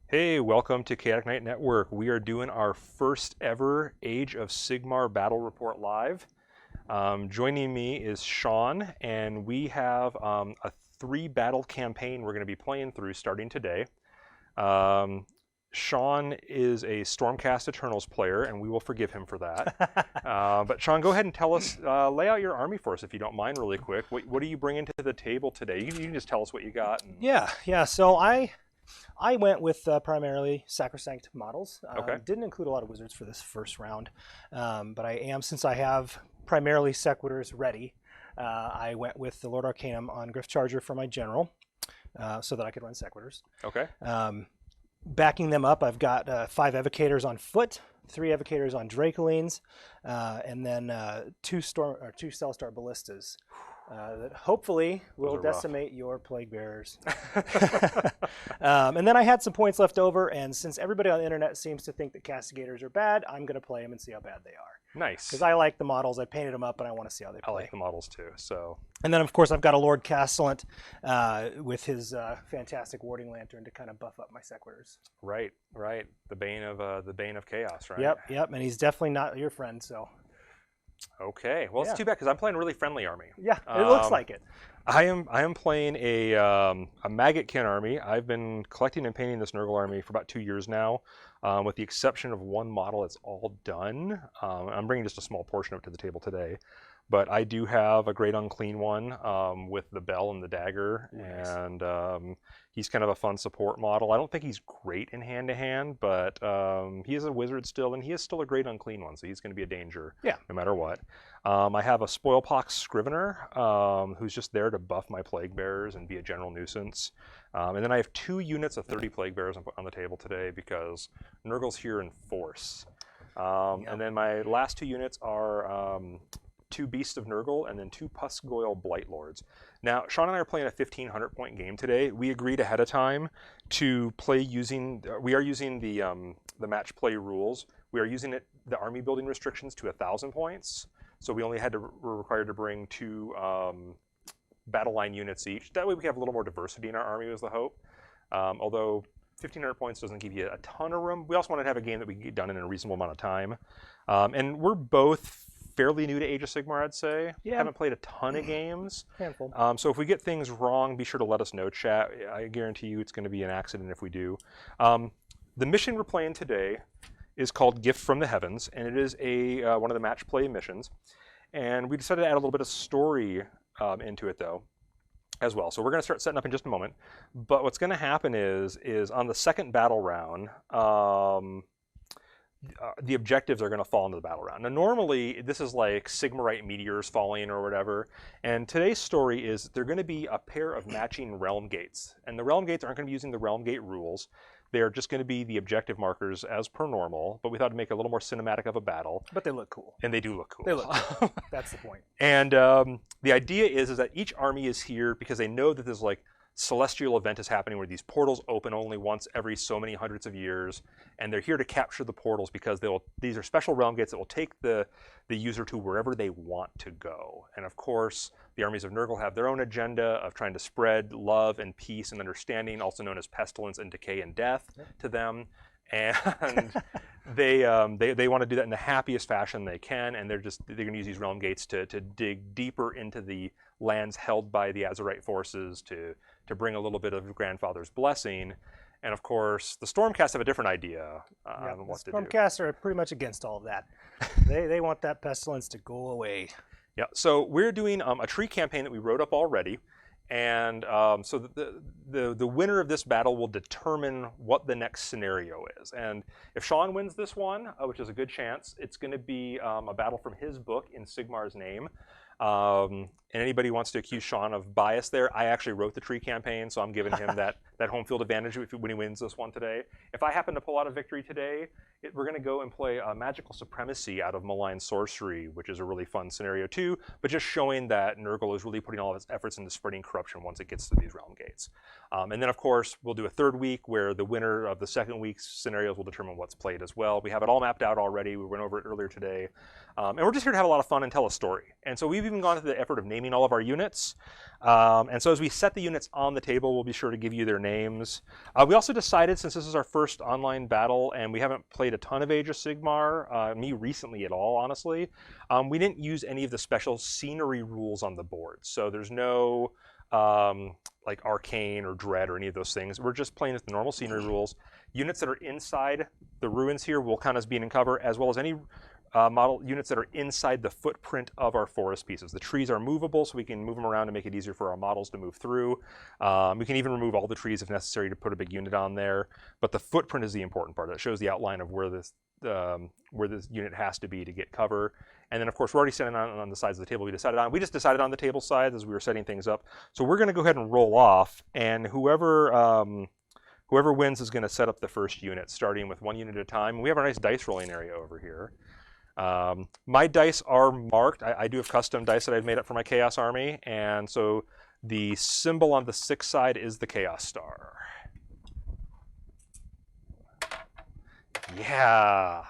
Hey, welcome to Chaotic Knight Network. We are doing our first ever Age of Sigmar Battle Report live. Joining me is Sean, and we have a 3-battle campaign we're going to be playing through starting today. Sean is a Stormcast Eternals player, and we will forgive him for that. But Sean, go ahead and tell us, lay out your army for us if you don't mind really quick. What are you bringing to the table today? You can just tell us what you got. Yeah. So I went with primarily Sacrosanct models. Okay. Didn't include a lot of wizards for this first round, but since I have primarily Sequiturs ready, I went with the Lord Arcanum on Griff Charger for my general, so that I could run Sequiturs. Okay. Backing them up, I've got 5 Evocators on foot, 3 Evocators on Dracolines, and then 2 Cellstar Ballistas. That hopefully will decimate your Plague Bearers. And then I had some points left over, and since everybody on the internet seems to think that Castigators are bad, I'm going to play them and see how bad they are. Nice. Because I like the models, I painted them up, and I want to see how they play. I like the models too. So. And then, of course, I've got a Lord Castellant with his fantastic Warding Lantern to kind of buff up my Sequiturs. Right. The bane of chaos, right? Yep. And he's definitely not your friend, so. Okay. Well, it's too bad because I'm playing a really friendly army. Yeah, it looks like it. I am playing a Maggotkin army. I've been collecting and painting this Nurgle army for about 2 years now, with the exception of one model. It's all done. I'm bringing just a small portion of it to the table today. But I do have a Great Unclean one with the bell and the dagger, nice. And he's kind of a fun support model. I don't think he's great in hand-to-hand, but he is a wizard still, and he is still a Great Unclean one, so he's going to be a danger no matter what. I have a Spoilpox Scrivener, who's just there to buff my Plague Bearers and be a general nuisance. And then I have 2 units of 30 Plague Bearers on the table today because Nurgle's here in force. And then my last 2 units are 2 Beasts of Nurgle, and then 2 Puskgoyle Blightlords. Now, Sean and I are playing a 1,500 point game today. We agreed ahead of time to play we are using the match play rules. We are using the army building restrictions to 1,000 points. So we only were required to bring 2 battle line units each. That way we have a little more diversity in our army was the hope. Although 1,500 points doesn't give you a ton of room. We also wanted to have a game that we can get done in a reasonable amount of time. And we're both fairly new to Age of Sigmar, I'd say. Yeah. Haven't played a ton of games. Handful. So if we get things wrong, be sure to let us know, chat. I guarantee you it's going to be an accident if we do. The mission we're playing today is called Gift from the Heavens, and it is one of the match play missions. And we decided to add a little bit of story into it, though, as well. So we're going to start setting up in just a moment. But what's going to happen is on the second battle round, the objectives are going to fall into the battle round. Now, normally, this is like Sigmarite meteors falling or whatever. And today's story is they're going to be a pair of matching realm gates. And the realm gates aren't going to be using the realm gate rules. They're just going to be the objective markers as per normal. But we thought to make it a little more cinematic of a battle. But they look cool. And they do look cool. They look cool. That's the point. And the idea is that each army is here because they know that there's like celestial event is happening where these portals open only once every so many hundreds of years, and they're here to capture the portals because these are special realm gates that will take the user to wherever they want to go. And of course, the armies of Nurgle have their own agenda of trying to spread love and peace and understanding, also known as pestilence and decay and death, to them. And they want to do that in the happiest fashion they can, and they're going to use these realm gates to dig deeper into the lands held by the Azerite forces to bring a little bit of grandfather's blessing. And of course, the Stormcast have a different idea on what to do. Stormcast are pretty much against all of that. They want that pestilence to go away. Yeah, so we're doing a tree campaign that we wrote up already. And so the winner of this battle will determine what the next scenario is. And if Sean wins this one, which is a good chance, it's going to be a battle from his book in Sigmar's name. And anybody who wants to accuse Sean of bias there, I actually wrote the tree campaign, so I'm giving him that home field advantage when he wins this one today. If I happen to pull out a victory today, we're going to go and play Magical Supremacy out of Malign Sorcery, which is a really fun scenario too, but just showing that Nurgle is really putting all of its efforts into spreading corruption once it gets to these realm gates. And then, of course, we'll do a third week where the winner of the second week's scenarios will determine what's played as well. We have it all mapped out already. We went over it earlier today. And we're just here to have a lot of fun and tell a story. And so we've even gone to the effort of naming all of our units. And so as we set the units on the table, we'll be sure to give you their names. We also decided, since this is our first online battle and we haven't played a ton of Age of Sigmar, me recently at all, honestly, we didn't use any of the special scenery rules on the board. So there's no like Arcane or Dread or any of those things. We're just playing with the normal scenery rules. Units that are inside the ruins here will count as being in cover, as well as any model units that are inside the footprint of our forest pieces. The trees are movable, so we can move them around to make it easier for our models to move through. We can even remove all the trees if necessary to put a big unit on there. But the footprint is the important part. It shows the outline of where this unit has to be to get cover. And then, of course, we're already setting on the sides of the table we decided on. We just decided on the table sides as we were setting things up. So we're going to go ahead and roll off, and whoever wins is going to set up the first unit, starting with one unit at a time. And we have our nice dice rolling area over here. My dice are marked. I do have custom dice that I've made up for my Chaos Army, and so the symbol on the 6 side is the Chaos Star. Yeah,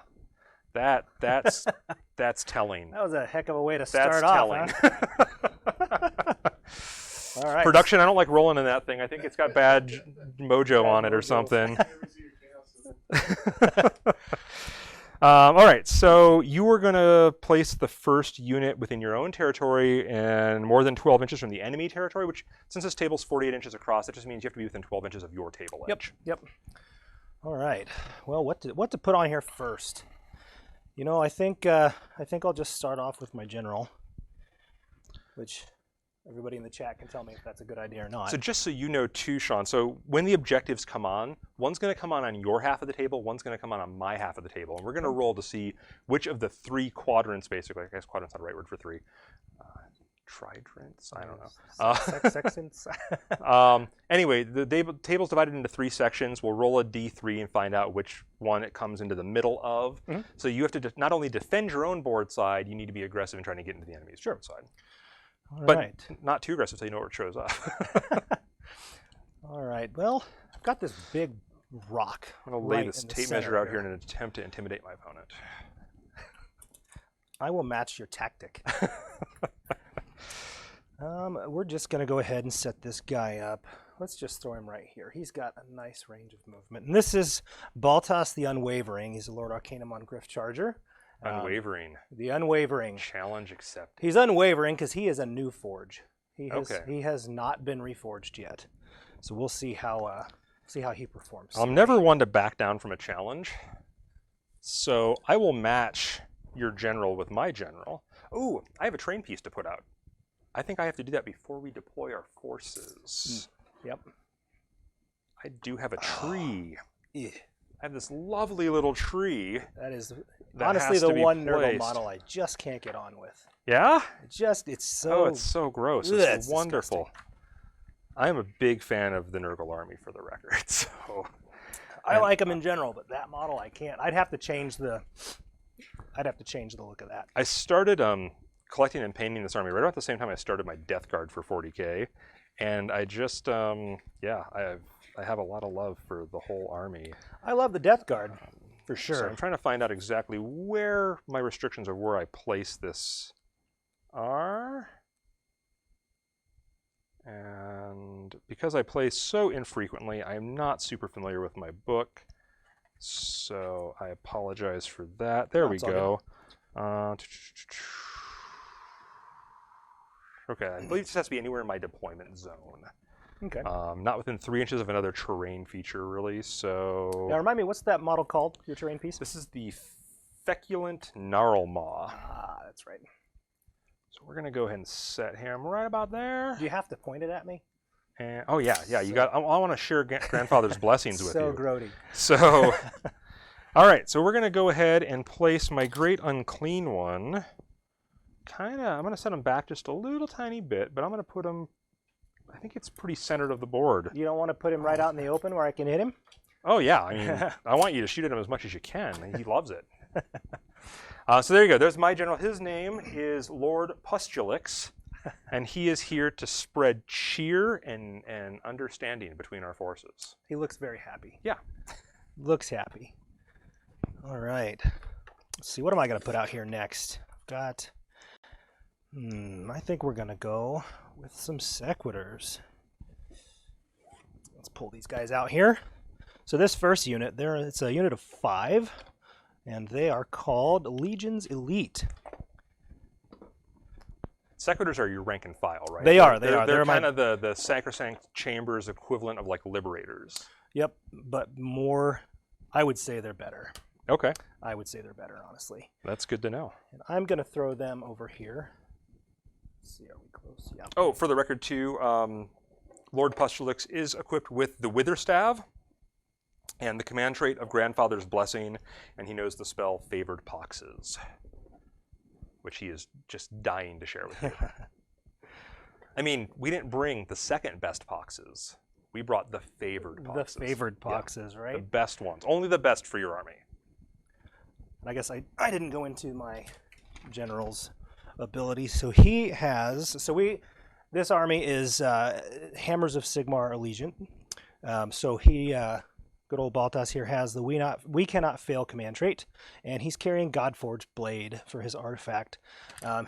that's telling. That was a heck of a way to start off. That's telling. Huh? All right. Production, I don't like rolling in that thing. I think it's got bad mojo on it or something. All right, so you are going to place the first unit within your own territory and more than 12 inches from the enemy territory, which, since this table's 48 inches across, that just means you have to be within 12 inches of your table edge. Yep. All right. Well, what to put on here first? You know, I think I'll just start off with my general, which everybody in the chat can tell me if that's a good idea or not. So just so you know too, Sean, so when the objectives come on, one's going to come on your half of the table, one's going to come on my half of the table. And we're going to roll to see which of the 3 quadrants, basically, I guess quadrant's not the right word for 3. Tridents? I don't know. Sextants? Anyway, the table's divided into 3 sections. We'll roll a d3 and find out which one it comes into the middle of. Mm-hmm. So you have to not only defend your own board side, you need to be aggressive in trying to get into the enemy's board side. But not too aggressive so you know where it shows up. All right. Well, I've got this big rock. I'm going to lay this tape measure out here in an attempt to intimidate my opponent. I will match your tactic. We're just going to go ahead and set this guy up. Let's just throw him right here. He's got a nice range of movement. And this is Baltas the Unwavering. He's a Lord Arcanum on Griff Charger. Unwavering. The Unwavering. Challenge accepted. He's unwavering because he is a new forge. He has not been reforged yet. So we'll see how he performs. I'm never one to back down from a challenge. So I will match your general with my general. Ooh, I have a train piece to put out. I think I have to do that before we deploy our forces. Yep. I do have a tree. Yeah. I have this lovely little tree. That is honestly the one Nurgle model I just can't get on with. Yeah? It's so... Oh, it's so gross. It's wonderful. Disgusting. I am a big fan of the Nurgle army, for the record. So I like them in general, but that model I can't. I'd have to change the look of that. I started collecting and painting this army right about the same time I started my Death Guard for 40K. And I just, I have a lot of love for the whole army. I love the Death Guard, for sure. So I'm trying to find out exactly where my restrictions of where I place this are. And because I play so infrequently, I'm not super familiar with my book. So I apologize for that. There we go. Okay, I believe this has to be anywhere in my deployment zone. Okay. Not within 3 inches of another terrain feature, really, so... Now, remind me, what's that model called, your terrain piece? This is the Feculent Gnarlmaw. Ah, that's right. So we're going to go ahead and set him right about there. Do you have to point it at me? And, oh, yeah, you got... I want to share Grandfather's blessings with you. So grody. So, all right, so we're going to go ahead and place my Great Unclean One. I'm going to set him back just a little tiny bit, but I'm going to put him... I think it's pretty centered of the board. You don't want to put him right out in the open where I can hit him? Oh, yeah. I mean, I want you to shoot at him as much as you can. He loves it. So there you go. There's my general. His name is Lord Pustulix. And he is here to spread cheer and understanding between our forces. He looks very happy. Yeah. Looks happy. All right. Let's see, what am I going to put out here next? Got, I think we're going to go with some sequitors. Let's pull these guys out here. So this first unit, it's a unit of 5, and they are called Legion's Elite. Sequitors are your rank and file, right? They are. They're kind of the sacrosanct chambers equivalent of like liberators. Yep, but more, I would say they're better. Okay. I would say they're better, honestly. That's good to know. And I'm going to throw them over here. Let's see, are we close? Yeah. Oh, for the record, too, Lord Pustulix is equipped with the Witherstaff and the command trait of Grandfather's Blessing, and he knows the spell Favored Poxes, which he is just dying to share with you. I mean, we didn't bring the second best Poxes. We brought the Favored Poxes. The Favored Poxes, yeah, right? The best ones. Only the best for your army. And I guess I didn't go into my general's ability. So he has, this army is Hammers of Sigmar Allegiant. So he, good old Baltas here, has the we cannot fail command trait, and he's carrying Godforged Blade for his artifact.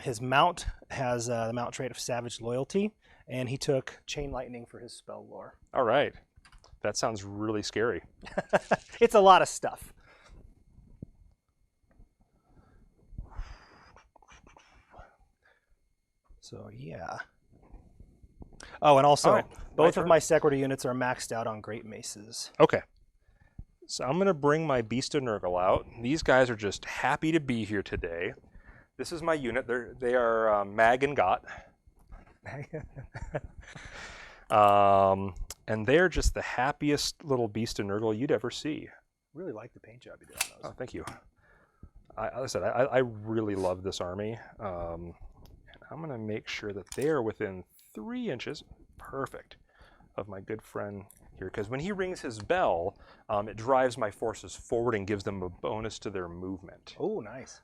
His mount has the mount trait of Savage Loyalty, and he took Chain Lightning for his spell lore. All right. That sounds really scary. It's a lot of stuff. So yeah. Oh, and also, right. both of my Sequitur units are maxed out on Great Maces. Okay. So I'm going to bring my Beast of Nurgle out. These guys are just happy to be here today. This is my unit. They are Mag and Got. And they're just the happiest little Beast of Nurgle you'd ever see. Really like the paint job you did on those. Oh, thank you. I really love this army. And I'm going to make sure that they are within 3 inches, perfect, of my good friend here. Because when he rings his bell, it drives my forces forward and gives them a bonus to their movement. Oh, nice.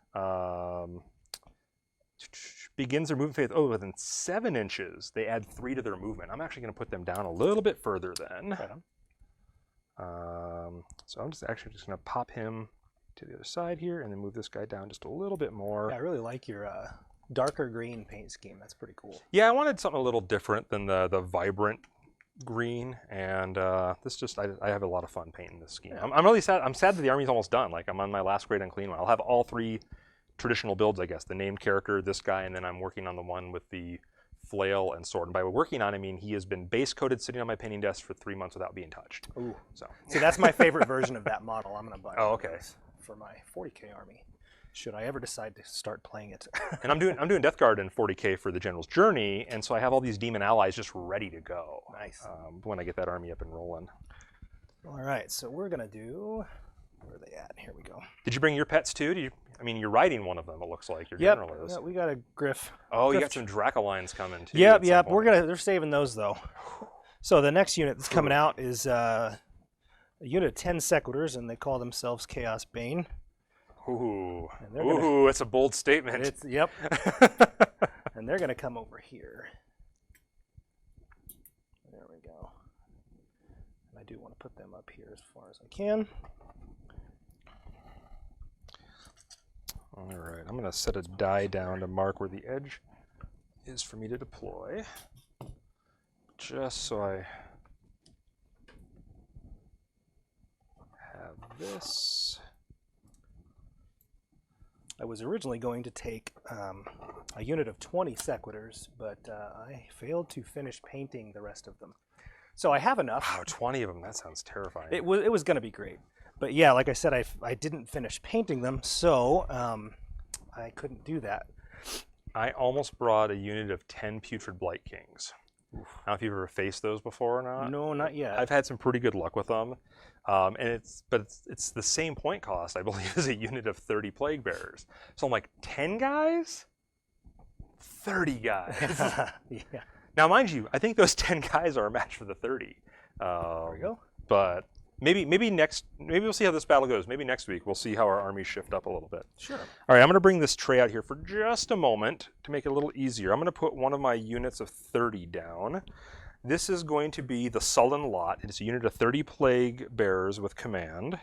Begins their movement phase. Oh, within 7 inches, they add 3 to their movement. I'm actually going to put them down a little bit further then. Right on. So I'm just going to pop him to the other side here and then move this guy down just a little bit more. Yeah, I really like your darker green paint scheme. That's pretty cool. Yeah, I wanted something a little different than the vibrant green, and this just I have a lot of fun painting this scheme. Yeah. I'm really sad. I'm sad that the army's almost done. Like I'm on my last Great Unclean one. I'll have all 3 traditional builds, I guess. The named character, this guy, and then I'm working on the one with the flail and sword. And by working on, I mean he has been base coated, sitting on my painting desk for 3 months without being touched. Ooh. So See, that's my favorite version of that model. I'm gonna buy. Oh, okay. For my 40k army, should I ever decide to start playing it. And I'm doing Death Guard in 40k for the General's Journey, and so I have all these demon allies just ready to go. Nice. When I get that army up and rolling. All right, so we're gonna do. Where are they at? Here we go. Did you bring your pets too? I mean, you're riding one of them. It looks like your Yep. general is. Yeah, we got a Griff. Oh, you Griff. got some Dracolines coming too. Yep. They're saving those though. So the next unit that's coming out is a unit of 10 Sequitors, and they call themselves Chaos Bane. Ooh, Ooh, that's a bold statement. Yep. And they're gonna come over here. There we go. And I do want to put them up here as far as I can. All right, I'm going to set a die down to mark where the edge is for me to deploy, just so I have this. I was originally going to take a unit of 20 Sequitors, but I failed to finish painting the rest of them. So I have enough. Wow, 20 of them, that sounds terrifying. It was going to be great. But yeah, like I said, I didn't finish painting them, so I couldn't do that. I almost brought a unit of 10 Putrid Blight Kings. Oof. I don't know if you've ever faced those before or not. No, not yet. I've had some pretty good luck with them. And it's the same point cost, I believe, as a unit of 30 Plague Bearers. So I'm like, 10 guys? 30 guys. Yeah. Now, mind you, I think those 10 guys are a match for the 30. There we go. But Maybe we'll see how this battle goes. Maybe next week we'll see how our armies shift up a little bit. Sure. All right, I'm going to bring this tray out here for just a moment to make it a little easier. I'm going to put one of my units of 30 down. This is going to be the Sullen Lot. It's a unit of 30 Plague Bearers with command.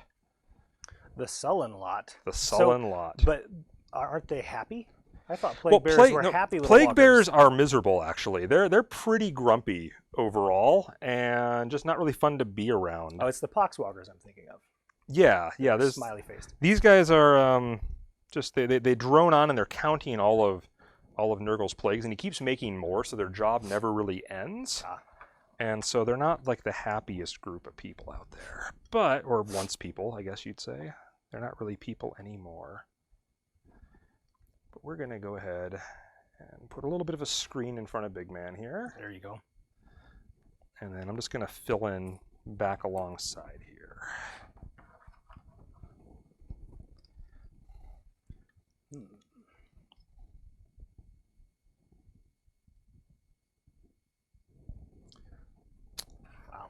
The Sullen Lot. The Sullen Lot. But aren't they happy? I thought Plague Bearers were happy little Plague walkers. Bearers are miserable, actually. They're pretty grumpy overall and just not really fun to be around. Oh, it's the Poxwalkers I'm thinking of. Yeah. There's smiley faced. These guys are just they drone on and they're counting all of Nurgle's plagues, and he keeps making more, so their job never really ends. And so they're not like the happiest group of people out there. Or once people, I guess you'd say. They're not really people anymore. But we're going to go ahead and put a little bit of a screen in front of Big Man here. There you go. And then I'm just going to fill in back alongside here. Wow.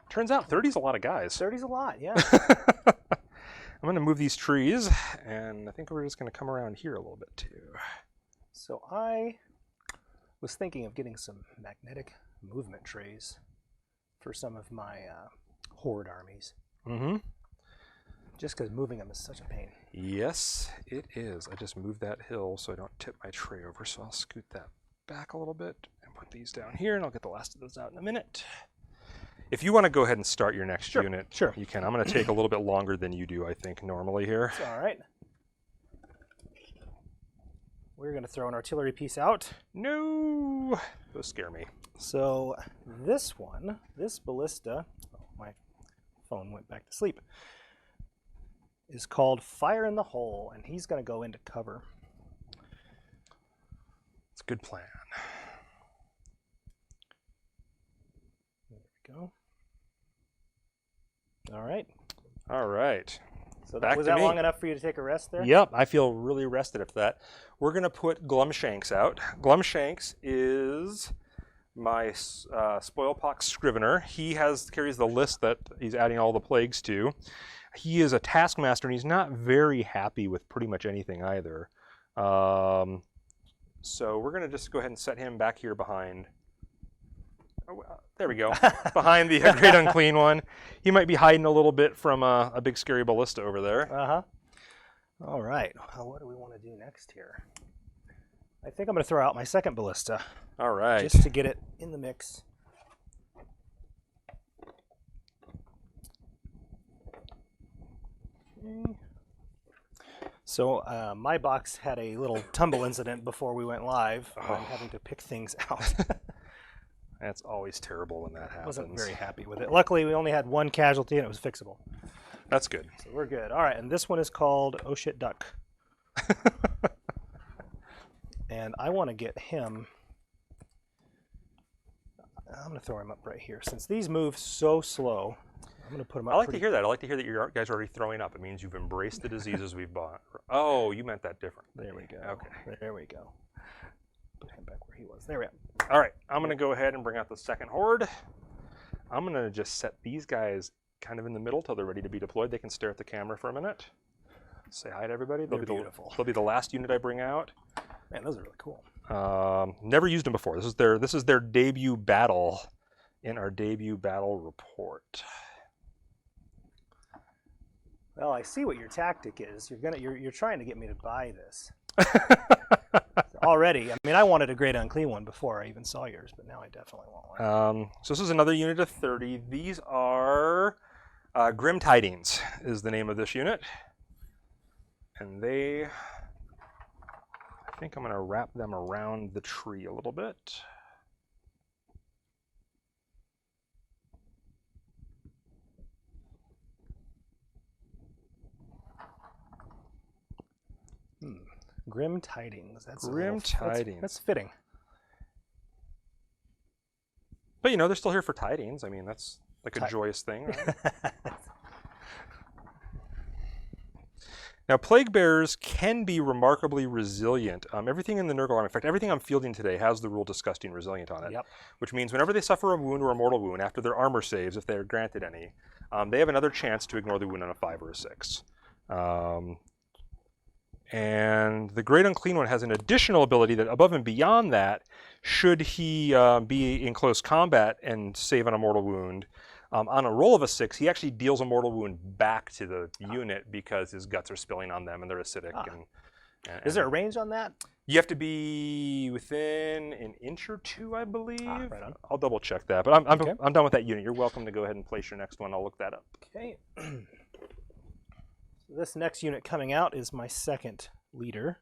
Turns out 30's a lot of guys. 30's a lot, yeah. I'm going to move these trees, and I think we're just going to come around here a little bit too. So I was thinking of getting some magnetic movement trays for some of my horde armies. Mm-hmm. Just because moving them is such a pain. Yes, it is. I just moved that hill so I don't tip my tray over, so I'll scoot that back a little bit and put these down here, and I'll get the last of those out in a minute. If you want to go ahead and start your next unit, sure. You can. I'm going to take a little bit longer than you do, I think, normally here. It's all right. We're going to throw an artillery piece out. No! Those scare me. So this ballista, my phone went back to sleep, is called Fire in the Hole, and he's going to go into cover. It's a good plan. There we go. All right. All right. So was that long enough for you to take a rest there? Yep, I feel really rested after that. We're going to put Glumshanks out. Glumshanks is my Spoilpox Scrivener. He carries the list that he's adding all the plagues to. He is a taskmaster, and he's not very happy with pretty much anything either. So we're going to just go ahead and set him back here behind. Oh, there we go. Behind the Great Unclean One. He might be hiding a little bit from a big scary ballista over there. Uh-huh. All right. Well, what do we want to do next here? I think I'm going to throw out my second ballista. All right. Just to get it in the mix. Okay. So my box had a little tumble incident before we went live. I'm having to pick things out. That's always terrible when that happens. I wasn't very happy with it. Luckily, we only had one casualty, and it was fixable. That's good. So we're good. All right, and this one is called Oh Shit Duck. And I want to get him. I'm going to throw him up right here. Since these move so slow, I'm going to put him up. I like to hear that. I like to hear that you guys are already throwing up. It means you've embraced the diseases we've bought. Oh, you meant that different. There we go. Okay. There we go. Put him back where he was. There we go. All right, I'm going to go ahead and bring out the second horde. I'm going to just set these guys kind of in the middle till they're ready to be deployed. They can stare at the camera for a minute. Say hi to everybody. They're beautiful. They'll be the last unit I bring out. Man, those are really cool. Never used them before. This is their debut battle in our debut battle report. Well, I see what your tactic is. You're trying to get me to buy this. Already. I mean, I wanted a Great Unclean One before I even saw yours, but now I definitely want one. So this is another unit of 30. These are Grim Tidings is the name of this unit. And I think I'm going to wrap them around the tree a little bit. Grim Tidings. That's Grim Tidings. That's fitting. But you know, they're still here for tidings. I mean, that's like a joyous thing, right? Now, Plague Bearers can be remarkably resilient. Everything in the Nurgle army, in fact, everything I'm fielding today has the rule Disgusting Resilient on it. Yep. Which means whenever they suffer a wound or a mortal wound after their armor saves, if they are granted any, they have another chance to ignore the wound on a 5 or a 6. And the Great Unclean One has an additional ability that, above and beyond that, should he be in close combat and save on a mortal wound, on a roll of a 6, he actually deals a mortal wound back to the unit because his guts are spilling on them and they're acidic. And is there a range on that? You have to be within an inch or 2, I believe. Right on. I'll double check that. But I'm done with that unit. You're welcome to go ahead and place your next one. I'll look that up. Okay. This next unit coming out is my second leader.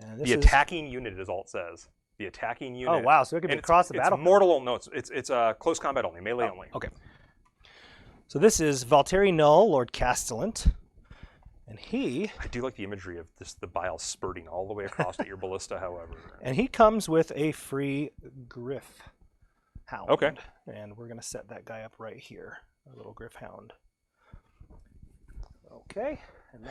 And this the attacking unit is all it says. The attacking unit. Oh wow! So it can be across the battlefield. It's mortal. No, it's close combat only, melee only. Okay. So this is Valtteri Null, Lord Castellant, and he. I do like the imagery of the bile spurting all the way across at your ballista. However. And he comes with a free Griff Hound. Okay. And we're gonna set that guy up right here, a little Griff Hound. Okay, and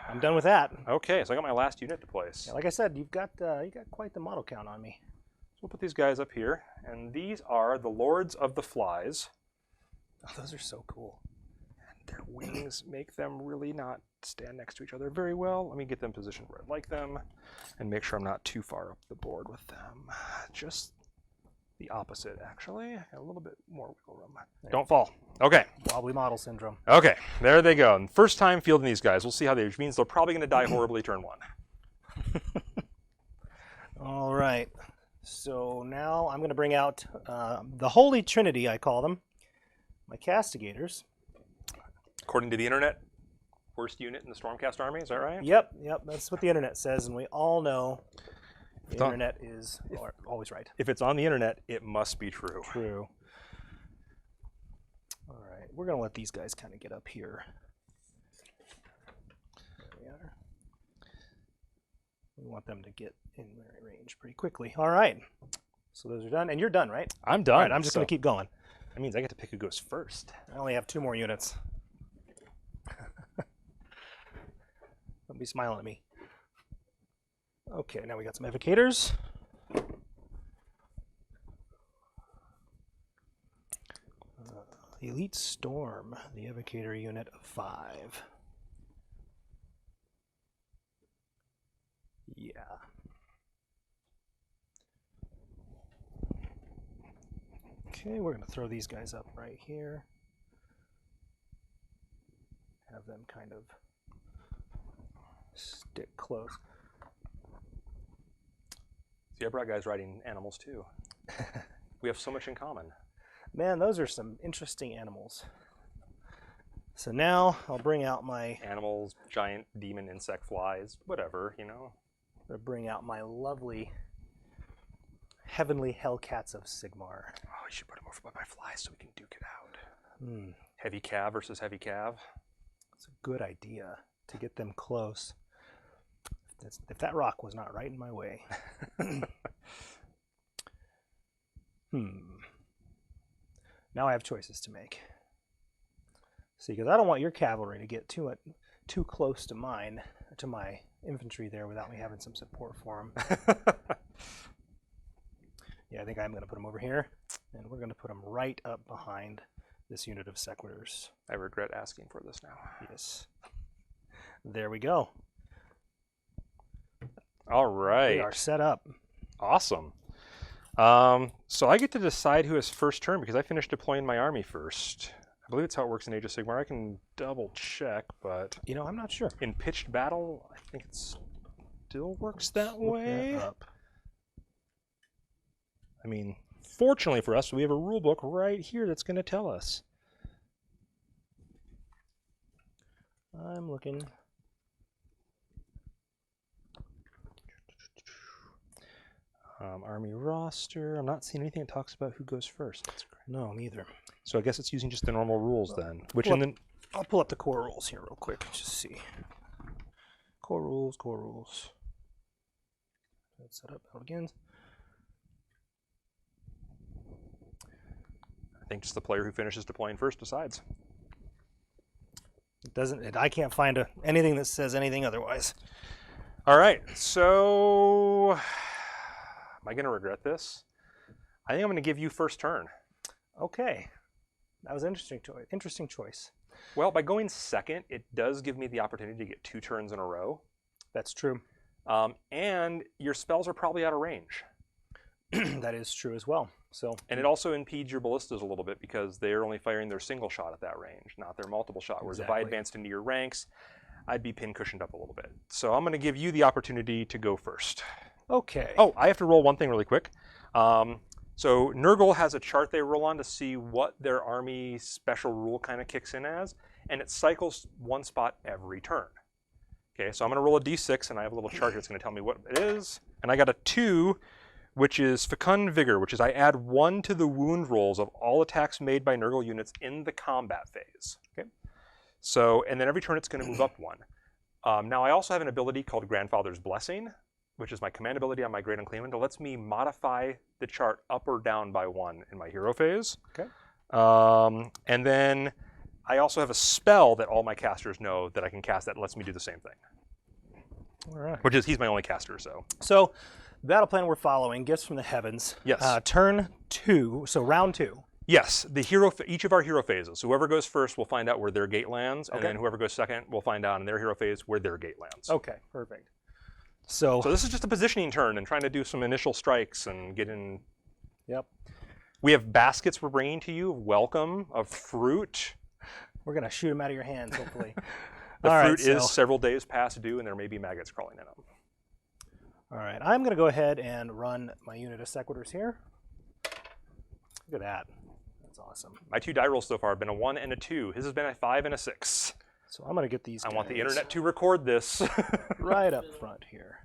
I'm done with that. Okay, so I got my last unit to place. Yeah, like I said, you got quite the model count on me. So we'll put these guys up here, and these are the Lords of the Flies. Oh, those are so cool. And their wings make them really not stand next to each other very well. Let me get them positioned where I like them, and make sure I'm not too far up the board with them. Just the opposite, actually. A little bit more wiggle room. Don't fall. Okay. Wobbly model syndrome. Okay, there they go. And first time fielding these guys. We'll see how they, which means they're probably going to die horribly turn 1. All right. So now I'm going to bring out the Holy Trinity, I call them. My Castigators. According to the internet, worst unit in the Stormcast army, is that right? Yep. That's what the internet says, and we all know the internet is always right. If it's on the internet, it must be true. True. All right, we're going to let these guys kind of get up here. There we are. We want them to get in range pretty quickly. All right. So those are done, and you're done, right? I'm done. All right, I'm just going to keep going. That means I get to pick who goes first. I only have 2 more units. Don't be smiling at me. Okay, now we got some evocators. Elite Storm, the evocator unit of 5. Yeah. Okay, we're going to throw these guys up right here. Have them kind of stick close. See, I brought guys riding animals too. We have so much in common. Man, those are some interesting animals. So now I'll bring out my... Animals, giant demon insect flies, whatever, you know. I'm going to bring out my lovely heavenly Hellcats of Sigmar. Oh, you should put them over by my flies so we can duke it out. Heavy cav versus heavy cav. It's a good idea to get them close. If that rock was not right in my way. Now I have choices to make. See, because I don't want your cavalry to get too close to mine, to my infantry there, without me having some support for them. Yeah, I think I'm going to put them over here, and we're going to put them right up behind this unit of Sequitors. I regret asking for this now. Yes. There we go. All right. We are set up. Awesome. So I get to decide who has first turn because I finished deploying my army first. I believe it's how it works in Age of Sigmar. I can double check, but You know, I'm not sure. in pitched battle, I think it still works that way. I mean, fortunately for us, we have a rule book right here that's going to tell us. I'm looking. Army roster. I'm not seeing anything that talks about who goes first. That's great. No, neither. So I guess it's using just the normal rules then. Which Well, in the I'll pull up the core rules here real quick. Just see. Core rules, core rules. Let's set up how it begins. I think just the player who finishes deploying first decides. It doesn't. I can't find anything that says anything otherwise. All right, so am I going to regret this? I think I'm going to give you first turn. Okay, that was an interesting choice. Well, by going second, it does give me the opportunity to get 2 turns in a row. That's true. And your spells are probably out of range. That is true as well. So, and it also impedes your ballistas a little bit because they're only firing their single shot at that range, not their multiple shot. Whereas if I advanced into your ranks, I'd be pin-cushioned up a little bit. So I'm going to give you the opportunity to go first. Okay. Oh, I have to roll one thing really quick. So Nurgle has a chart they roll on to see what their army special rule kind of kicks in as, and it cycles 1 spot every turn. Okay, so I'm going to roll a d6, and I have a little chart that's going to tell me what it is. And I got a 2, which is Fecund Vigor, which is I add 1 to the wound rolls of all attacks made by Nurgle units in the combat phase. Okay. So, and then every turn it's going to move up 1. Now I also have an ability called Grandfather's Blessing, which is my command ability on my Great Unclaimant that lets me modify the chart up or down by 1 in my hero phase. Okay. And then I also have a spell that all my casters know that I can cast that lets me do the same thing. All right. Which is, he's my only caster, so. So, battle plan we're following, Gifts from the Heavens. Yes. Turn 2, so round 2. Yes, each of our hero phases. So whoever goes first will find out where their gate lands, and then whoever goes second will find out in their hero phase where their gate lands. Okay, perfect. So this is just a positioning turn and trying to do some initial strikes and get in. Yep. We have baskets we're bringing to you, welcome, of fruit. We're going to shoot them out of your hands, hopefully. The fruit is several days past due, and there may be maggots crawling in them. All right, I'm going to go ahead and run my unit of Sequitors here. Look at that. That's awesome. My 2 die rolls so far have been a 1 and a 2. His has been a 5 and a 6. So I'm going to get these I want the internet to record this. right up front here.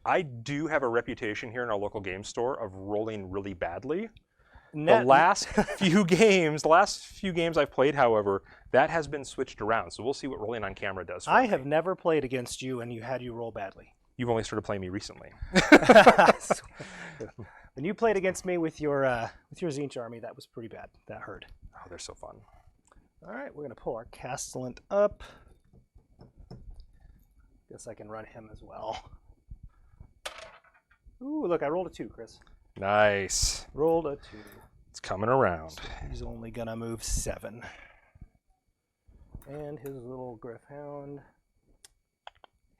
I do have a reputation here in our local game store of rolling really badly. The last few games I've played, however, that has been switched around. So we'll see what rolling on camera does for me. I have never played against you and you roll badly. You've only started playing me recently. When you played against me with your Tzeentch army, that was pretty bad. That hurt. Oh, they're so fun. All right, we're going to pull our Castellant up. Guess I can run him as well. Ooh, look, I rolled a 2, Chris. Nice. Rolled a 2. It's coming around. So he's only going to move 7. And his little Griffhound,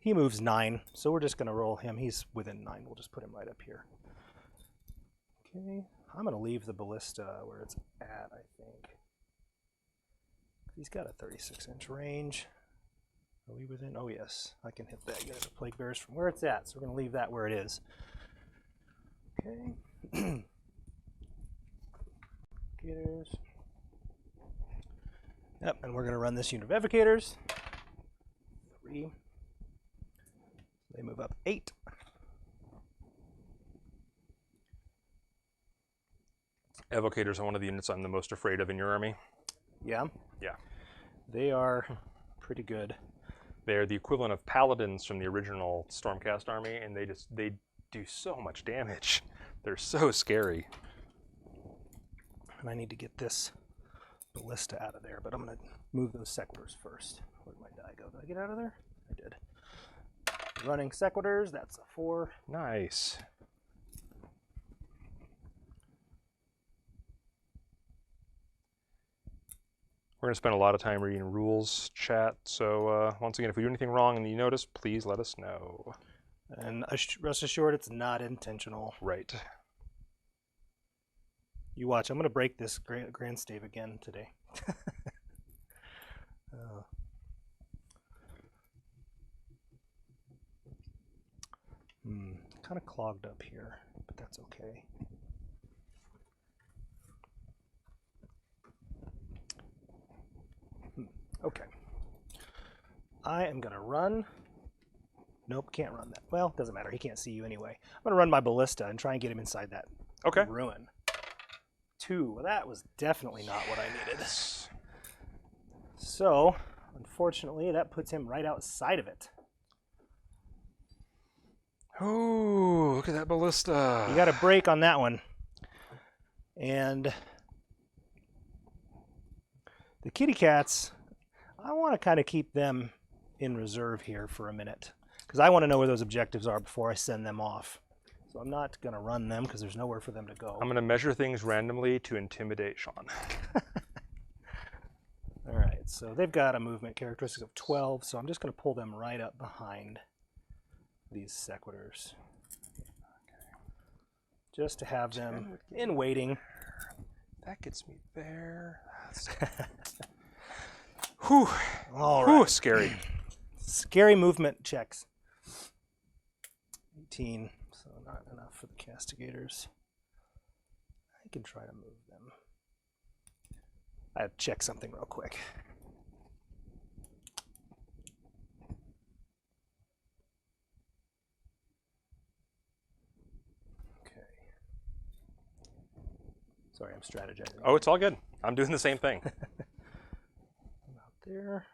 he moves 9. So we're just going to roll him. He's within 9. We'll just put him right up here. Okay. I'm going to leave the Ballista where it's at, I think. He's got a 36-inch range. Are we within? Oh, yes. I can hit that. Get the Plague Bearers from where it's at. So we're going to leave that where it is. Okay. Evocators. Yep, and we're going to run this unit of Evocators. 3. They move up 8. Evocators are one of the units I'm the most afraid of in your army. Yeah? Yeah. They are pretty good. They're the equivalent of paladins from the original Stormcast army, and they do so much damage. They're so scary. And I need to get this Ballista out of there, but I'm going to move those Sequitors first. Where'd my die go? Did I get out of there? I did. Running Sequitors, that's a 4. Nice. We're going to spend a lot of time reading rules chat, so once again, if we do anything wrong and you notice, please let us know. And rest assured, it's not intentional. Right. You watch, I'm going to break this grand stave again today. Kind of clogged up here, but that's okay. Okay. I am going to run. Nope, can't run that. Well, doesn't matter. He can't see you anyway. I'm going to run my Ballista and try and get him inside that ruin. 2. Well, that was definitely not what I needed. So, unfortunately, that puts him right outside of it. Oh, look at that Ballista. You got a break on that one. And the kitty cats, I want to kind of keep them in reserve here for a minute because I want to know where those objectives are before I send them off. So I'm not going to run them because there's nowhere for them to go. I'm going to measure things randomly to intimidate Sean. All right, so they've got a movement characteristic of 12, so I'm just going to pull them right up behind these sequitors. Just to have them in waiting. That gets me there. Whew. All Whew, right. scary. Scary movement checks. 18, so not enough for the castigators. I can try to move them. I have to check something real quick. Okay. Sorry, I'm strategizing. Oh, it's all good. I'm doing the same thing. Out there.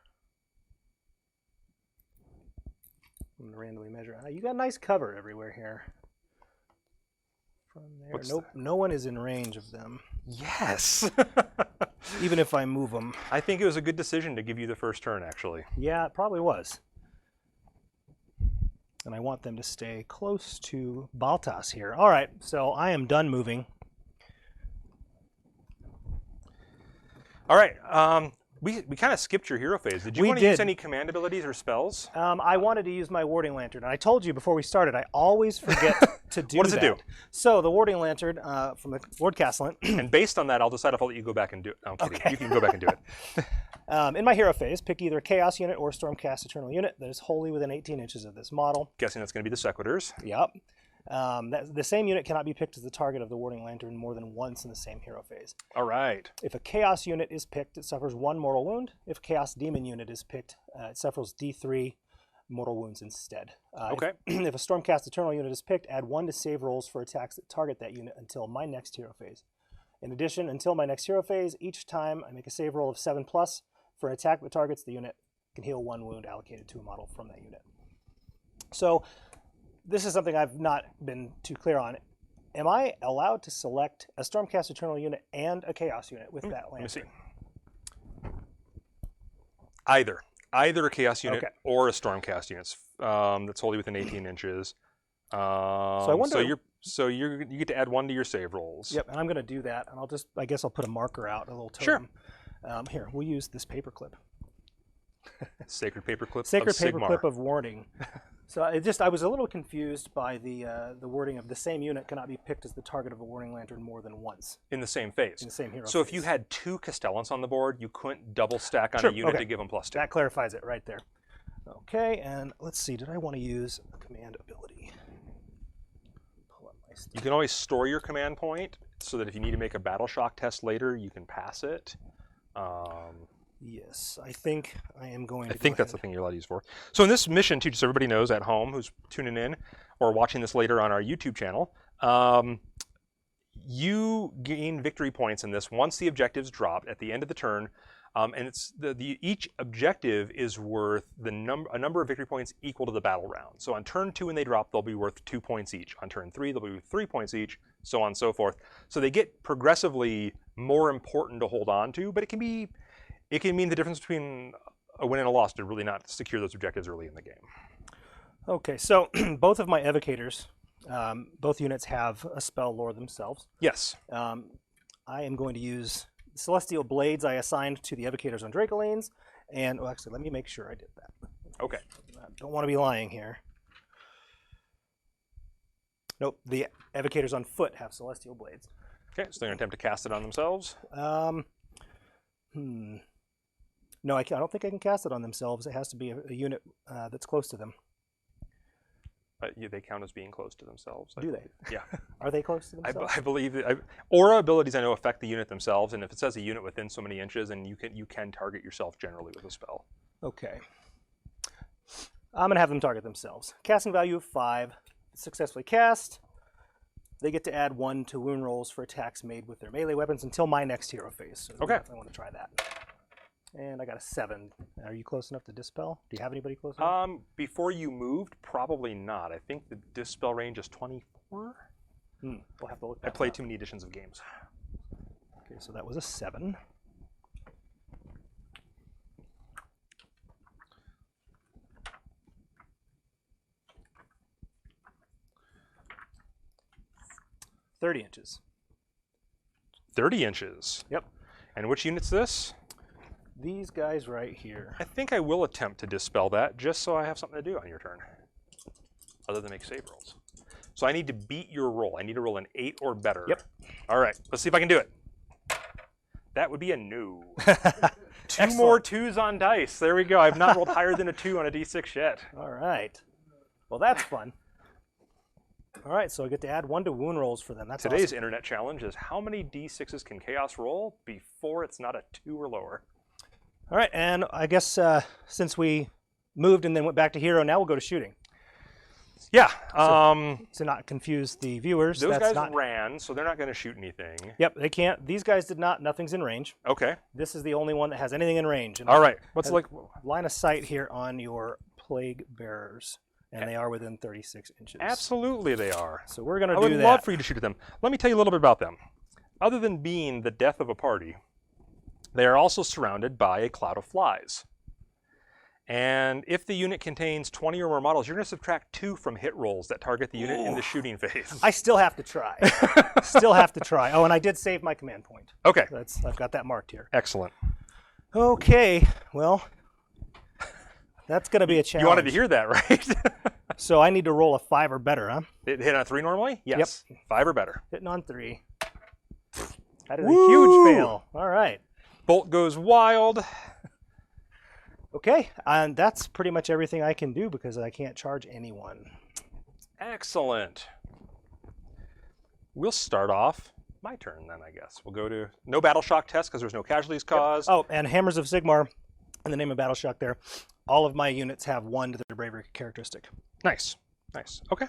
I'm going to randomly measure. You got nice cover everywhere here. From there. What's Nope, that? no one is in range of them. Yes. Even if I move them. I think it was a good decision to give you the first turn, actually. Yeah, it probably was. And I want them to stay close to Baltas here. All right, so I am done moving. All right. We kind of skipped your hero phase. Did you want to use any command abilities or spells? I wanted to use my Warding Lantern. And I told you before we started, I always forget to do that. What does it do? So the Warding Lantern from the Lord Castellan. And based on that, I'll decide if I'll let you go back and do it. No, I'm kidding. Okay. You can go back and do it. In my hero phase, pick either a Chaos unit or a Stormcast Eternal unit that is wholly within 18 inches of this model. Guessing that's going to be the Sequitors. Yep. The same unit cannot be picked as the target of the Warding Lantern more than once in the same hero phase. All right. If a Chaos unit is picked, it suffers 1 mortal wound. If a Chaos Demon unit is picked, it suffers D3 mortal wounds instead. Okay. If a Stormcast Eternal unit is picked, add 1 to save rolls for attacks that target that unit until my next hero phase. In addition, until my next hero phase, each time I make a save roll of 7+ for an attack that targets the unit, can heal 1 wound allocated to a model from that unit. So this is something I've not been too clear on. Am I allowed to select a Stormcast Eternal unit and a Chaos unit with that lantern? Let me see. Either a Chaos unit or a Stormcast unit that's wholly within 18 inches. So I wonder. You get to add 1 to your save rolls. Yep, and I'm going to do that, and I guess I'll put a marker out, a little totem. Sure. Here, we'll use this paperclip. Sacred paperclip. Sacred of Sigmar. paperclip of warning. So I was a little confused by the wording of the same unit cannot be picked as the target of a Warding Lantern more than once. In the same phase. In the same hero So phase. if you had 2 Castellans on the board, you couldn't double stack on a unit to give them +2. That clarifies it right there. Okay, and let's see, did I want to use a command ability? Pull up my stuff. You can always store your command point so that if you need to make a battle shock test later, you can pass it. Yes, I think I am going to I think that's the thing you're allowed to use for. So in this mission, too, just so everybody knows at home who's tuning in or watching this later on our YouTube channel, you gain victory points in this once the objective's dropped at the end of the turn. And it's each objective is worth a number of victory points equal to the battle round. So on turn 2 when they drop, they'll be worth 2 points each. On turn 3, they'll be worth 3 points each, so on and so forth. So they get progressively more important to hold on to, but it can mean the difference between a win and a loss to really not secure those objectives early in the game. Okay, so both of my evocators, both units have a spell lore themselves. Yes. I am going to use Celestial Blades I assigned to the evocators on Dracolines, and well, actually, let me make sure I did that. Okay. I don't want to be lying here. Nope, the evocators on foot have Celestial Blades. Okay, so they're going to attempt to cast it on themselves. No, I don't think I can cast it on themselves. It has to be a unit that's close to them. They count as being close to themselves. Do they? Yeah. Are they close to themselves? I believe that. Aura abilities I know affect the unit themselves, and if it says a unit within so many inches, and you can target yourself generally with a spell. Okay. I'm going to have them target themselves. Casting value of 5. Successfully cast. They get to add 1 to wound rolls for attacks made with their melee weapons until my next hero phase. So I want to try that. And I got a 7. Are you close enough to dispel? Do you have anybody close enough? Before you moved, probably not. I think the dispel range is 24. We'll have to look. I played too many editions of games. Okay, so that was a 7. 30 inches. 30 inches. Yep. And which unit's this? These guys right here. I think I will attempt to dispel that just so I have something to do on your turn, other than make save rolls. So I need to beat your roll. I need to roll an 8 or better. Yep. All right, let's see if I can do it. That would be a no. Two Excellent. more 2s on dice. There we go. I've not rolled higher than a 2 on a d6 yet. All right. Well, that's fun. All right, so I get to add 1 to wound rolls for them. That's Today's awesome. internet challenge is how many d6s can Chaos roll before it's not a 2 or lower? All right, and I guess since we moved and then went back to hero, now we'll go to shooting. Yeah. To not confuse the viewers. Those that's guys ran, so they're not going to shoot anything. Yep, they can't. These guys did not. Nothing's in range. Okay. This is the only one that has anything in range. And All right. What's like line of sight here on your plague bearers, and they are within 36 inches. Absolutely they are. So we're going to I do would that. love for you to shoot at them. Let me tell you a little bit about them. Other than being the death of a party, they are also surrounded by a cloud of flies. And if the unit contains 20 or more models, you're going to subtract 2 from hit rolls that target the unit in the shooting phase. I still have to try. Still have to try. Oh, and I did save my command point. Okay. I've got that marked here. Excellent. Okay, well, that's going to be a challenge. You wanted to hear that, right? So I need to roll a 5 or better, huh? It hit on a 3 normally? Yes. Yep. 5 or better. Hitting on 3. That is Woo! a huge fail. All right. Bolt goes wild. Okay, and that's pretty much everything I can do because I can't charge anyone. Excellent. We'll start off my turn then, I guess. We'll go to no battle shock test because there's no casualties caused. Yep. Oh, and Hammers of Sigmar, in the name of battle shock there, all of my units have 1 to their bravery characteristic. Nice. Nice. Okay.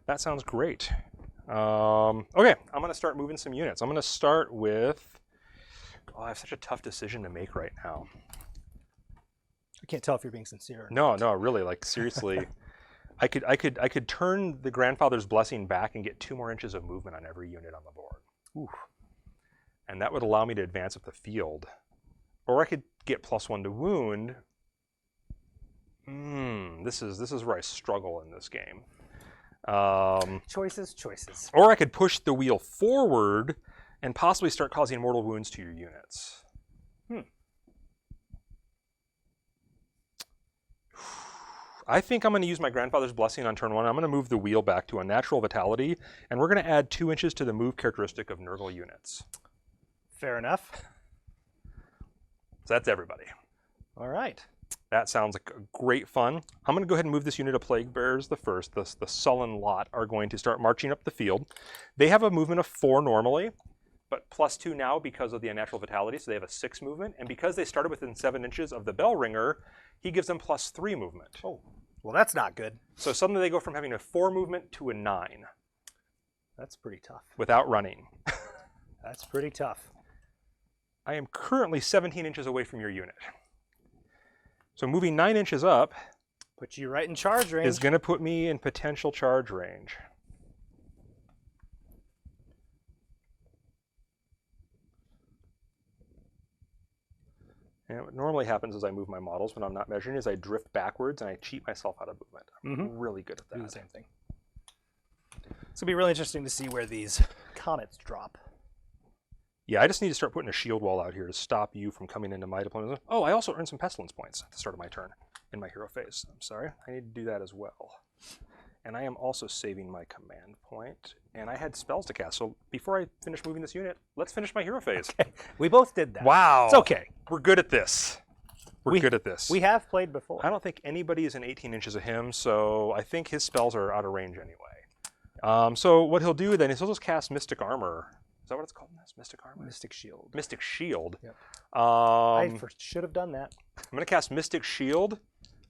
That sounds great. Okay, I'm going to start moving some units. I'm going to start with... Oh, I have such a tough decision to make right now. I can't tell if you're being sincere. No, really, like seriously. I could turn the Grandfather's Blessing back and get 2 more inches of movement on every unit on the board. Ooh. And that would allow me to advance up the field. Or I could get +1 to wound. This is where I struggle in this game. Choices. Or I could push the wheel forward and possibly start causing mortal wounds to your units. I think I'm going to use my Grandfather's Blessing on turn 1. I'm going to move the wheel back to a natural vitality, and we're going to add 2 inches to the move characteristic of Nurgle units. Fair enough. So that's everybody. All right. That sounds like great fun. I'm going to go ahead and move this unit of Plague Bearers the first. The Sullen lot are going to start marching up the field. They have a movement of 4 normally, but +2 now because of the unnatural vitality, so they have a 6 movement. And because they started within 7 inches of the Bell Ringer, he gives them +3 movement. Oh, well, that's not good. So suddenly they go from having a 4 movement to a 9. That's pretty tough. Without running. That's pretty tough. I am currently 17 inches away from your unit. So moving 9 inches up Put you right in charge range. is going to put me in potential charge range. And what normally happens as I move my models when I'm not measuring is I drift backwards and I cheat myself out of movement. I'm really good at that. Do the same thing. It's going to be really interesting to see where these comets drop. Yeah, I just need to start putting a shield wall out here to stop you from coming into my deployment. Oh, I also earned some pestilence points at the start of my turn in my hero phase. I'm sorry. I need to do that as well. And I am also saving my command point. And I had spells to cast. So before I finish moving this unit, let's finish my hero phase. Okay. We both did that. Wow. It's okay. We're good at this. We're good at this. We have played before. I don't think anybody is in 18 inches of him, so I think his spells are out of range anyway. So what he'll do then is he'll just cast Mystic Armor. Is that what it's called in this? Mystic Armor? Mystic Shield. Mystic Shield. Yep. I should have done that. I'm going to cast Mystic Shield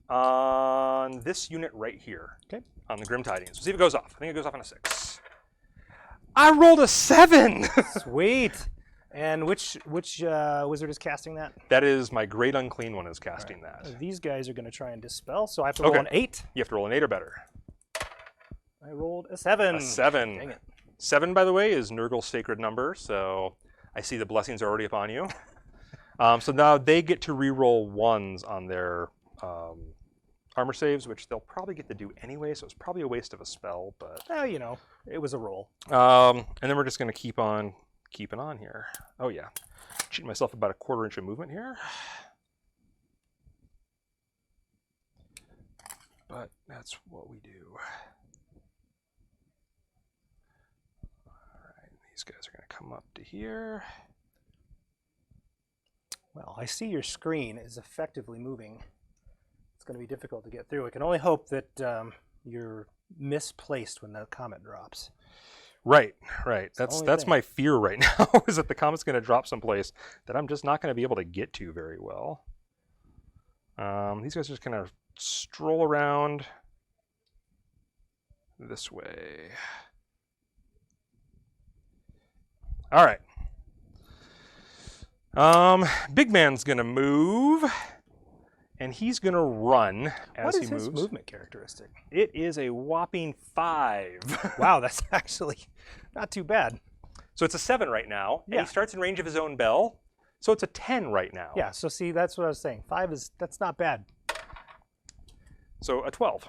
on this unit right here. Okay. On the Grim Tidings. We'll see if it goes off. I think it goes off on a 6. I rolled a 7! Sweet. And which wizard is casting that? That is my Great Unclean one is casting that. These guys are going to try and dispel, so I have to roll an 8. You have to roll an 8 or better. I rolled a 7. A 7. Dang it. 7, by the way, is Nurgle's sacred number, so I see the blessings are already upon you. So now they get to re-roll 1s on their armor saves, which they'll probably get to do anyway, so it's probably a waste of a spell, but... Well, you know, it was a roll. And then we're just going to keep on keeping on here. Oh, yeah. Cheating myself about a 1/4 inch of movement here. But that's what we do. All right, these guys are going to come up to here. Well, I see your screen is effectively moving. It's going to be difficult to get through. I can only hope that you're misplaced when the comet drops. Right. That's my fear right now, is that the comet's going to drop someplace that I'm just not going to be able to get to very well. These guys are just kind of stroll around this way. All right. Big man's going to move, and he's going to run as he moves. What is his movement characteristic? It is a whopping 5. Wow, that's actually not too bad. So it's a 7 right now, and Yeah. he starts in range of his own bell. So it's a 10 right now. Yeah, so see, that's what I was saying. 5 that's not bad. So a 12.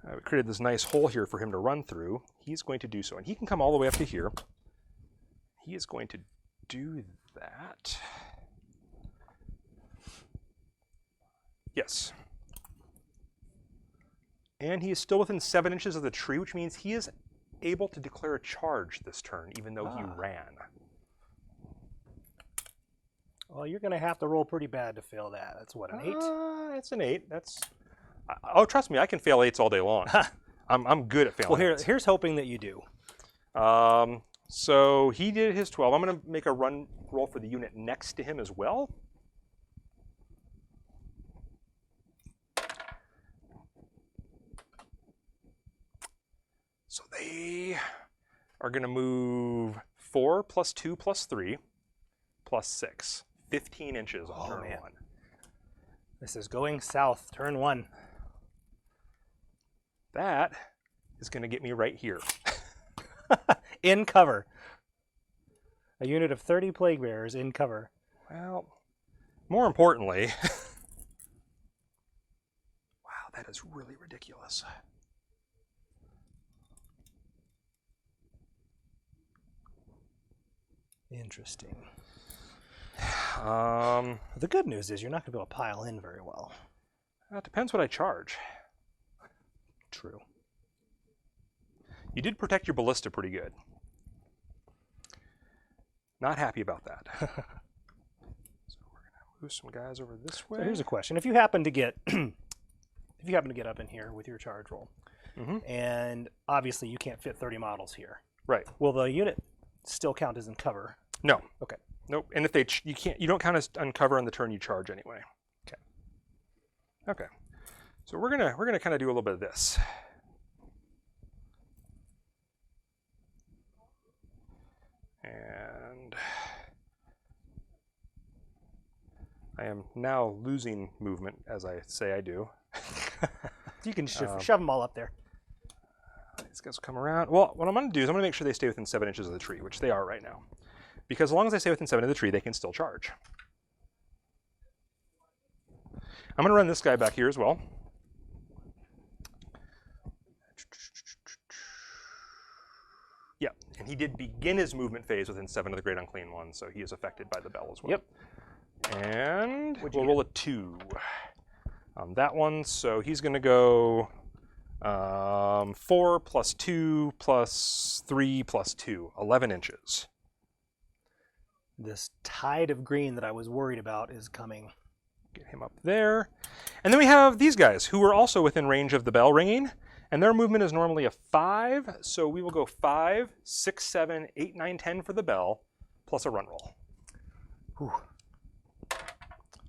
We created this nice hole here for him to run through. He's going to do so, and he can come all the way up to here. He is going to do that. Yes. And he is still within 7 inches of the tree, which means he is able to declare a charge this turn, even though he ran. Well, you're going to have to roll pretty bad to fail that. That's what, an 8? It's an 8. That's. Oh, trust me, I can fail 8s all day long. I'm good at failing. Well, here's hoping that you do. So he did his 12. I'm going to make a run roll for the unit next to him as well. So they are going to move 4 plus 2 plus 3 plus 6. 15 inches on turn 1. This is going south, turn 1. That is going to get me right here. In cover. A unit of 30 plague bearers in cover. Well, more importantly, wow, that is really ridiculous. Interesting. The good news is you're not going to be able to pile in very well. It depends what I charge. True. You did protect your ballista pretty good. Not happy about that. So we're going to move some guys over this way. So here's a question. If you happen to get up in here with your charge roll, and obviously you can't fit 30 models here. Right. Will the unit still count as in cover? No. Okay. Nope. And if you don't count as uncover on the turn you charge anyway. Okay. Okay. So we're gonna kind of do a little bit of this. And I am now losing movement as I say I do. You can shove them all up there. These guys will come around. Well, what I'm going to do is I'm going to make sure they stay within 7 inches of the tree, which they are right now. Because as long as they stay within 7 of the tree, they can still charge. I'm going to run this guy back here as well. Yeah, and he did begin his movement phase within 7 of the Great Unclean Ones, so he is affected by the bell as well. Yep. And we'll roll a 2 on that one, so he's going to go 4 plus 2 plus 3 plus 2, 11 inches. This tide of green that I was worried about is coming. Get him up there. And then we have these guys who are also within range of the bell ringing, and their movement is normally a 5, so we will go 5, 6, 7, 8, 9, 10 for the bell, plus a run roll. Whew.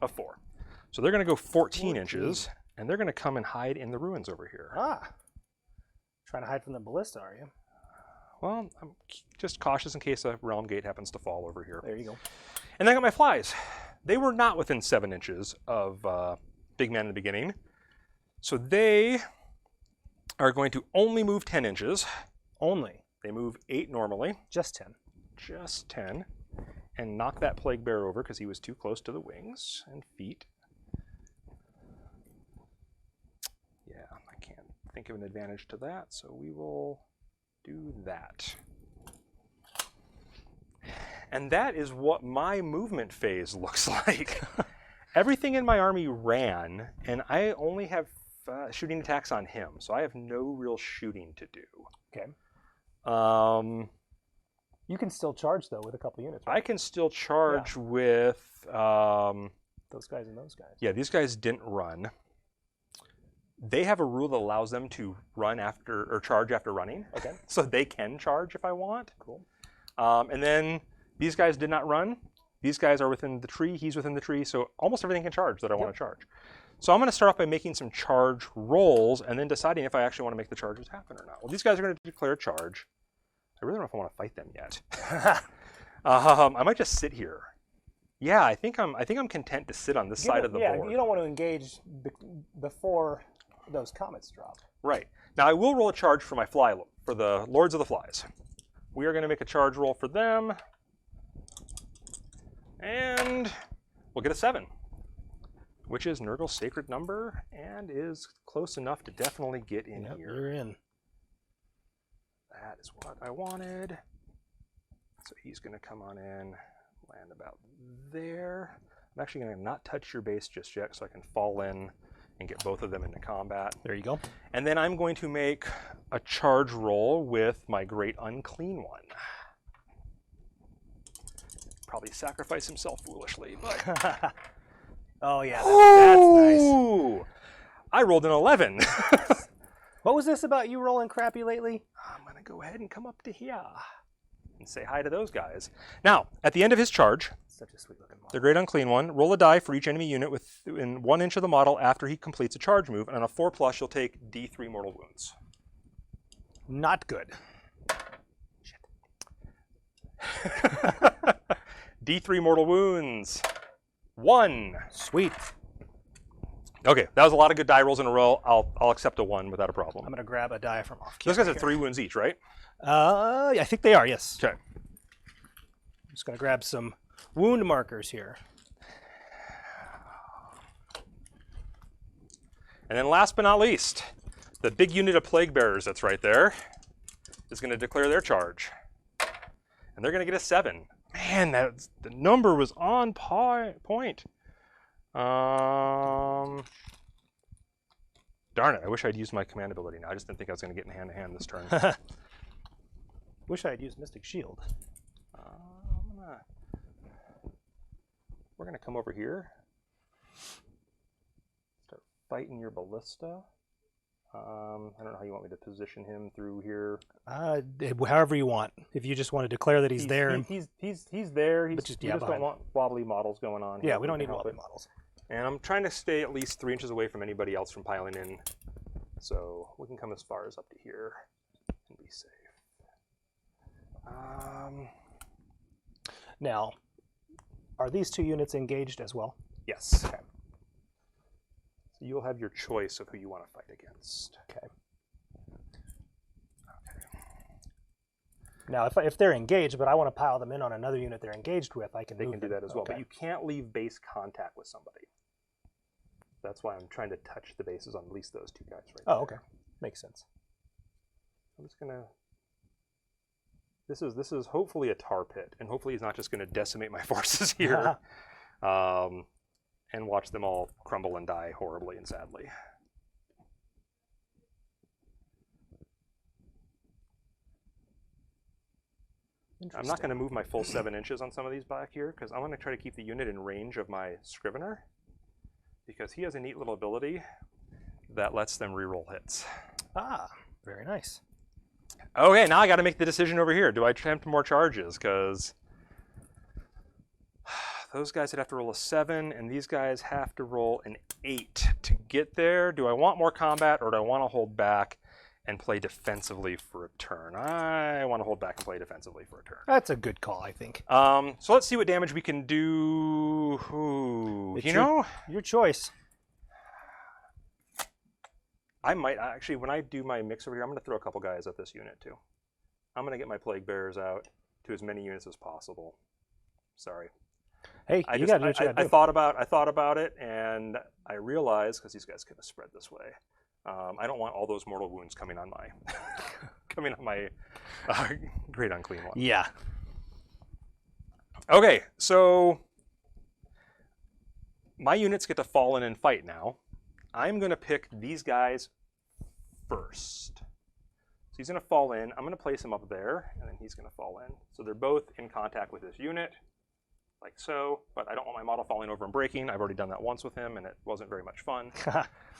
Of 4. So they're going to go 14 inches, and they're going to come and hide in the ruins over here. Trying to hide from the ballista, are you? Well, I'm just cautious in case a realm gate happens to fall over here. There you go. And then I got my flies. They were not within 7 inches of Big Man in the beginning. So they are going to only move 10 inches. Only? They move 8 normally. Just 10. Just 10. And knock that plague bear over because he was too close to the wings and feet. think of an advantage to that, so we will do that. And that is what my movement phase looks like. Everything in my army ran, and I only have shooting attacks on him, so I have no real shooting to do. Okay. You can still charge, though, with a couple units, right? I can still charge with... those guys and those guys. Yeah, these guys didn't run. They have a rule that allows them to run after, or charge after running. Okay. So they can charge if I want. Cool. And then these guys did not run. These guys are within the tree, he's within the tree, so almost everything can charge that I want to charge. So I'm going to start off by making some charge rolls and then deciding if I actually want to make the charges happen or not. Well, these guys are going to declare a charge. I really don't know if I want to fight them yet. I might just sit here. Yeah, I think I'm content to sit on this side of the board. Yeah, you don't want to engage before those comets drop. Right. Now I will roll a charge for my for the Lords of the Flies. We are going to make a charge roll for them. And we'll get a 7, which is Nurgle's sacred number and is close enough to definitely get in here. You're in. That is what I wanted. So he's going to come on in, land about there. I'm actually going to not touch your base just yet so I can fall in and get both of them into combat. There you go. And then I'm going to make a charge roll with my Great Unclean One. Probably sacrifice himself foolishly, but... Oh yeah, that's nice. I rolled an 11. What was this about you rolling crappy lately? I'm going to go ahead and come up to here and say hi to those guys. Now, at the end of his charge, such a sweet looking model. The Great Unclean One, roll a die for each enemy unit within 1 inch of the model after he completes a charge move, and on a 4+, you'll take D3 mortal wounds. Not good. D3 mortal wounds. 1. Sweet. Okay, that was a lot of good die rolls in a row. I'll accept a 1 without a problem. I'm going to grab a die from off. Those guys have 3 wounds each, right? I think they are, yes. Okay. I'm just going to grab some wound markers here. And then last but not least, the big unit of Plague Bearers that's right there is going to declare their charge. And they're going to get a 7. Man, the number was on point. Darn it, I wish I'd used my command ability now. I just didn't think I was going to get in hand-to-hand this turn. Wish I had used Mystic Shield. We're going to come over here. Start fighting your ballista. I don't know how you want me to position him through here. However you want. If you just want to declare that he's there. He's there. We just yeah, don't want wobbly models going on here. Yeah, we don't need wobbly models. And I'm trying to stay at least 3 inches away from anybody else from piling in. So we can come as far as up to here and be safe. Now, are these 2 units engaged as well? Yes. Okay. So you'll have your choice of who you want to fight against. Okay. Now, if they're engaged, but I want to pile them in on another unit they're engaged with, they can do that as well. Okay. But you can't leave base contact with somebody. That's why I'm trying to touch the bases on at least those 2 guys right there. Oh, okay. Makes sense. I'm just gonna... This is hopefully a tar pit, and hopefully he's not just gonna decimate my forces here. And watch them all crumble and die horribly and sadly. I'm not going to move my full 7 inches on some of these back here because I want to try to keep the unit in range of my Scrivener because he has a neat little ability that lets them reroll hits. Ah, very nice. Okay, now I got to make the decision over here. Do I attempt more charges? Because those guys would have to roll a 7, and these guys have to roll an 8 to get there. Do I want more combat, or do I want to hold back and play defensively for a turn? I want to hold back and play defensively for a turn. That's a good call, I think. So let's see what damage we can do. Ooh, your choice. I might actually, when I do my mix over here, I'm going to throw a couple guys at this unit too. I'm going to get my Plague Bearers out to as many units as possible. Sorry. Hey, you got to do what you got to do. I thought about it, and I realized, because these guys could have spread this way, I don't want all those mortal wounds coming on my great unclean one. Yeah. Okay, so my units get to fall in and fight now. I'm going to pick these guys first. So he's going to fall in. I'm going to place him up there, and then he's going to fall in. So they're both in contact with this unit, like so. But I don't want my model falling over and breaking. I've already done that once with him, and it wasn't very much fun.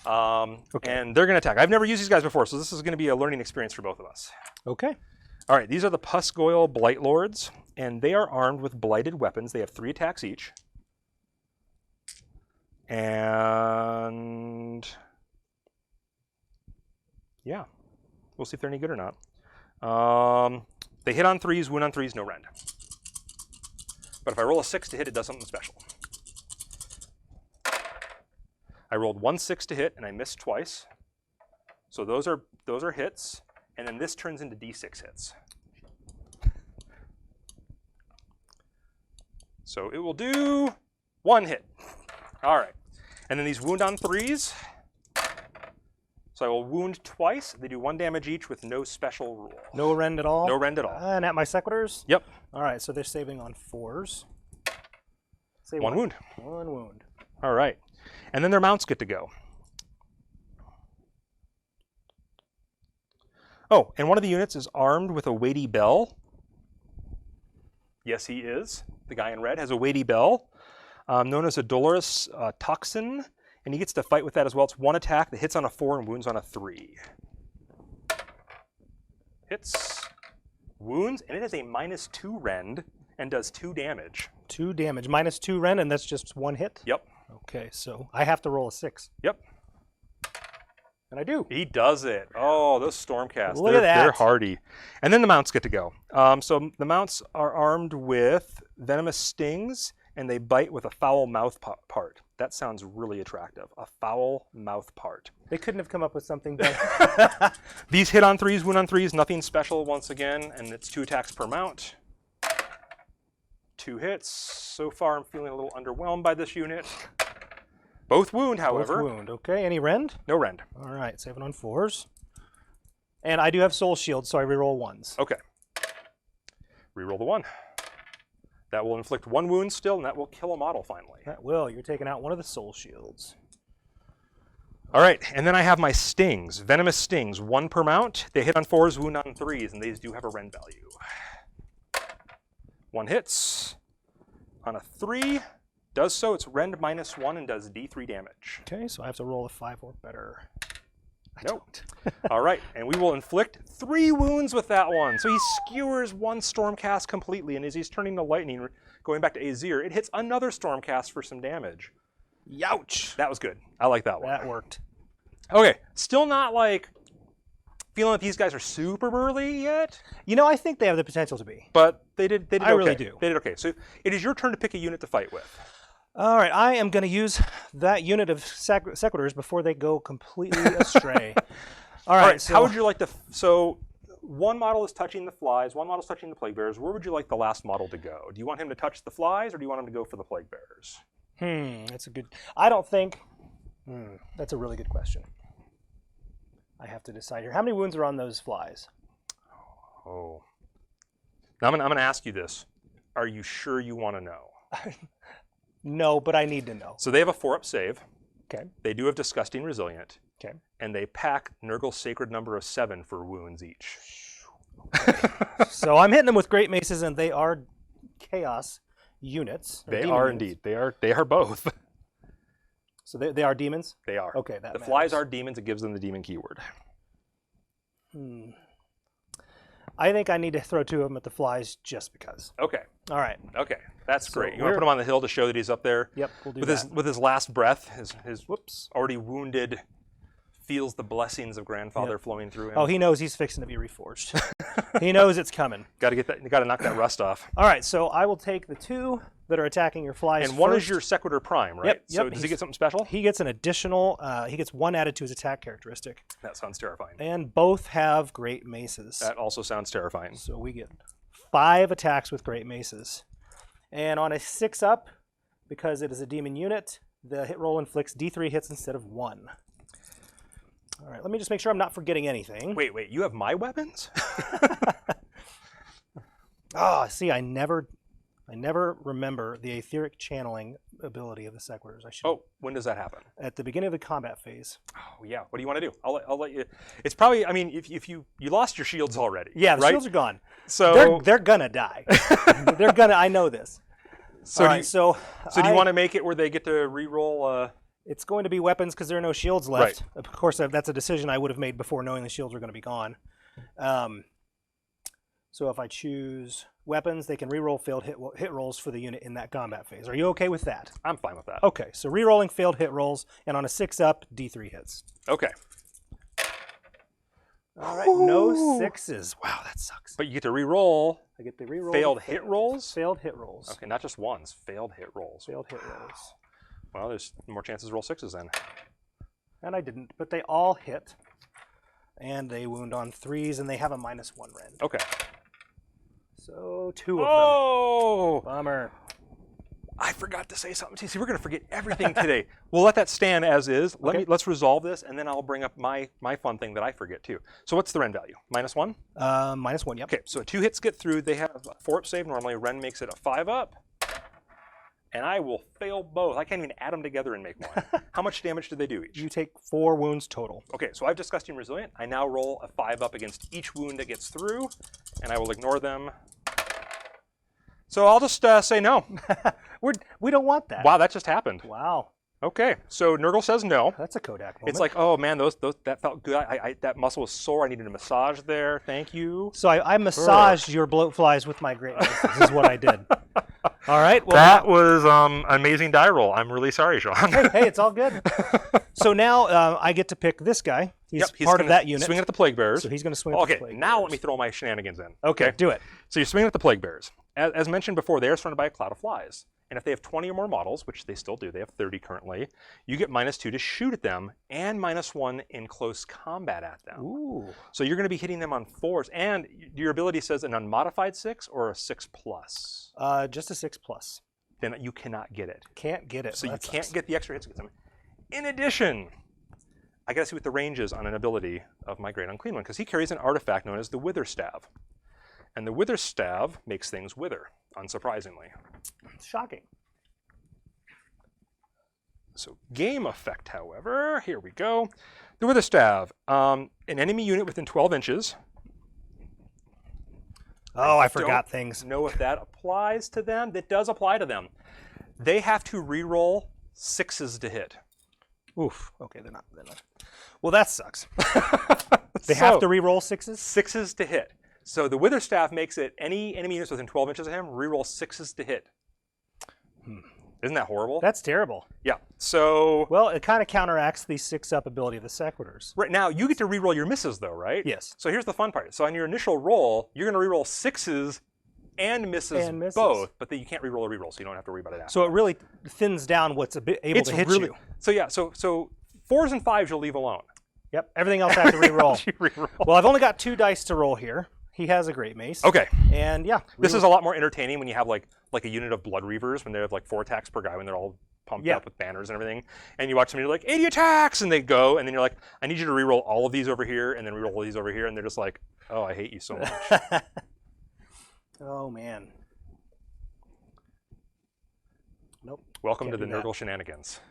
Okay. And they're going to attack. I've never used these guys before, so this is going to be a learning experience for both of us. Okay. All right, these are the Pusgoyle Blight Lords, and they are armed with blighted weapons. They have 3 attacks each. And yeah, we'll see if they're any good or not. They hit on 3s, wound on 3s, no rend. But if I roll a 6 to hit, it does something special. I rolled 1 6 to hit, and I missed twice. So those are hits, and then this turns into D6 hits. So it will do 1 hit. All right. And then these wound on 3s. So I will wound twice. They do 1 damage each with no special rule. No rend at all? No rend at all. And at my sequitors? Yep. All right, so they're saving on 4s. Say 1 wound. 1 wound. All right. And then their mounts get to go. Oh, and one of the units is armed with a weighty bell. Yes, he is. The guy in red has a weighty bell, known as a Dolorous Toxin, and he gets to fight with that as well. It's 1 attack that hits on a 4 and wounds on a 3. Hits, wounds, and it has a -2 rend and does 2 damage. 2 damage, -2 rend, and that's just 1 hit? Yep. Okay, so I have to roll a 6. Yep. And I do. He does it. Oh, those Stormcast. Look at that. They're hardy. And then the mounts get to go. So the mounts are armed with venomous stings, and they bite with a foul mouth part. That sounds really attractive. A foul mouth part. They couldn't have come up with something better. These hit on 3s, wound on 3s, nothing special once again, and it's 2 attacks per mount. 2 hits. So far, I'm feeling a little underwhelmed by this unit. Both wound, however. Both wound. Okay, any rend? No rend. All right, saving on 4s. And I do have soul shield, so I reroll 1s. Okay. Reroll the 1. That will inflict 1 wound still, and that will kill a model finally. That will. You're taking out one of the soul shields. All right, and then I have my stings, venomous stings, 1 per mount. They hit on 4s, wound on 3s, and these do have a rend value. 1 hits on a 3. Does so, it's rend -1 and does D3 damage. Okay, so I have to roll a 5 or better. Nope. All right, and we will inflict 3 wounds with that one. So he skewers 1 Stormcast completely, and as he's turning to lightning, going back to Azir, it hits another Stormcast for some damage. Youch! That was good. I like that one. That worked. Okay, still not like feeling that these guys are super burly yet. You know, I think they have the potential to be. But they did okay. I really do. They did okay. So it is your turn to pick a unit to fight with. All right, I am going to use that unit of sequitors before they go completely astray. All right, so how would you like to... So 1 model is touching the flies, 1 model is touching the plague bearers. Where would you like the last model to go? Do you want him to touch the flies, or do you want him to go for the plague bearers? That's a good... I don't think... that's a really good question. I have to decide here. How many wounds are on those flies? Oh. Now I'm going to ask you this. Are you sure you want to know? No, but I need to know. So they have a 4-up save. Okay. They do have Disgusting Resilient. Okay. And they pack Nurgle's Sacred number of 7 for wounds each. So I'm hitting them with Great Maces, and they are Chaos units. They are indeed. They are both. So they are demons? They are. Okay, the flies are demons. It gives them the demon keyword. I think I need to throw 2 of them at the flies just because. Okay. All right. Okay. That's So great. You want to put him on the hill to show that he's up there? Yep, we'll do with that. With his last breath, his already wounded, feels the blessings of grandfather flowing through him. Oh, he knows he's fixing to be reforged. He knows it's coming. Got to knock that rust off. All right, so I will take the 2 that are attacking your flies And one first. is your Sequitur Prime, right? Yep. So does he get something special? He gets an additional, he gets 1 added to his attack characteristic. That sounds terrifying. And both have Great Maces. That also sounds terrifying. So we get 5 attacks with Great Maces. And on a 6-up, because it is a demon unit, the hit roll inflicts D3 hits instead of 1. All right, let me just make sure I'm not forgetting anything. Wait, you have my weapons? Oh, see, I never remember the etheric channeling ability of the Sequitors. I should. Oh, when does that happen? At the beginning of the combat phase. Oh, yeah. What do you want to do? I'll let you. It's probably, I mean, if you lost your shields already. Yeah, the right? shields are gone. So they're gonna die. I know this. So so do you want to make it where they get to re-roll? It's going to be weapons because there are no shields left. Right. Of course, that's a decision I would have made before knowing the shields were going to be gone. So if I choose weapons, they can re-roll failed hit rolls for the unit in that combat phase. Are you okay with that? I'm fine with that. Okay, so re-rolling failed hit rolls, and on a 6-up, D3 hits. Okay. All right, no 6s. Wow, that sucks. But you get to re-roll. I get to re-roll failed hit rolls? Failed hit rolls. Okay, not just ones. Failed hit rolls. Failed hit rolls. Well, there's more chances to roll 6s then. And I didn't, but they all hit. And they wound on 3s, and they have a -1 rend. Okay. So 2 of them. Oh! Bummer. I forgot to say something. See, we're going to forget everything today. We'll let that stand as is. Let's resolve this, and then I'll bring up my fun thing that I forget too. So what's the Ren value? -1? -1, yep. Okay, so 2 hits get through. They have a 4-up save normally. Ren makes it a 5-up. And I will fail both. I can't even add them together and make one. How much damage do they do each? You take 4 wounds total. Okay, so I've Disgusting Resilient. I now roll a 5-up against each wound that gets through, and I will ignore them. So I'll just say no. We don't want that. Wow, that just happened. Wow. Okay, so Nurgle says no. That's a Kodak moment. It's like, oh man, that felt good. That muscle was sore. I needed a massage there. Thank you. So I massaged your bloatflies with my great maces. This is what I did. All right. Well, that was amazing die roll. I'm really sorry, Sean. hey, it's all good. So now I get to pick this guy. He's part of that unit. Swinging at the Plague Bearers. So he's going to swing at the Plague Bearers. Okay, now let me throw my shenanigans in. Okay, do it. So you're swinging at the Plague Bearers. As mentioned before, they are surrounded by a cloud of flies. And if they have 20 or more models, which they still do, they have 30 currently, you get -2 to shoot at them and -1 in close combat at them. Ooh. So you're going to be hitting them on 4s. And your ability says an unmodified 6 or a 6+? Just a 6+. Then you cannot get it. Can't get it. So you can't get the extra hits against them. In addition, I got to see what the range is on an ability of my Great Unclean One, because he carries an artifact known as the Wither Staff. And the Wither Staff makes things wither, unsurprisingly. Shocking. So game effect, however, here we go. The Wither Staff, an enemy unit within 12 inches. Oh, I forgot things. Know if that applies to them. That does apply to them. They have to re-roll 6s to hit. Oof. Okay, they're not. Well, that sucks. They have to re-roll 6s? 6s to hit. So the Wither Staff makes it any enemy units within 12 inches of him re-roll 6s to hit. Isn't that horrible? That's terrible. Yeah. So well, it kind of counteracts the 6-up ability of the Sequitors. Right now, you get to re-roll your misses, though, right? Yes. So here's the fun part. So on your initial roll, you're going to re-roll 6s and misses both, but then you can't re-roll a re-roll, so you don't have to worry about it after. So it really thins down what's able to hit you. So yeah, so 4s and 5s you'll leave alone. Yep. Everything else I have to re-roll. Well, I've only got 2 dice to roll here. He has a great mace. Okay. And yeah. This is a lot more entertaining when you have like a unit of Blood Reavers, when they have like 4 attacks per guy, when they're all pumped up with banners and everything. And you watch somebody like 80 attacks, and they go, and then you're like, I need you to re-roll all of these over here, and then re-roll all these over here, and they're just like, oh, I hate you so much. Oh man. Nope. Welcome to the Nurgle shenanigans.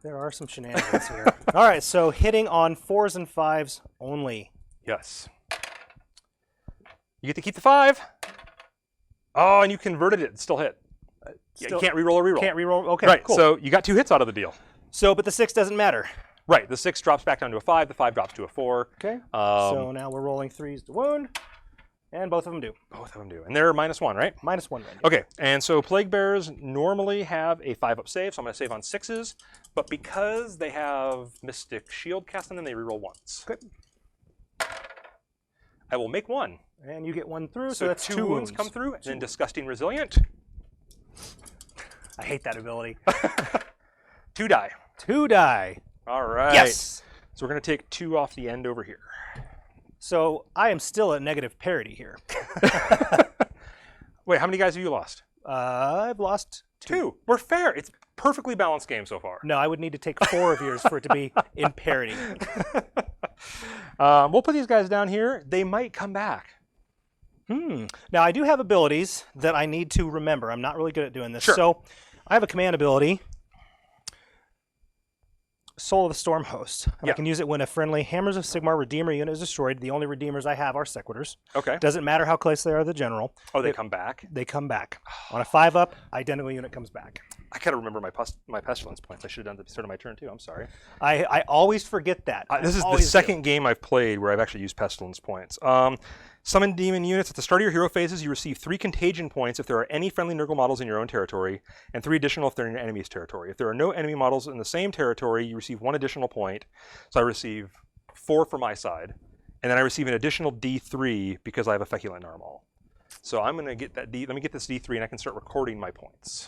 There are some shenanigans here. All right, so hitting on 4s and 5s only. Yes. You get to keep the 5. Oh, and you converted it. It still hit. You can't re-roll a re-roll. Can't re-roll. Okay, right, cool. So you got 2 hits out of the deal. So, but the 6 doesn't matter. Right, the 6 drops back down to a 5. The 5 drops to a 4. Okay. So now we're rolling 3s to wound, and both of them do. Both of them do. And they're -1, right? -1 range. Okay, and so Plague Bearers normally have a 5-up save, so I'm going to save on 6s. But because they have Mystic Shield cast on them, they re-roll once. Okay. I will make 1. And you get 1 through, so that's 2 wounds come through, and then Disgusting Resilient. I hate that ability. 2 die. 2 die. All right. Yes. So we're going to take 2 off the end over here. So I am still at negative parity here. Wait, how many guys have you lost? I've lost 2. We're fair. It's perfectly balanced game so far. No, I would need to take 4 of yours for it to be in parity. We'll put these guys down here. They might come back. Now, I do have abilities that I need to remember. I'm not really good at doing this. Sure. So I have a command ability, Soul of the Storm Host. And I can use it when a friendly Hammers of Sigmar Redeemer unit is destroyed. The only Redeemers I have are Sequitors. Okay. Doesn't matter how close they are to the General. Oh, they come back? They come back. On a 5-up, identical unit comes back. I gotta remember my Pestilence points. I should have done that at the start of my turn, too. I'm sorry. I always forget that. This is the second game I've played where I've actually used Pestilence points. Summon demon units. At the start of your hero phases, you receive 3 contagion points if there are any friendly Nurgle models in your own territory, and 3 additional if they're in your enemy's territory. If there are no enemy models in the same territory, you receive 1 additional point. So I receive 4 for my side, and then I receive an additional D3 because I have a Feculent Narmal. So I'm going to get that let me get this D3, and I can start recording my points.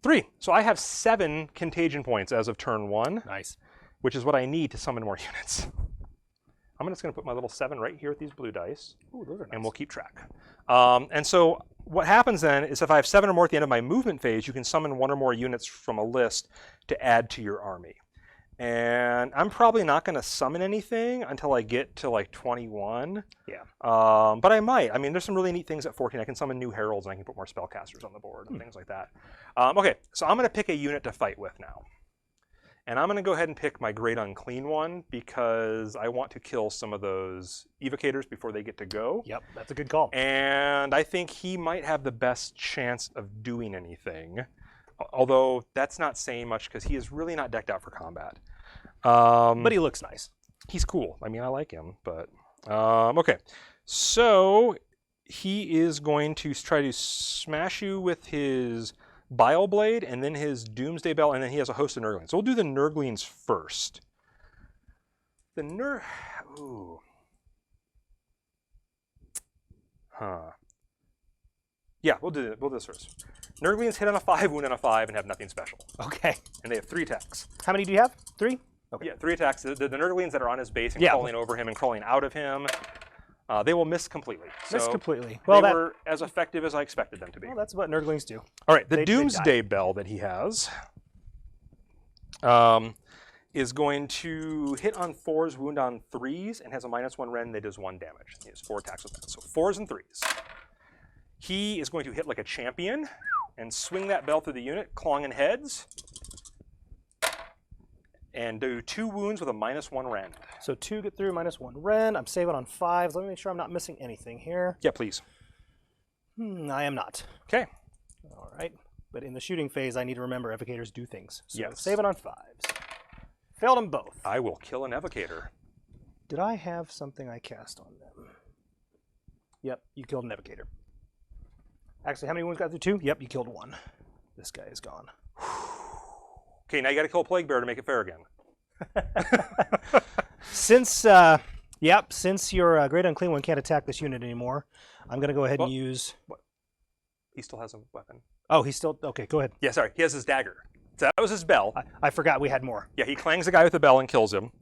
3. So I have 7 contagion points as of turn 1. Nice. Which is what I need to summon more units. I'm just going to put my little 7 right here with these blue dice. Ooh, those are nice. And we'll keep track. And so what happens then is if I have 7 or more at the end of my movement phase, you can summon 1 or more units from a list to add to your army. And I'm probably not going to summon anything until I get to like 21. Yeah. But I might. I mean, there's some really neat things at 14. I can summon new heralds and I can put more spellcasters on the board and things like that. Okay, so I'm going to pick a unit to fight with now. And I'm going to go ahead and pick my Great Unclean one because I want to kill some of those evocators before they get to go. Yep, that's a good call. And I think he might have the best chance of doing anything. Although that's not saying much because he is really not decked out for combat. But he looks nice. He's cool. I mean, I like him. But okay. So he is going to try to smash you with his Bile Blade, and then his Doomsday Bell, and then he has a host of Nurglings. So we'll do the Nurglings first. The Ooh. Huh. Yeah, we'll do this first. Nurglings hit on a 5, wound on a 5, and have nothing special. Okay. And they have 3 attacks. How many do you have? 3? Okay. Yeah, 3 attacks. The Nurglings that are on his base and crawling over him and crawling out of him, they will miss completely. Miss completely. Well, they were as effective as I expected them to be. Well, that's what Nurglings do. All right, the Doomsday Bell that he has is going to hit on 4s, wound on 3s, and has a -1 rend that does 1 damage. He has 4 attacks with that, so 4s and 3s. He is going to hit like a champion and swing that bell through the unit, clawing in heads, and do 2 wounds with a -1 rend. So 2 get through, -1 rend. I'm saving on 5s. Let me make sure I'm not missing anything here. Yeah, please. I am not. Okay. All right. But in the shooting phase, I need to remember evocators do things. So yes. Saving on 5s. Failed them both. I will kill an evocator. Did I have something I cast on them? Yep, you killed an evocator. Actually, how many wounds got through 2? Yep, you killed 1. This guy is gone. Okay, now you got to kill a Plague Bearer to make it fair again. Since your Great Unclean one can't attack this unit anymore, I'm going to go ahead and use... What? He still has a weapon. Oh, he's still... Okay, go ahead. Yeah, sorry. He has his dagger. So that was his bell. I forgot we had more. Yeah, he clangs the guy with the bell and kills him.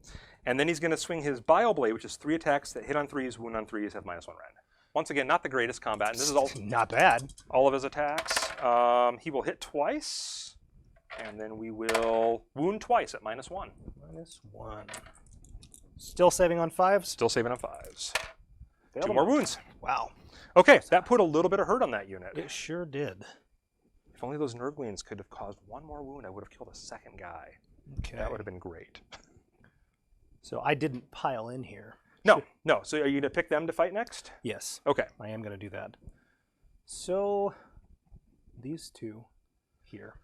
And then he's going to swing his Bile Blade, which is 3 attacks that hit on 3s, wound on 3s, have -1 rend. Once again, not the greatest combat. And this is all not bad. All of his attacks. He will hit twice, and then we will wound twice at -1. -1. Still saving on 5s? Still saving on 5s. Failed 2 more wounds. Wow. Okay, that put a little bit of hurt on that unit. It sure did. If only those Nurglings could have caused 1 more wound, I would have killed a second guy. Okay. That would have been great. So I didn't pile in here. No. So are you going to pick them to fight next? Yes. Okay. I am going to do that. So these 2 here,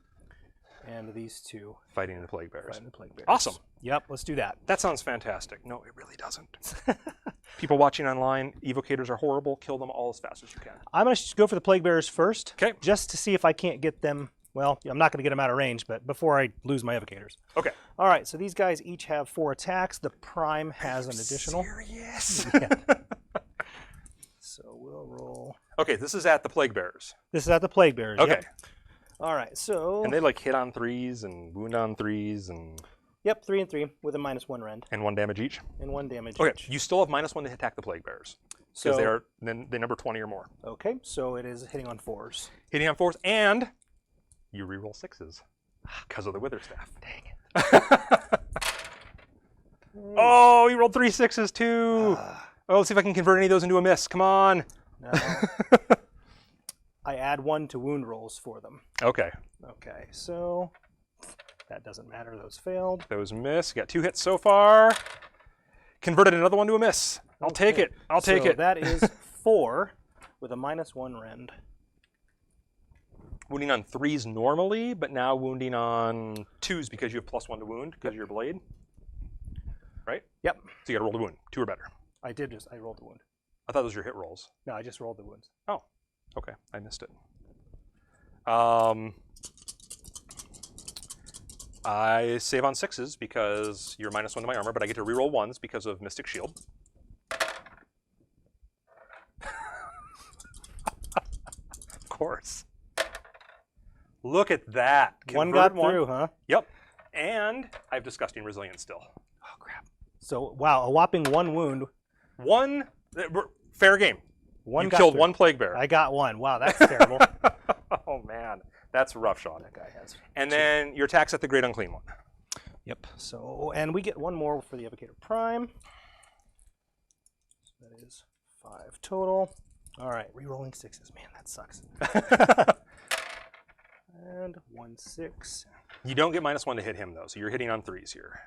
and these 2 fighting the Plague Bears. Fighting the Plague Bears. Awesome. Yep, let's do that. That sounds fantastic. No, it really doesn't. People watching online, evocators are horrible. Kill them all as fast as you can. I'm going to go for the Plague Bearers first. Okay. Just to see if I can't get them. Well, I'm not going to get them out of range, but before I lose my evocators. Okay. All right, so these guys each have 4 attacks. The Prime has an additional. Serious? Yeah. So we'll roll. Okay, this is at the Plague Bearers. This is at the Plague Bearers. Okay. Yep. All right, so. And they like hit on 3s and wound on 3s and. Yep, 3 and 3 with a -1 rend. And 1 damage each. And 1 damage okay, each. you still have -1 to attack the Plague Bearers. Because they number 20 or more. Okay, so it is hitting on 4s. Hitting on 4s, and you reroll 6s. Because of the wither staff. Dang it. Oh, he rolled 3 6s too. Oh, let's see if I can convert any of those into a miss. Come on. No. I add 1 to wound rolls for them. Okay. Okay, so that doesn't matter. Those failed. Those miss. You got 2 hits so far. Converted another one to a miss. I'll take it. I'll take it. That is 4 with a -1 rend. Wounding on 3s normally, but now wounding on 2s because you have +1 to wound because of your blade. Right? Yep. So you got to roll the wound. 2 or better. I rolled the wound. I thought those were your hit rolls. No, I just rolled the wounds. Oh, okay. I missed it. I save on 6s because you're -1 to my armor, but I get to reroll 1s because of Mystic Shield. Of course. Look at that. One got through, huh? Yep. And I have Disgusting Resilience still. Oh, crap. So, wow, a whopping 1 wound. Fair game. You killed 1 plague bear. I got 1. Wow, that's terrible. Oh, man. That's rough, Sean. That guy has. And then your attack's at the Great Unclean One. Yep. So, and we get 1 more for the Evocator Prime. So that is 5 total. All right, re-rolling 6s. Man, that sucks. And 1 6. You don't get -1 to hit him, though, so you're hitting on 3s here.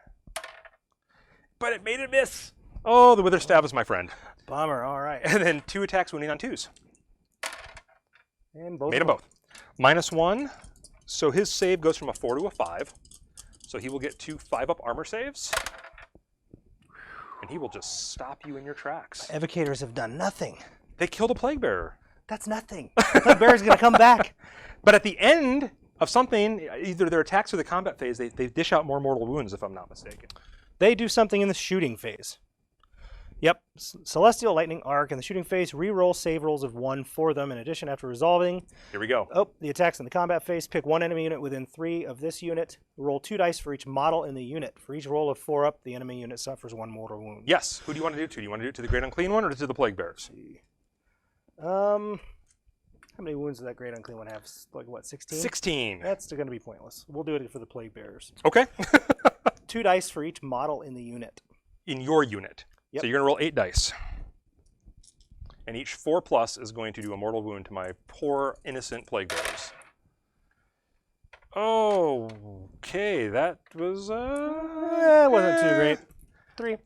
But it made it miss. Oh, the Wither Stab is my friend. Bummer, all right. And then 2 attacks wounding on 2s. And both. Made them both. -1, so his save goes from a 4 to a 5. So he will get 2 5-up armor saves. And he will just stop you in your tracks. Evocators have done nothing. They killed a Plague Bearer. That's nothing. The Plague Bearer's going to come back. But at the end of something, either their attacks or the combat phase, they dish out more mortal wounds, if I'm not mistaken. They do something in the shooting phase. Yep. Celestial Lightning Arc in the shooting phase. Reroll save rolls of 1 for them. In addition, after resolving. Here we go. Oh, the attacks in the combat phase. Pick 1 enemy unit within 3 of this unit. Roll 2 dice for each model in the unit. For each roll of 4 up, the enemy unit suffers 1 mortal wound. Yes. Who do you want to do it to? Do you want to do it to the Great Unclean One or to the Plague Bearers? How many wounds does that Great Unclean One have? Like, what, 16? 16. That's going to be pointless. We'll do it for the Plague Bearers. Okay. 2 dice for each model in the unit. In your unit. Yep. So you're going to roll 8 dice. And each 4+ is going to do a mortal wound to my poor, innocent Plague Bearers. Okay, that was... it wasn't too great. 3.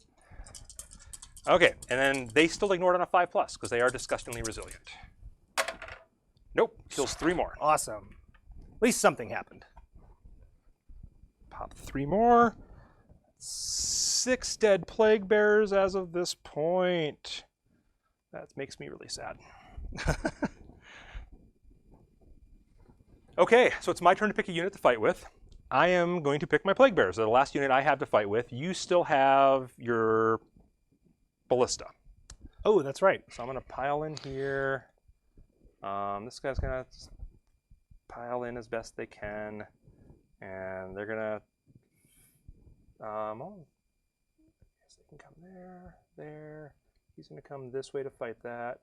Okay, and then they still ignored on a 5+, because they are disgustingly resilient. Nope, kills 3 more. Awesome. At least something happened. Pop 3 more. 6 dead Plague Bearers as of this point. That makes me really sad. Okay, so it's my turn to pick a unit to fight with. I am going to pick my Plague Bearers. They're the last unit I have to fight with. You still have your Ballista. Oh, that's right. So I'm going to pile in here. This guy's going to pile in as best they can. And they're going to... oh, yes, they can come there, there. He's going to come this way to fight that.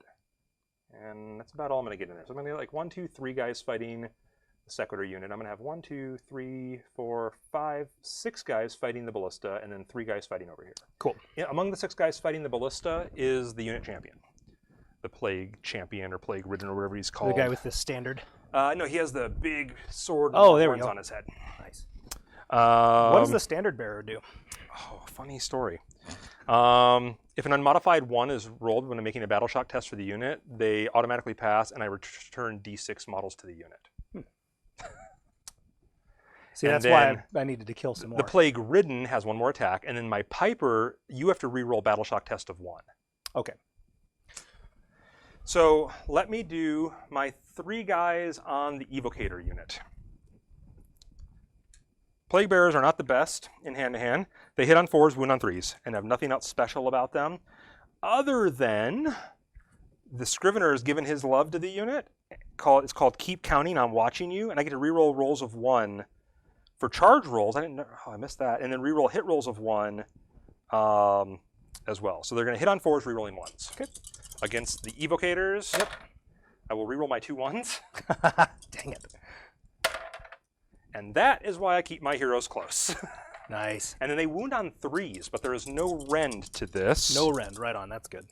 And that's about all I'm going to get in there. So I'm going to get like 1, 2, 3 guys fighting the Sequitur unit. I'm going to have 1, 2, 3, 4, 5, 6 guys fighting the Ballista, and then 3 guys fighting over here. Cool. Yeah, among the 6 guys fighting the Ballista is the unit champion. The Plague Champion or Plague Ridden or whatever he's called. The guy with the standard? No, he has the big sword and there horns on his head. Nice. What does the standard bearer do? Oh, funny story. If an unmodified 1 is rolled when I'm making a battle shock test for the unit, they automatically pass, and I return D6 models to the unit. See, that's why I needed to kill some more. The Plague Ridden has 1 more attack, and then my Piper, you have to re-roll battle shock test of 1. Okay. So let me do my 3 guys on the Evocator unit. Plague Bearers are not the best in hand-to-hand. They hit on 4s, wound on 3s, and have nothing else special about them, other than the Scrivener has given his love to the unit. It's called Keep Counting, I'm Watching You, and I get to re-roll rolls of 1 for charge rolls. I didn't know, I missed that. And then re-roll hit rolls of 1 as well. So they're going to hit on 4s, re-rolling 1s. Okay. Against the Evocators, yep. I will re-roll my 2 1s. Dang it. And that is why I keep my heroes close. Nice. And then they wound on 3s, but there is no rend to this. No rend, right on, that's good.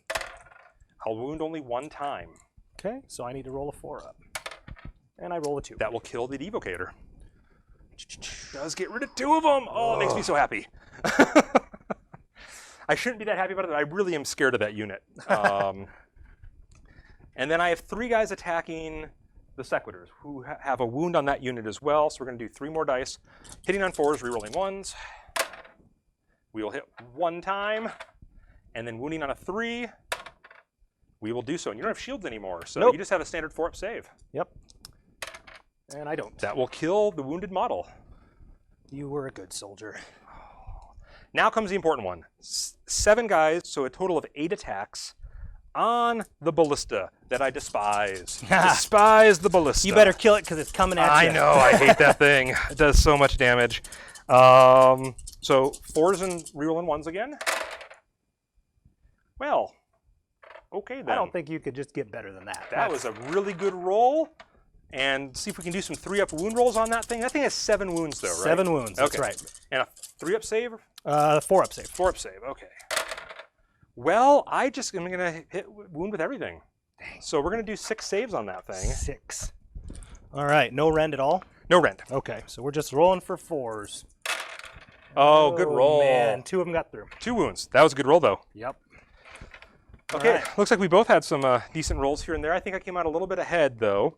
I'll wound only 1 time. Okay, so I need to roll a 4 up. And I roll a 2. That will kill the Evocator. Does get rid of 2 of them. Oh, it makes me so happy. I shouldn't be that happy about it. I really am scared of that unit. And then I have 3 guys attacking the Sequitors who have a wound on that unit as well. So we're going to do 3 more dice. Hitting on 4s, rerolling 1s. We will hit 1 time. And then wounding on a 3, we will do so. And you don't have shields anymore, so Nope. you just have a standard 4-up save. Yep. And I don't. That will kill the wounded model. You were a good soldier. Now comes the important one. 7 guys, so a total of 8 attacks on the ballista that I despise. Despise the ballista. You better kill it because it's coming at you. I know, I hate that thing. It does so much damage. So 4s and rerolling 1s again. Well, okay then. I don't think you could just get better than that. That was a really good roll. And see if we can do some 3-up wound rolls on that thing. That thing has 7 wounds though, right? 7 wounds, that's right. And a 3-up save? 4-up save. 4-up save, okay. Well, I'm going to hit wound with everything. Dang. So we're going to do 6 saves on that thing. 6. All right, no rend at all? No rend. Okay, so we're just rolling for 4s. Oh, good roll. Man, 2 of them got through. 2 wounds. That was a good roll though. Yep. Okay, right. Looks like we both had some decent rolls here and there. I think I came out a little bit ahead though.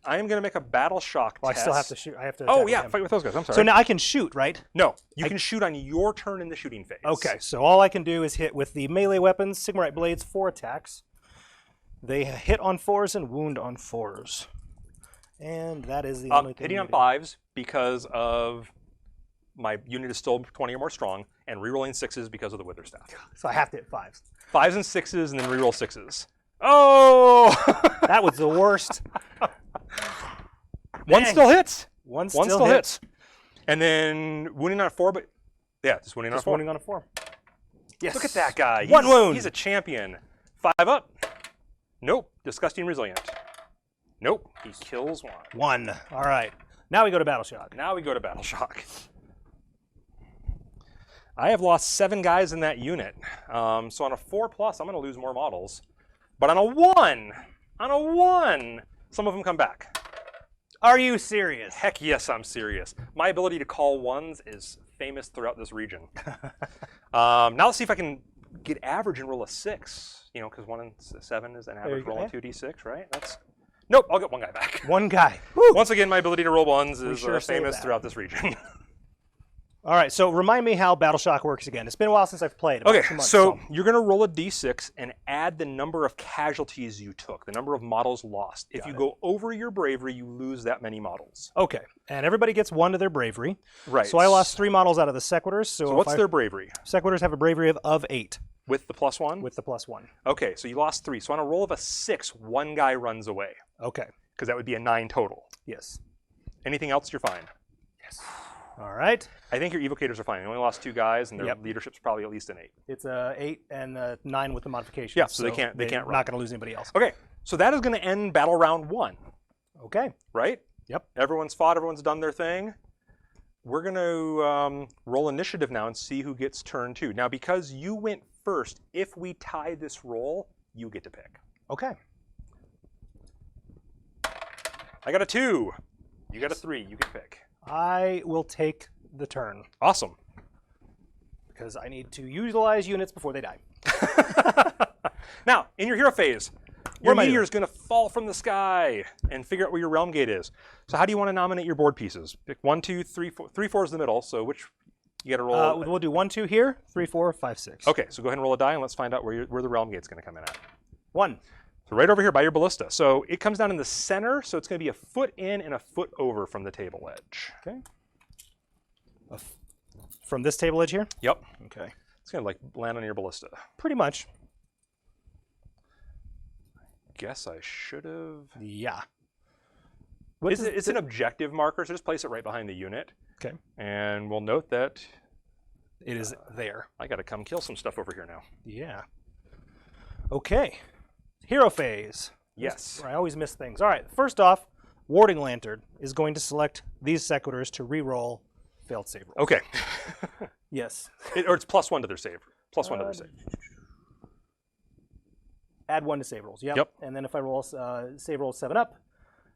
I am going to make a battle shock Well, test. I still have to shoot. I have to. Oh attack yeah, him. fight with those guys. I'm sorry. So now I can shoot, right? No, you can shoot on your turn in the shooting phase. Okay, so all I can do is hit with the melee weapons, Sigmarite Blades, 4 attacks. They hit on 4s and wound on 4s. And that is the only thing. Hitting on 5s because of my unit is still 20 or more strong, and rerolling 6s because of the Wither Staff. So I have to hit 5s. 5s and 6s, and then reroll 6s. Oh! That was the worst. One still hits. One still hits. And then wounding on a 4, but yeah, just wounding on a 4. Wounding on a 4. Yes. Look at that guy. 1 wound. He's a champion. 5 up. Nope. Disgusting resilient. Nope. He kills 1. 1. All right. Now we go to Battle Shock. Now we go to Battle Shock. I have lost 7 guys in that unit. So on a 4+, I'm going to lose more models. But on a 1, some of them come back. Are you serious? Heck yes, I'm serious. My ability to call 1s is famous throughout this region. Now let's see if I can get average and roll a 6. You know, because 1 and 7 is an average roll on 2d6, right? Nope, I'll get 1 guy back. 1 guy. Woo. Once again, my ability to roll 1s is sure famous throughout this region. All right, so remind me how Battle Shock works again. It's been a while since I've played. Okay, so you're going to roll a d6 and add the number of casualties you took, the number of models lost. If you go over your bravery, you lose that many models. Okay, and everybody gets 1 to their bravery. Right. So I lost 3 models out of the Sequitors. So what's their bravery? Sequitors have a bravery of 8. With the +1? With the +1. Okay, so you lost 3. So on a roll of a 6, 1 guy runs away. Okay. Because that would be a 9 total. Yes. Anything else, you're fine. Yes. All right. I think your evocators are fine. You only lost 2 guys, and their leadership's probably at least an 8. It's a 8 and a 9 with the modifications. Yeah, so they can't run. Not going to lose anybody else. Okay, so that is going to end battle round 1. Okay. Right? Yep. Everyone's fought. Everyone's done their thing. We're going to roll initiative now and see who gets turn 2. Now, because you went first, if we tie this roll, you get to pick. Okay. I got a 2. You got a 3. You can pick. I will take the turn. Awesome. Because I need to utilize units before they die. Now, in your hero phase, your meteor is going to fall from the sky and figure out where your realm gate is. So how do you want to nominate your board pieces? Pick 1, 2, 3, 4. 3, 4 is the middle, so which you got to roll. We'll do 1, 2 here, 3, 4, 5, 6. Okay, so go ahead and roll a die, and let's find out where the realm gate's going to come in at. 1. So right over here by your ballista. So it comes down in the center, so it's going to be a foot in and a foot over from the table edge. Okay. From this table edge here? Yep. Okay. It's going to like land on your ballista. Pretty much. Guess I should have. Yeah. It's an objective marker, so just place it right behind the unit. Okay. And we'll note that it is there. I got to come kill some stuff over here now. Yeah. Okay. Hero phase. Yes. I always miss things. All right. First off, Warding Lantern is going to select these sequitors to re-roll failed save rolls. Okay. Yes. Or it's +1 to their save. +1 to their save. Add 1 to save rolls. Yep. And then if I roll save roll 7 up,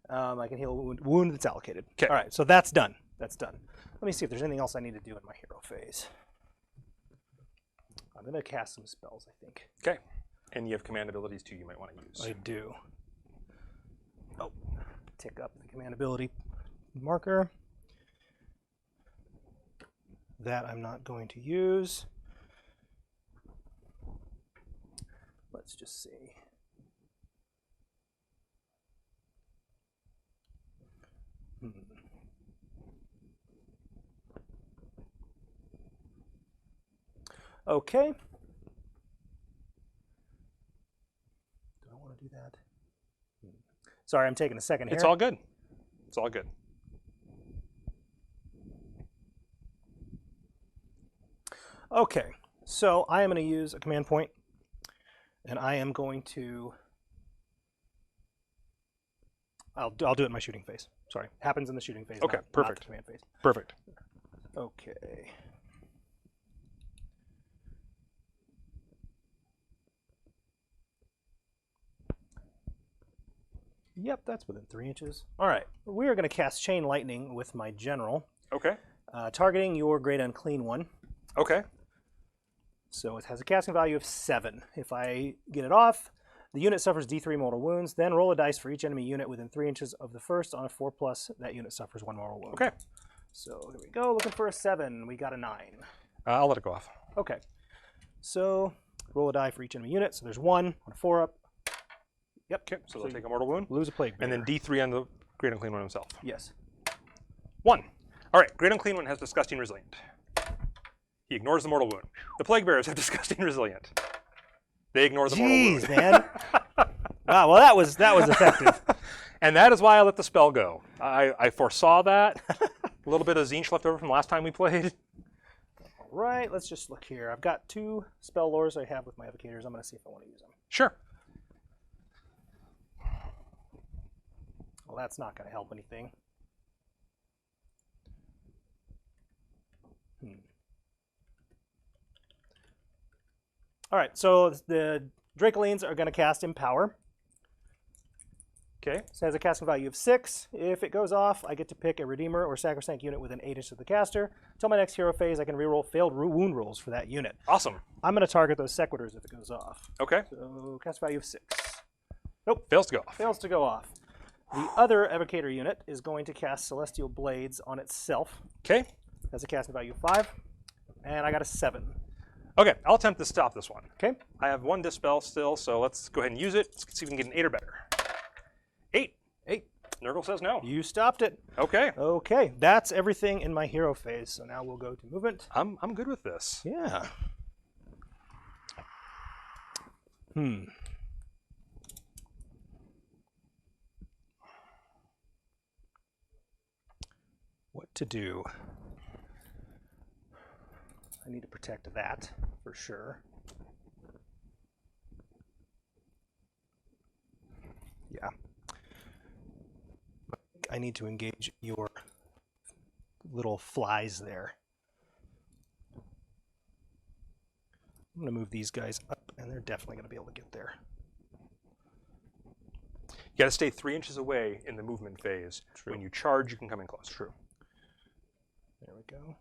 I can heal a wound that's allocated. Okay. All right, so that's done. That's done. Let me see if there's anything else I need to do in my hero phase. I'm going to cast some spells, I think. Okay. And you have command abilities too you might want to use. I do. Oh, tick up the command ability marker. That I'm not going to use. Let's just see. Okay. Do I want to do that? Sorry, I'm taking a second here. It's all good. It's all good. Okay, so I am going to use a command point, and I am going to. I'll do it in my shooting phase. Sorry, happens in the shooting phase. Okay, not perfect. the command phase. Perfect. Okay. Yep, that's within 3 inches. All right, we are going to cast Chain Lightning with my general, Okay. targeting your Great Unclean One. Okay. So it has a casting value of 7. If I get it off, the unit suffers D3 mortal wounds. Then roll a dice for each enemy unit within 3 inches of the first. On a 4+, that unit suffers 1 mortal wound. Okay. So here we go, looking for a 7. We got a 9. I'll let it go off. Okay. So roll a die for each enemy unit. So there's 1 on a 4-up. Yep. Okay, so they'll take a mortal wound. Lose a plague And then bearer. D3 on the Great Unclean One himself. Yes. 1. All right, Great Unclean One has Disgusting Resilient. He ignores the mortal wound. The Plague Bearers have Disgusting Resilient. They ignore the mortal wound. Jeez, man. Wow, well that was effective. And that is why I let the spell go. I foresaw that. A little bit of Zinch left over from last time we played. All right, let's just look here. I've got 2 spell lores I have with my evocators. I'm going to see if I want to use them. Sure. Well, that's not going to help anything. All right, so the Dracolines are going to cast Empower. Okay. It has a casting value of 6. If it goes off, I get to pick a Redeemer or Sacrosanct unit within 8 inches of the caster. Until my next hero phase, I can reroll failed wound rolls for that unit. Awesome. I'm going to target those Sequitors if it goes off. Okay. So cast value of 6. Nope. Fails to go off. Fails to go off. The other Evocator unit is going to cast Celestial Blades on itself. Okay. Has a casting value of 5. And I got a 7. Okay, I'll attempt to stop this one. Okay. I have 1 Dispel still, so let's go ahead and use it. Let's see if we can get an 8 or better. 8. 8. Nurgle says no. You stopped it. Okay. Okay, that's everything in my hero phase. So now we'll go to movement. I'm good with this. Yeah. What to do? I need to protect that for sure. Yeah. I need to engage your little flies there. I'm going to move these guys up, and they're definitely going to be able to get there. You got to stay 3 inches away in the movement phase. True. When you charge, you can come in close. True. There we go.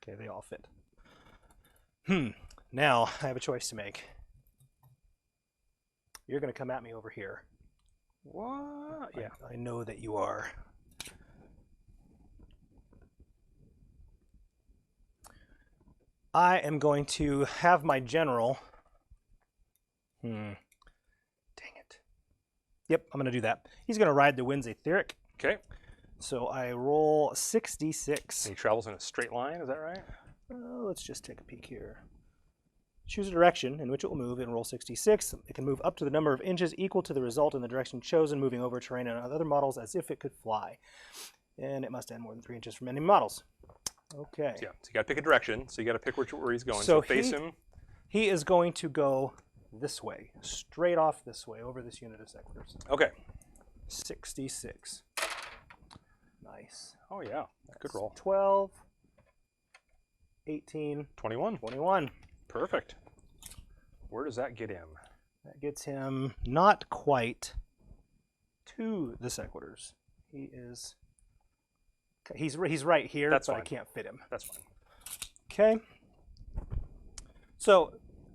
Okay, they all fit. Now, I have a choice to make. You're going to come at me over here. What? Yeah. I know that you are. I am going to have my general. Dang it. Yep, I'm going to do that. He's going to ride the Winds Etheric. Okay. So I roll 6d6. And he travels in a straight line, is that right? Let's just take a peek here. Choose a direction in which it will move and roll 66. It can move up to the number of inches equal to the result in the direction chosen, moving over terrain and other models as if it could fly. And it must end more than 3 inches from any models. Okay. Yeah, so you got to pick a direction. So you got to pick where he's going. So face him. He is going to go this way, straight off this way, over this unit of sectors. Okay. 66. Nice. Oh, yeah. Good roll. 12, 18, 21. 21. Perfect. Where does that get him? That gets him not quite to the Sequitors. He's right here, That's but fine. I can't fit him. That's fine. Okay. So,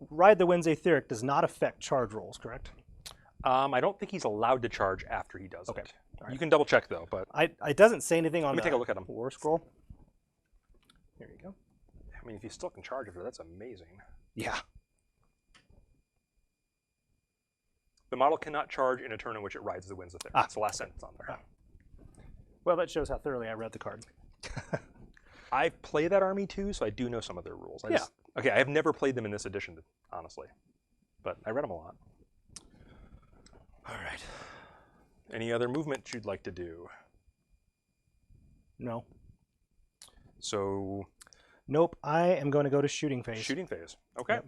Ride the Wind's Aetheric does not affect charge rolls, correct? I don't think he's allowed to charge after he does Okay. it. All right. You can double check though, but It doesn't say anything on let me take a look at him. War Scroll. Here you go. I mean, if he still can charge after, that's amazing. Yeah. The model cannot charge in a turn in which it rides the winds of there. That's the last sentence on there. Well, that shows how thoroughly I read the card. I play that army too, so I do know some of their rules. Okay, I have never played them in this edition, honestly, but I read them a lot. All right. Any other movement you'd like to do? No. So. Nope. I am going to go to shooting phase. Shooting phase. Okay.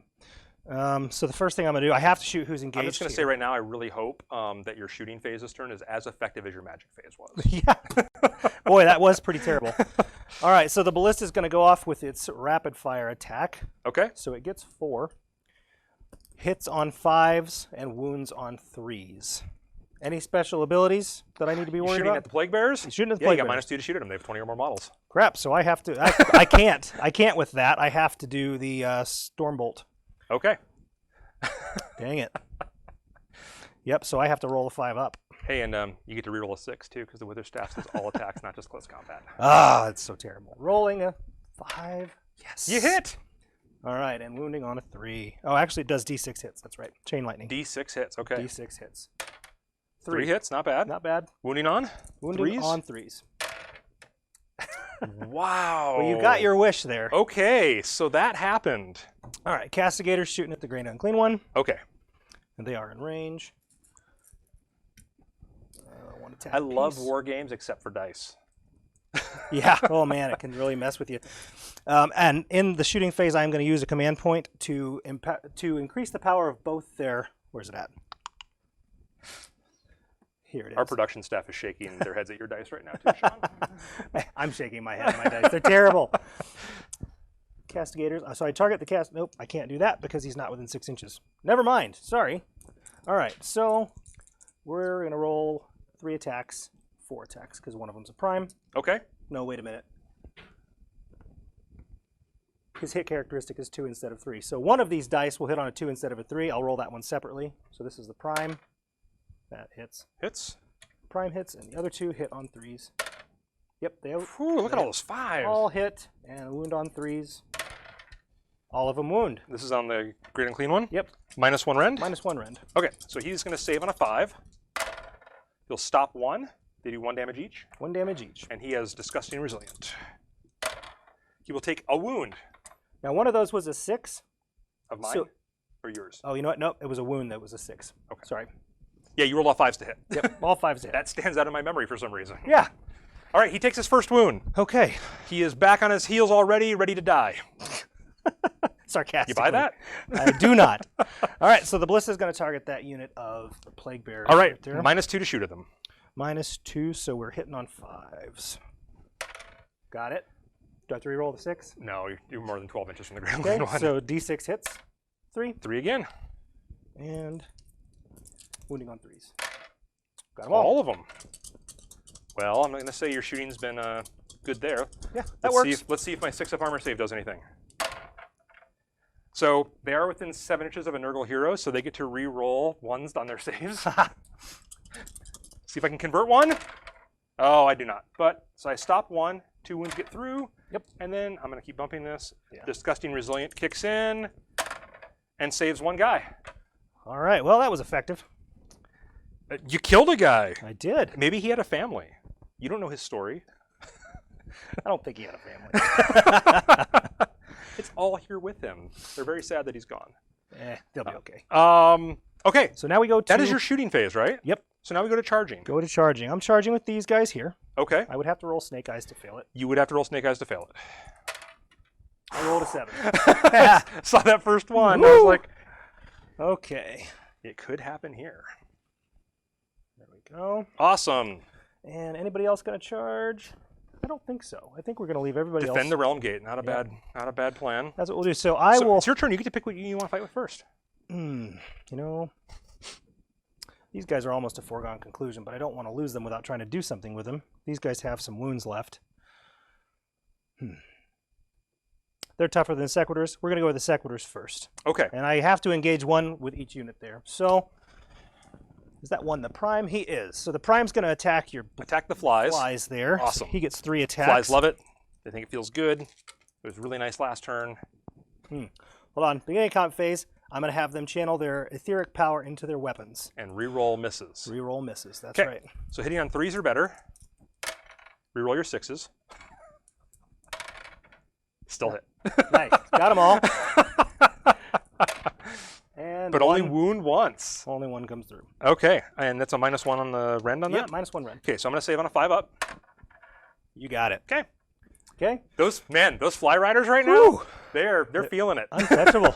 Yep. So the first thing I'm going to do, I have to shoot who's engaged. I'm just going to say right now, I really hope that your shooting phase this turn is as effective as your magic phase was. Yeah. Boy, that was pretty terrible. All right, so the ballista is going to go off with its rapid fire attack. Okay. So it gets 4. Hits on 5s and wounds on 3s. Any special abilities that I need to be worried shooting about? at the Plague Bears? Shooting at the Yeah, Plague you got Bears. -2 to shoot at them. They have 20 or more models. Crap, so I have to... I can't. I can't with that. I have to do the Stormbolt. Okay. Dang it. Yep, so I have to roll a 5 up. Hey, and you get to reroll a 6 too, because the Wither Staff says all attacks, not just close combat. Ah, it's so terrible. Rolling a 5. Yes. You hit! All right, and wounding on a 3. Oh, actually, it does D6 hits. That's right. Chain lightning. D6 hits, okay. D6 hits. 3 hits, not bad. Not bad. Wounding on? Wounding 3s? on 3s. Wow. Well, you got your wish there. Okay, so that happened. All right, Castigator's shooting at the Great Unclean One. Okay. And they are in range. One attack I love piece. war games except for dice. Yeah. Oh, man, it can really mess with you. And in the shooting phase, I'm going to use a command point to increase the power of both their... Where's it at? Here it is. Our production staff is shaking their heads at your dice right now, too, Sean. I'm shaking my head at my dice. They're terrible. Castigators. So I target the cast. Nope, I can't do that because he's not within 6 inches. Never mind. Sorry. All right, so we're going to roll 3 attacks, 4 attacks, because one of them's a prime. Okay. No, wait a minute. His hit characteristic is 2 instead of 3. So one of these dice will hit on a 2 instead of a 3. I'll roll that one separately. So this is the prime. That hits. Hits. Prime hits, and the other 2 hit on 3s. Yep, they have. Whew, look at all those 5s. All hit, and a wound on 3s. All of them wound. This is on the Great Unclean One? Yep. -1 rend? -1 rend. Okay, so he's going to save on a 5. He'll stop 1. They do 1 damage each. 1 damage each. And he has Disgusting Resilient. He will take a wound. Now, one of those was a 6. Of mine? So, or yours? oh, you know what? Nope, it was a wound that was a 6. Okay. Sorry. Yeah, you rolled all 5s to hit. Yep, all 5s hit. That stands out in my memory for some reason. Yeah. All right, he takes his first wound. Okay. He is back on his heels already, ready to die. Sarcastic. You buy that? I do not. All right, so the ballista is going to target that unit of the Plague Bear. All right, right there. -2 to shoot at them. -2, so we're hitting on 5s. Got it. Do I have to reroll the 6? No, you're more than 12 inches from the ground. Okay, One. so D6 hits. 3. 3 again. And wounding on 3s. Got them All of them. Well, I'm going to say your shooting's been good there. Yeah, that works. Let's see if my 6 up armor save does anything. So they are within 7 inches of a Nurgle hero, so they get to re-roll 1s on their saves. See if I can convert 1. Oh, I do not. But so I stop 1, 2 wounds get through. Yep. And then I'm going to keep bumping this. Yeah. Disgusting Resilient kicks in and saves 1 guy. All right, well, that was effective. You killed a guy. I did. Maybe he had a family. You don't know his story. I don't think he had a family. It's all here with him. They're very sad that he's gone. They'll be okay. Okay. So now we go to... That is your shooting phase, right? Yep. So now we go to charging. Go to charging. I'm charging with these guys here. Okay. I would have to roll Snake Eyes to fail it. You would have to roll Snake Eyes to fail it. I rolled a 7. Saw that first one. Woo! I was like, okay. it could happen here. There we go. Awesome. And anybody else going to charge? I don't think so. I think we're going to leave everybody else. Defend the realm gate. Not a bad plan. That's what we'll do. So I will. It's your turn. You get to pick what you want to fight with first. You know, these guys are almost a foregone conclusion, but I don't want to lose them without trying to do something with them. These guys have some wounds left. They're tougher than Sequitors. We're going to go with the Sequitors first. Okay. And I have to engage one with each unit there. So, is that one the Prime? He is. So the Prime's going to attack your... Attack the flies. Flies there. Awesome. So he gets 3 attacks. Flies love it. They think it feels good. It was really nice last turn. Hold on. Beginning of combat phase, I'm going to have them channel their etheric power into their weapons. And reroll misses. Reroll misses. That's right. So hitting on 3s or better. Reroll your 6s. Still hit. Nice. Got them all. And but only wound once. Only one comes through. Okay. And that's a -1 on the rend on that? Yeah, -1 rend. Okay, so I'm going to save on a 5-up. You got it. Okay. Okay. Those fly riders right now, they're feeling it. Untouchable.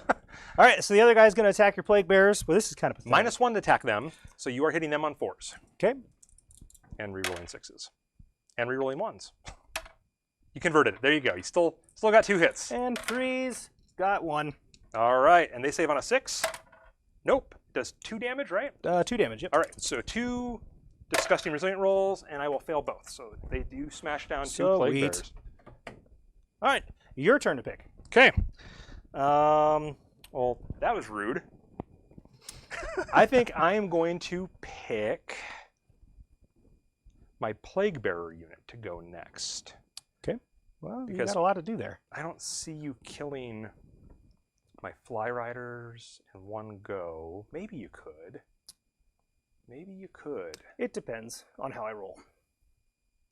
All right, so the other guy's going to attack your plague bearers. Well, this is kind of pathetic. -1 to attack them, so you are hitting them on 4s. Okay. And rerolling 6s. And rerolling 1s. You converted it. There you go. You still got 2 hits. And 3s. Got 1. All right, and they save on a 6. Nope. Does 2 damage, right? 2 damage, yep. All right, so 2 disgusting resilient rolls, and I will fail both. So they do smash down 2 plague bearers. All right, your turn to pick. Okay. Well, that was rude. I think I am going to pick my plague bearer unit to go next. Okay. Well, because you got a lot to do there. I don't see you killing my fly riders in one go. Maybe you could. Maybe you could. It depends on how I roll.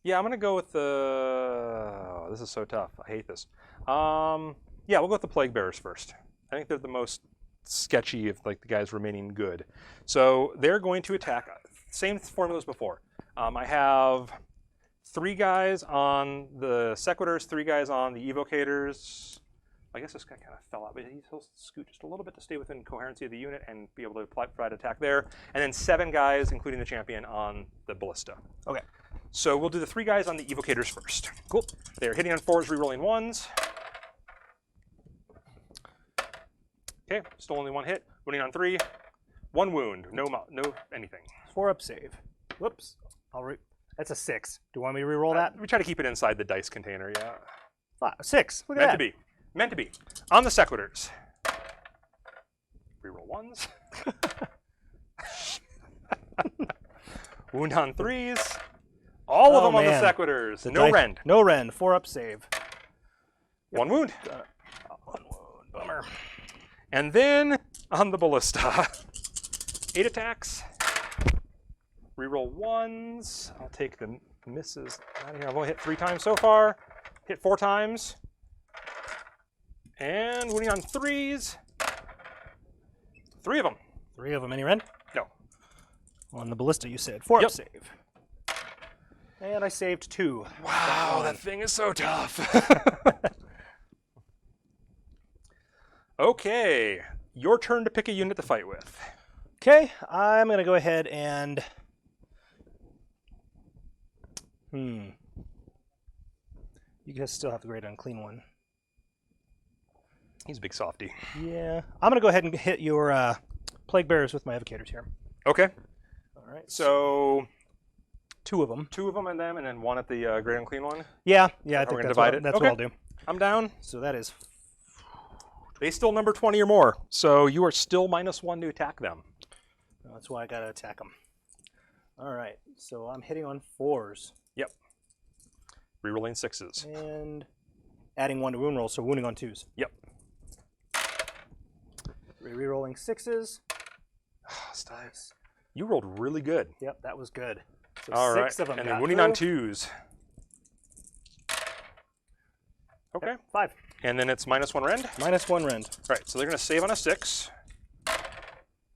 Yeah, I'm going to go with the... Oh, this is so tough. I hate this. Yeah, we'll go with the plague bearers first. I think they're the most sketchy of like the guys remaining good. So they're going to attack. Same formula as before. I have 3 guys on the Sequitors, 3 guys on the Evocators. I guess this guy kind of fell out, but he'll scoot just a little bit to stay within coherency of the unit and be able to provide attack there. And then 7 guys, including the champion, on the Ballista. Okay. So we'll do the 3 guys on the Evocators first. Cool. They're hitting on 4s, rerolling 1s. Okay, still only 1 hit. Wounding on 3. 1 wound. No anything. 4-up save. Whoops. That's a 6. Do you want me to reroll that? We try to keep it inside the dice container, yeah. 6. Look at Meant that. to be. Meant to be. On the Sequitors. Reroll 1s. Wound on 3s. All of them on the Sequitors. No rend. No rend. 4-up save. 1 wound. 1 wound. Bummer. And then on the Ballista. 8 attacks. Reroll 1s. I'll take the misses out of here. I've only hit 3 times so far. Hit 4 times. And wounding on 3s. 3 of them. 3 of them. Any rend? No. On the Ballista, you said. 4-up save. And I saved 2. Wow, that thing is so tough. Okay, your turn to pick a unit to fight with. Okay, I'm going to go ahead and... You guys still have the great unclean one. He's a big softy. Yeah. I'm going to go ahead and hit your plague bearers with my evocators here. Okay. All right. So 2 of them. 2 of them and them, and then 1 at the great unclean one? Yeah. I think that's what I'll do. I'm down. So that is... They still number 20 or more, so you are still -1 to attack them. That's why I got to attack them. All right. So I'm hitting on 4s. Yep. Rerolling 6s. And adding 1 to wound roll, so wounding on 2s. Yep. Rerolling 6s. Nice. You rolled really good. Yep, that was good. So all 6 right. of them and got then wounding through. on 2s. Okay. Yep, 5. And then it's -1 rend? -1 rend. All right, so they're going to save on a 6.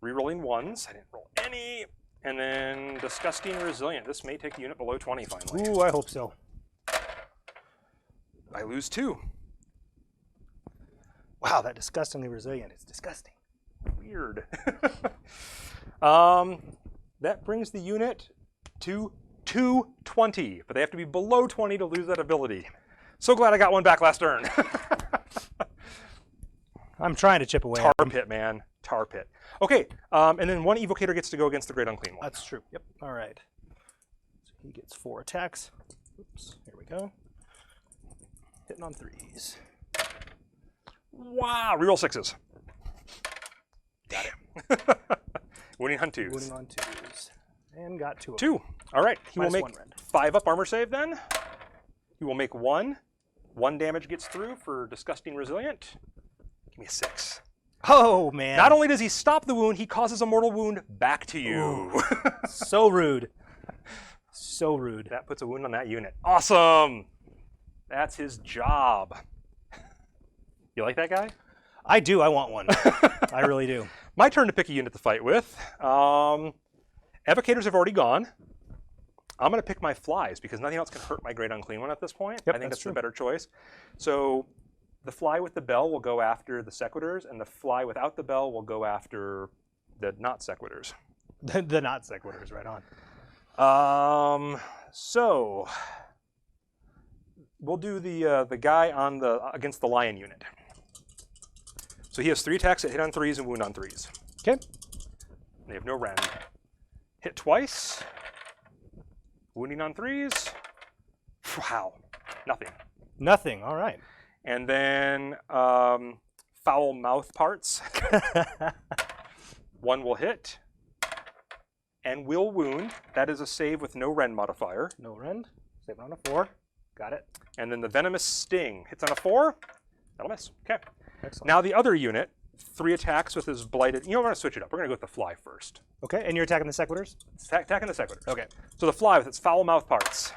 Rerolling 1s. I didn't roll any. And then disgusting resilient. This may take the unit below 20 finally. Ooh, I hope so. I lose 2. Wow, that disgustingly resilient. It's disgusting. Weird. That brings the unit to 220, but they have to be below 20 to lose that ability. So glad I got one back last turn. I'm trying to chip away. Tar pit, man. Tar pit. Okay, and then one evocator gets to go against the Great Unclean One. That's true. Yep. All right. So he gets 4 attacks. Oops. Here we go. Hitting on 3s. Wow. Reroll 6s. Got it. Winning on 2s. Winning on 2s. And got 2 of 2. All right. He will Minus make 1 rend. 5 up armor save then. He will make 1. 1 damage gets through for Disgusting Resilient. Give me a 6. Oh, man. Not only does he stop the wound, he causes a mortal wound back to you. So rude. So rude. That puts a wound on that unit. Awesome. That's his job. You like that guy? I do. I want one. I really do. My turn to pick a unit to fight with. Evocators have already gone. I'm going to pick my flies because nothing else can hurt my Great Unclean One at this point. Yep, I think that's true. the better choice. So the fly with the bell will go after the sequiturs, and the fly without the bell will go after the not sequiturs. The not sequiturs, right on. So we'll do the guy on against the lion unit. So he has 3 attacks that hit on 3s and wound on 3s. Okay. They have no rend. Hit twice. Wounding on 3s. Wow. Nothing. Nothing. All right. And then foul mouth parts. 1 will hit and will wound. That is a save with no rend modifier. No rend. Save it on a 4. Got it. And then the venomous sting hits on a 4. That'll miss. Okay. Excellent. Now the other unit, 3 attacks with his blighted. You know, we're going to switch it up. We're going to go with the fly first. Okay, and you're attacking the sequiturs? Attacking the sequiturs. Okay. So the fly with its foul mouth parts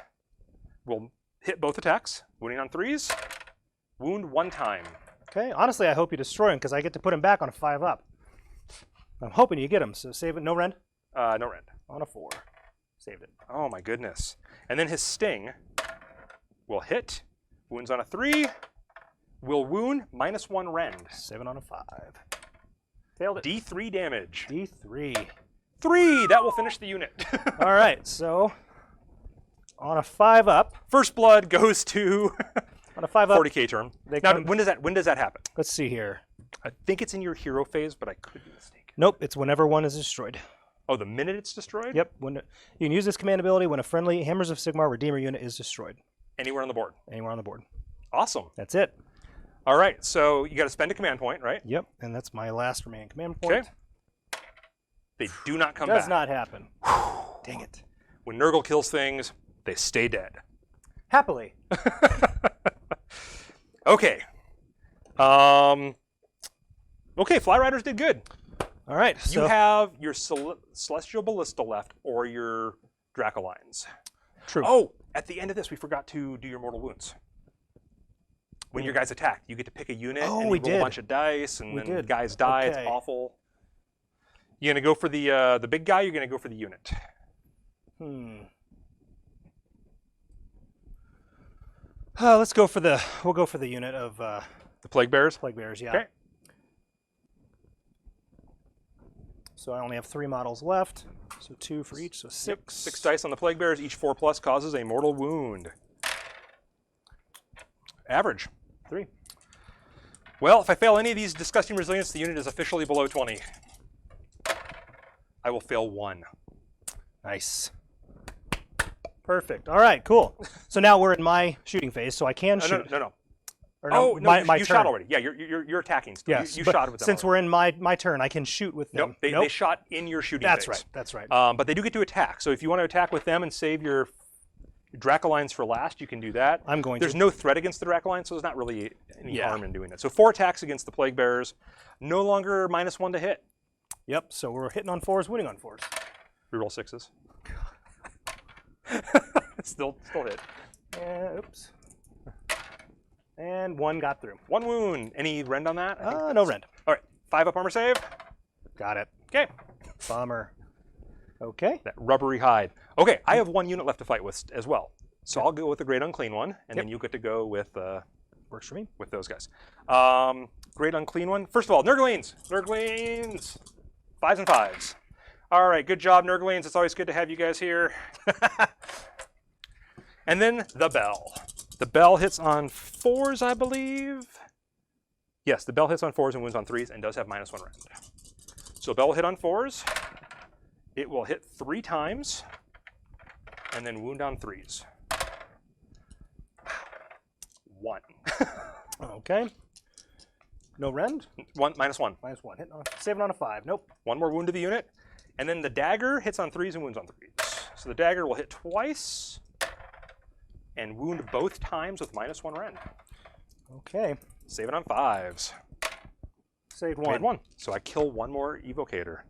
will hit both attacks, wounding on 3s, wound 1 time. Okay, honestly, I hope you destroy him because I get to put him back on a 5 up. I'm hoping you get him, so save it. No rend? No rend. On a 4. Saved it. Oh my goodness. And then his sting will hit, wounds on a 3, will wound, -1 rend. 7 on a 5. Tailed it. D3 damage. D3. 3! That will finish the unit. All right, so on a 5 up. First blood goes to On a 5 up. 40k turn. They Now, come- when does that happen? Let's see here. I think it's in your hero phase, but I could be mistaken. Nope, it's whenever one is destroyed. Oh, the minute it's destroyed? Yep. You can use this command ability when a friendly Hammers of Sigmar Redeemer unit is destroyed. Anywhere on the board. Anywhere on the board. Awesome. That's it. All right, so you got to spend a command point, right? Yep, and that's my last remaining command point. Okay. They do not come Does back. not happen. Dang it. When Nurgle kills things, they stay dead. Happily. Okay. Okay, Fly Riders did good. All right. So You have your Celestial Ballista left or your Dracolines. true. Oh, at the end of this, we forgot to do your Mortal Wounds. When your guys attack, you get to pick a unit Oh, and we you roll did. a bunch of dice, and We then did. guys die. Okay. It's awful. You gonna go for the big guy? You're gonna go for the unit. Let's go for the. We'll go for the unit of The Plague Bears. Plague Bears. Yeah. Okay. So I only have 3 models left. So 2 for each. So 6. 6 dice on the Plague Bears. Each 4+ causes a mortal wound. Average. 3. Well, if I fail any of these Disgusting Resilience, the unit is officially below 20. I will fail 1. Nice. Perfect. All right. Cool. So now we're in my shooting phase, so I can shoot. No. Or Oh, no, my you turn. shot already. Yeah, you're attacking still. Yes. You but shot with them since already. we're in my turn, I can shoot with them. Nope, they shot in your shooting That's phase. right. That's right. But they do get to attack. So if you want to attack with them and save your Dracolines for last, you can do that. I'm going There's to. no threat against the Dracolines, so there's not really any Yeah. harm in doing it. So 4 attacks against the Plague Bears. No longer -1 to hit. Yep. So we're hitting on 4s, winning on 4s. Reroll 6s. still hit. Oops. And 1 got through. 1 wound. Any rend on that? I think No rend. All right. 5 up armor save. Got it. Okay. Bummer. Okay. That rubbery hide. Okay, I have 1 unit left to fight with as well. So I'll go with the Great Unclean One, and then you get to go with Works for me. with those guys. Great Unclean One. First of all, Nurglings. 5s and 5s. All right, good job, Nurglings. It's always good to have you guys here. And then the bell. The bell hits on 4s, I believe. Yes, the bell hits on 4s and wounds on 3s and does have -1 rend. So bell will hit on 4s. It will hit 3 times and then wound on 3s. 1. Okay. No rend? -1. -1. Hit on, saving on a 5. Nope. 1 more wound to the unit. And then the dagger hits on 3s and wounds on 3s. So the dagger will hit twice and wound both times with -1 rend. Okay. Save it on 5s. Saved 1. Made 1. So I kill 1 more evocator.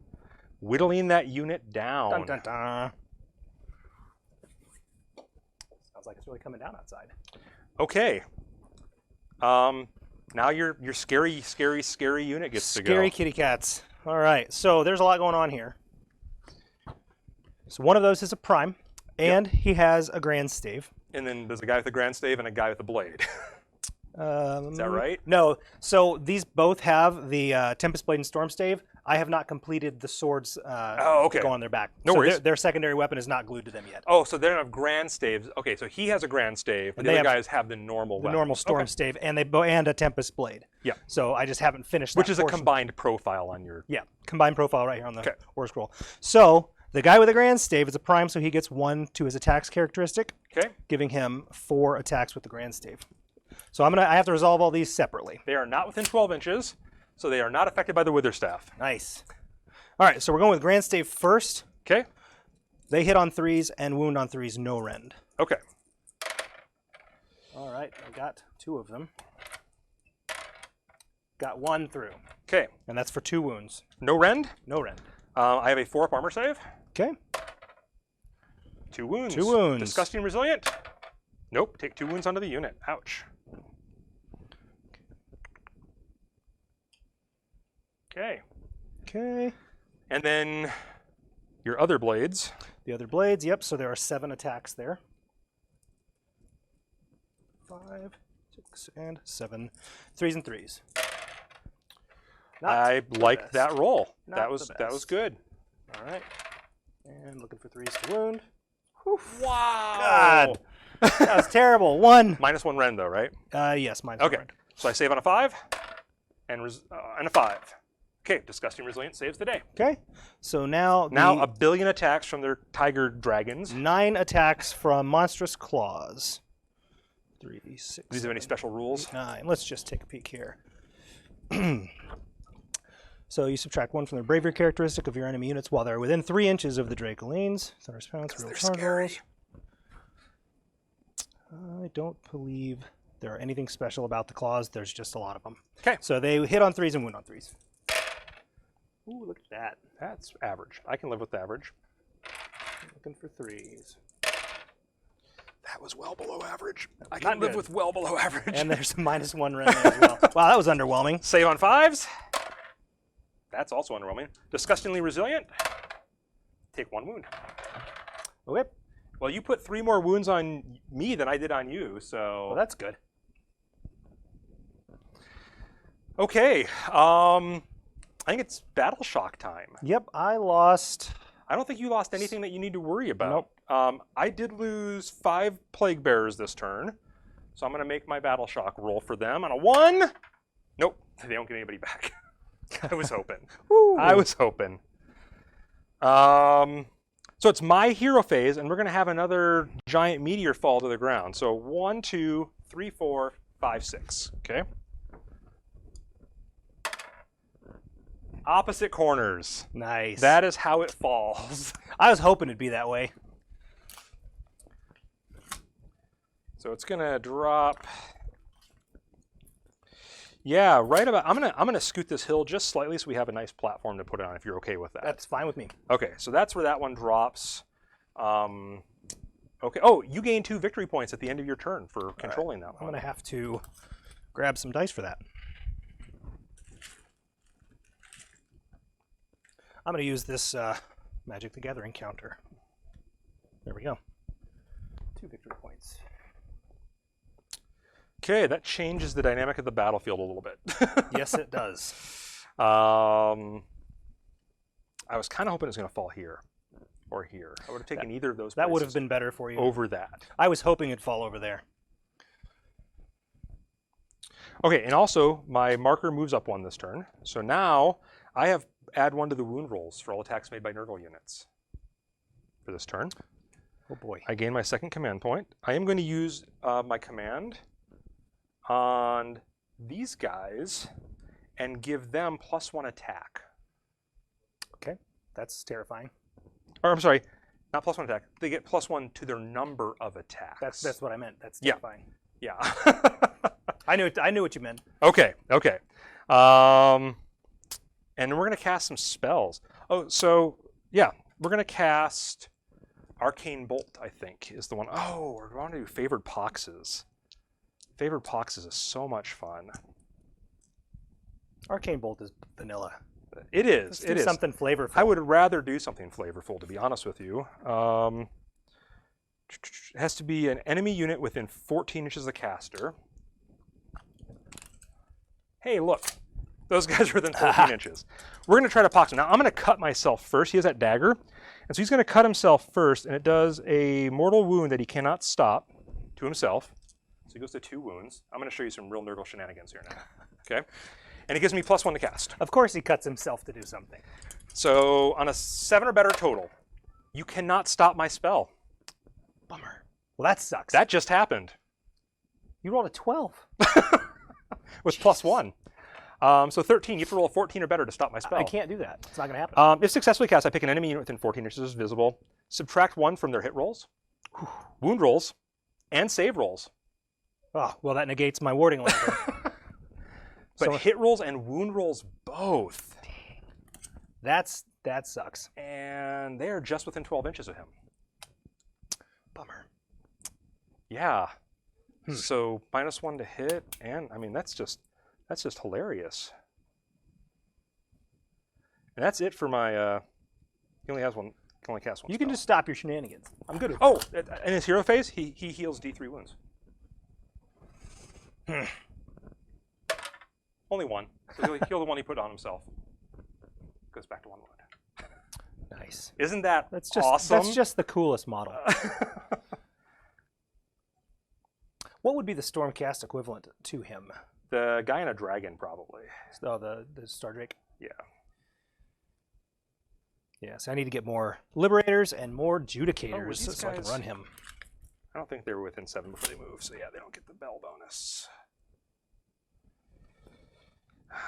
Whittling that unit down. Dun, dun, dun. Sounds like it's really coming down outside. Okay. Now your scary unit gets to go. Scary kitty cats. All right. So there's a lot going on here. So one of those is a prime, and he has a grand stave. And then there's a guy with a grand stave and a guy with a blade. Is that right? No. So these both have the Tempest Blade and Storm Stave. I have not completed the swords okay. go on their back. No worries. Their secondary weapon is not glued to them yet. Oh, so they don't have grand staves. Okay, so he has a grand stave, but the other guys have the normal weapon. The normal Storm Stave, and and a Tempest Blade. Yeah. So I just haven't finished that Which is portion. a combined profile on your... Yeah, combined profile right here on the War Scroll. So the guy with the grand stave is a prime, so he gets 1 to his attacks characteristic, giving him 4 attacks with the grand stave. So I have to resolve all these separately. They are not within 12 inches, so they are not affected by the Wither Staff. Nice. All right, so we're going with grand stave first. Okay. They hit on 3s and wound on 3s, no rend. Okay. All right, I got 2 of them. Got 1 through. Okay. And that's for 2 wounds. No rend? No rend. I have a 4-up armor save. Okay. 2 wounds. 2 wounds. Disgusting resilient. Nope. Take 2 wounds onto the unit. Ouch. Okay. Okay. And then your other blades. The other blades, yep, so there are 7 attacks there. 5, 6, and 7. 3s and 3s. I liked that roll. Not that was good. All right. And looking for 3s to wound. Wow. God. That was terrible. 1. -1 rend though, right? Yes, -1 Okay. rend. So I save on a 5 and a 5. Okay, Disgusting Resilient saves the day. Okay. So now a billion attacks from their tiger dragons. 9 attacks from monstrous claws. 3, 6. These have any special rules? 9. Let's just take a peek here. So you subtract 1 from the bravery characteristic of your enemy units while they're within 3 inches of the Dracolines. Thunder's Pounce, real card rolls. I don't believe there are anything special about the claws. There's just a lot of them. Okay. So they hit on 3s and wound on 3s. Ooh, look at that. That's average. I can live with average. Looking for 3s. That was well below average. I Not can live good. with well below average. And there's a -1 rend there as well. Wow, that was underwhelming. Save on 5s. That's also underwhelming. Disgustingly Resilient. Take 1 wound. Okay. Well, you put 3 more wounds on me than I did on you, so... Well, that's good. Okay. I think it's Battle Shock time. Yep, I lost... I don't think you lost anything that you need to worry about. Nope. I did lose 5 Plague Bearers this turn, so I'm going to make my Battle Shock roll for them on a 1. Nope, they don't get anybody back. I was hoping. I was hoping. So it's my hero phase, and we're going to have another giant meteor fall to the ground. So 1, 2, 3, 4, 5, 6. Okay. Opposite corners. Nice. That is how it falls. I was hoping it'd be that way. So it's gonna drop. Yeah, right about. I'm gonna scoot this hill just slightly so we have a nice platform to put it on. If you're okay with that. That's fine with me. Okay, so that's where that one drops. Okay. Oh, you gain 2 victory points at the end of your turn for controlling that one. I'm gonna have to grab some dice for that. I'm going to use this Magic the Gathering counter. There we go. 2 victory points. Okay, that changes the dynamic of the battlefield a little bit. Yes, it does. I was kind of hoping it was going to fall here or here. I would have taken either of those. That would have been better for you. Over that. I was hoping it'd fall over there. Okay, and also my marker moves up 1 this turn. So now I have add 1 to the wound rolls for all attacks made by Nurgle units for this turn. Oh boy. I gain my 2nd command point. I am going to use my command on these guys and give them +1 attack. Okay, that's terrifying. Or I'm sorry, not +1 attack. They get +1 to their number of attacks. That's what I meant. That's terrifying. Yeah. I knew what you meant. Okay. And then we're going to cast some spells. Oh, so yeah, we're going to cast Arcane Bolt, I think, is the one. Oh, we're going to do Favored Poxes. Favored Poxes is so much fun. Arcane Bolt is vanilla. It is. Let's do something flavorful. I would rather do something flavorful, to be honest with you. It has to be an enemy unit within 14 inches of the caster. Hey, look. Those guys are within 14 inches. We're going to try to pox him. Now, I'm going to cut myself first. He has that dagger. And so he's going to cut himself first, and it does a mortal wound that he cannot stop to himself. So he goes to 2 wounds. I'm going to show you some real Nurgle shenanigans here now. Okay? And it gives me +1 to cast. Of course he cuts himself to do something. So on a 7 or better total, you cannot stop my spell. Bummer. Well, that sucks. That just happened. You rolled a 12. With +1. So 13, you have to roll a 14 or better to stop my spell. I can't do that. It's not going to happen. If successfully cast, I pick an enemy unit within 14 inches as visible, subtract 1 from their hit rolls, wound rolls, and save rolls. Oh, well, that negates my warding lantern. But hit rolls and wound rolls both. Dang. That sucks. And they are just within 12 inches of him. Bummer. Yeah. So -1 to hit, and I mean that's just hilarious. And that's it for my. He only has one. Can only cast 1. You can just stop your shenanigans. I'm good with Oh, in his hero phase, he heals D3 wounds. Only 1. So he'll heal the one he put on himself. Goes back to 1 wound. Nice. Isn't that That's just awesome? That's just the coolest model. What would be the Stormcast equivalent to him? The guy in a dragon, probably. Oh, the Star Drake? Yeah. Yeah, so I need to get more Liberators and more Judicators so I can guys- run him. I don't think they were within 7 before they move, so yeah, they don't get the bell bonus.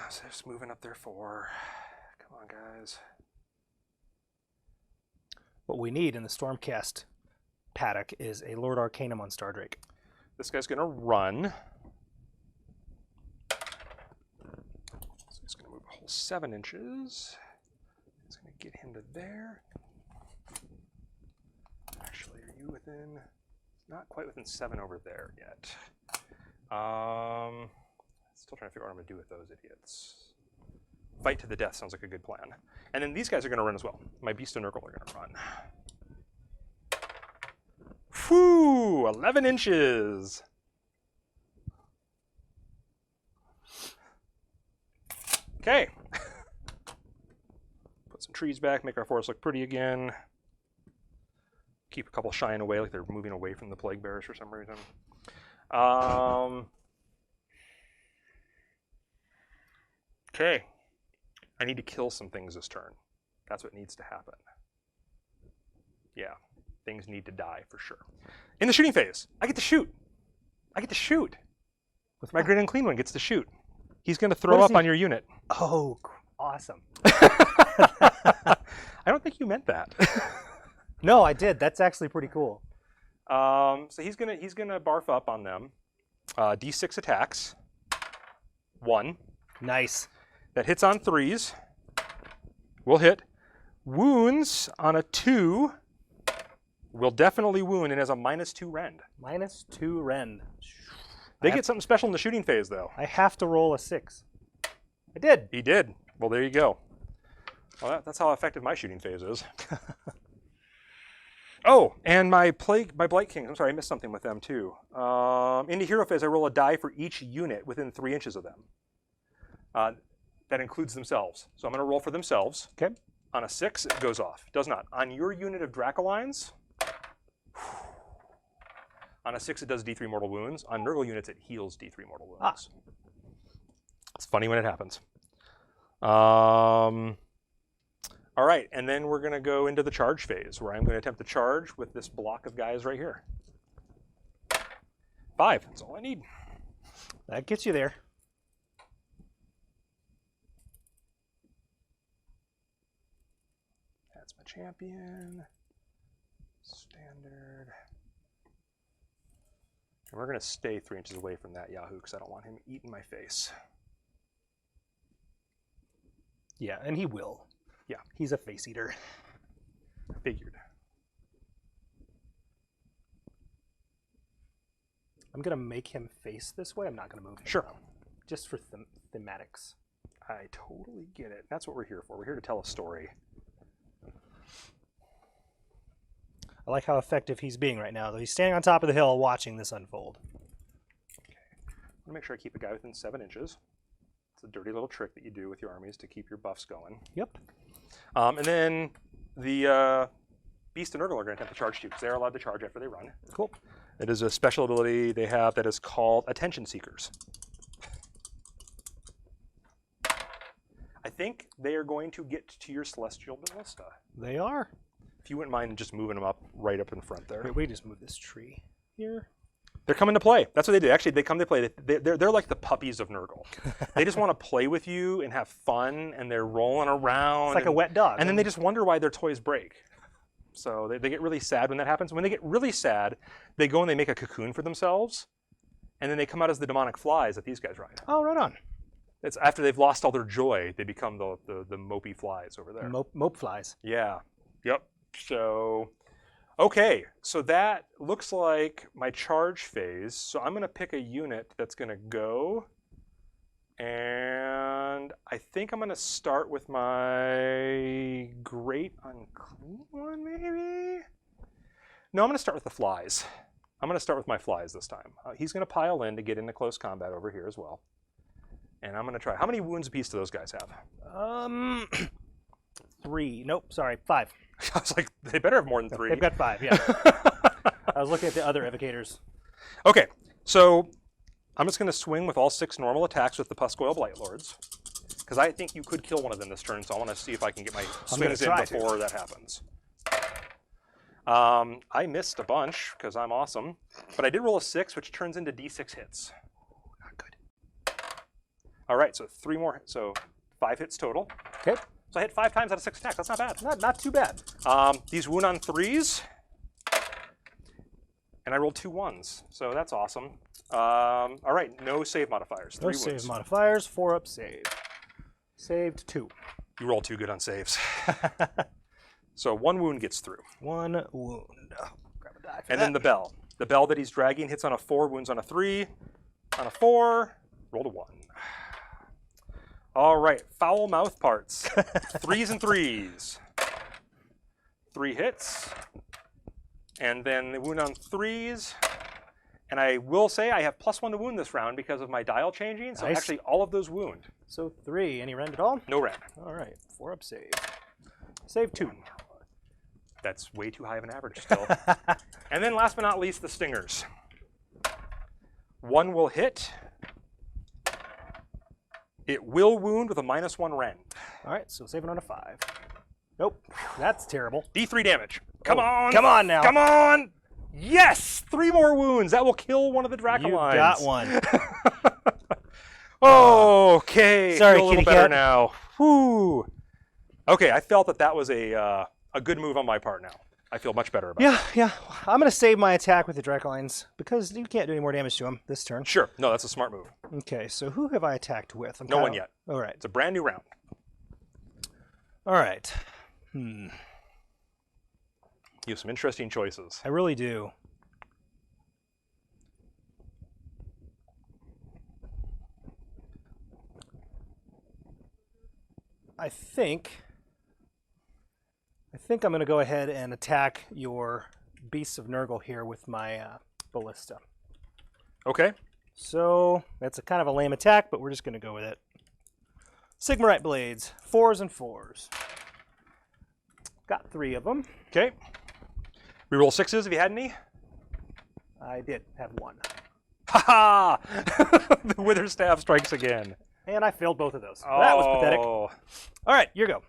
So just moving up there 4. Come on, guys. What we need in the Stormcast paddock is a Lord Arcanum on Star Drake. This guy's going to run. So he's going to move a whole 7 inches. He's going to get him to there. Actually, are you within? Not quite within 7 over there yet. Still trying to figure out what I'm going to do with those idiots. Fight to the death sounds like a good plan. And then these guys are going to run as well. My Beast and Nurgle are going to run. Whew, 11 inches. Okay. Put some trees back, make our forest look pretty again. Keep a couple shying away, like they're moving away from the plague bearers for some reason. Okay. I need to kill some things this turn. That's what needs to happen. Yeah, things need to die for sure. In the shooting phase, I get to shoot. With my Great Unclean One gets to shoot. He's going to throw up on your unit. Oh, awesome. I don't think you meant that. No, I did. That's actually pretty cool. So he's gonna barf up on them. D6 attacks. 1. Nice. That hits on 3s. Will hit. Wounds on a 2. Will definitely wound and has a -2 rend. -2 rend. They get something special in the shooting phase, though. I have to roll a 6. I did. He did. Well, there you go. Well, that's how effective my shooting phase is. Oh, and my Blight Kings. I'm sorry, I missed something with them too. Into hero phase, I roll a die for each unit within 3 inches of them. That includes themselves. So I'm going to roll for themselves. Okay. On a 6, it goes off. It does not. On your unit of Dracolines, on a 6, it does D3 mortal wounds. On Nurgle units, it heals D3 mortal wounds. It's funny when it happens. All right, and then we're going to go into the charge phase, where I'm going to attempt to charge with this block of guys right here. 5, that's all I need. That gets you there. That's my champion. Standard. And we're going to stay 3 inches away from that Yahoo because I don't want him eating my face. Yeah, and he will. Yeah. He's a face eater. Figured. I'm going to make him face this way. I'm not going to move him. Sure. Though, just for thematics. I totally get it. That's what we're here for. We're here to tell a story. I like how effective he's being right now, though. He's standing on top of the hill watching this unfold. Okay. I'm going to make sure I keep a guy within 7 inches. It's a dirty little trick that you do with your armies to keep your buffs going. Yep. And then the Beast and Nurgle are going to attempt to charge too, because they're allowed to charge after they run. Cool. It is a special ability they have that is called Attention Seekers. I think they are going to get to your Celestial Ballista. They are. If you wouldn't mind just moving them up right up in front there. Wait, we just move this tree here. They're coming to play. That's what they do. Actually, they come to play. They're like the puppies of Nurgle. They just want to play with you and have fun, and they're rolling around. It's like a wet dog. And then they just wonder why their toys break. So they get really sad when that happens. When they get really sad, they go and they make a cocoon for themselves, and then they come out as the demonic flies that these guys ride. Oh, right on. It's after they've lost all their joy, they become the mopey flies over there. Mope flies. Yeah. Yep. So, okay. So that looks like my charge phase. So I'm going to pick a unit that's going to go. And I think I'm going to start with my Great Unclean one, maybe? No, I'm going to start with the flies. I'm going to start with my flies this time. He's going to pile in to get into close combat over here as well. And I'm going to try. How many wounds apiece do those guys have? 3. Nope, sorry, 5. I was like, they better have more than 3. They've got 5, yeah. I was looking at the other evocators. Okay, so I'm just going to swing with all 6 normal attacks with the Puscoil Blight Lords. Because I think you could kill one of them this turn, so I want to see if I can get my swings in before that happens. I missed a bunch, because I'm awesome. But I did roll a 6, which turns into D6 hits. Not good. All right, so 3 more, so 5 hits total. Okay. So I hit 5 times out of 6 attacks. That's not bad. Not too bad. These wound on 3s. And I rolled 2 1s, so that's awesome. All right, no save modifiers. 3 No wounds. save modifiers, 4 up save. Saved 2. You roll 2 good on saves. So 1 wound gets through. 1 wound. Oh, grab a die for And that. then the bell. The bell that he's dragging hits on a 4, wounds on a 3. On a 4, rolled a 1. All right, foul mouth parts. 3s and 3s. 3 hits. And then the wound on 3s. And I will say I have +1 to wound this round because of my dial changing. So Nice. actually all of those wound. So 3. Any rend at all? No rend. All right, 4 up save. Save 2. That's way too high of an average still. And then last but not least, the stingers. 1 will hit. It will wound with a -1 rend. All right, so saving on a 5. Nope, that's terrible. D3 damage. Come Oh, on. come on now. Come on. Yes, 3 more wounds. That will kill one of the Dracolines. You got one. Okay. Sorry, feel a little kitty better cat. now. Whew. Okay, I felt that was a good move on my part now. I feel much better about it. Yeah. I'm going to save my attack with the Dracolines because you can't do any more damage to him this turn. Sure. No, that's a smart move. Okay, so who have I attacked with? No one yet. All right. It's a brand new round. All right. You have some interesting choices. I really do. I think I'm going to go ahead and attack your Beasts of Nurgle here with my ballista. Okay. So that's a kind of a lame attack, but we're just going to go with it. Sigmarite blades, 4s and 4s. Got 3 of them. Okay. Reroll 6s if you had any. I did have 1. Ha ha! The Wither Staff strikes again. And I failed both of those. Oh. That was pathetic. All right, your go.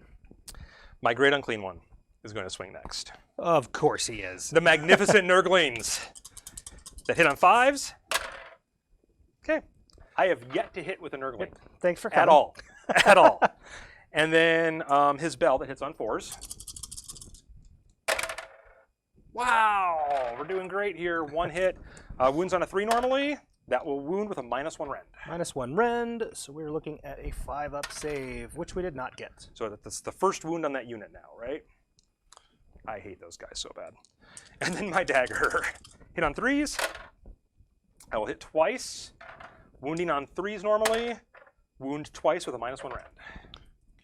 My Great Unclean One is going to swing next. Of course he is. The magnificent Nurglings that hit on 5s. Okay. I have yet to hit with a Nurgling. Thanks for coming. At all. At all. And then his bell that hits on 4s. Wow, we're doing great here. 1 hit. Wounds on a 3 normally. That will wound with a -1 rend. -1 rend, so we're looking at a 5-up save, which we did not get. So that's the first wound on that unit now, right? I hate those guys so bad. And then my dagger. Hit on 3s. I will hit twice. Wounding on 3s normally. Wound twice with a -1 rend.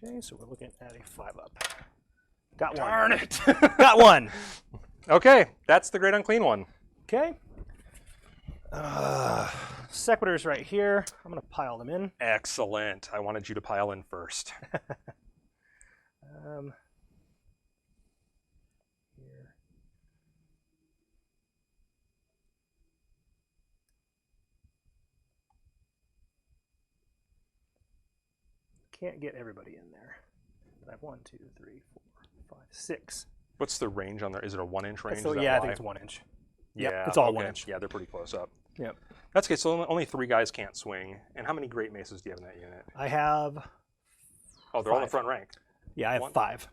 Okay, so we're looking at a 5-up. Got 1. Darn it. Got 1. Okay, that's the Great Unclean One. Okay. Sequitors right here. I'm going to pile them in. Excellent. I wanted you to pile in first. Here. Can't get everybody in there. But I have 1, 2, 3, 4, 5, 6. What's the range on there? Is it a 1-inch range? So, yeah, I think it's 1 inch. Yeah, yep, it's all okay. 1 inch. Yeah, they're pretty close up. Yep. That's okay. So only 3 guys can't swing. And how many Great Maces do you have in that unit? I have. Oh, they're all in the front rank. Yeah, I have 5.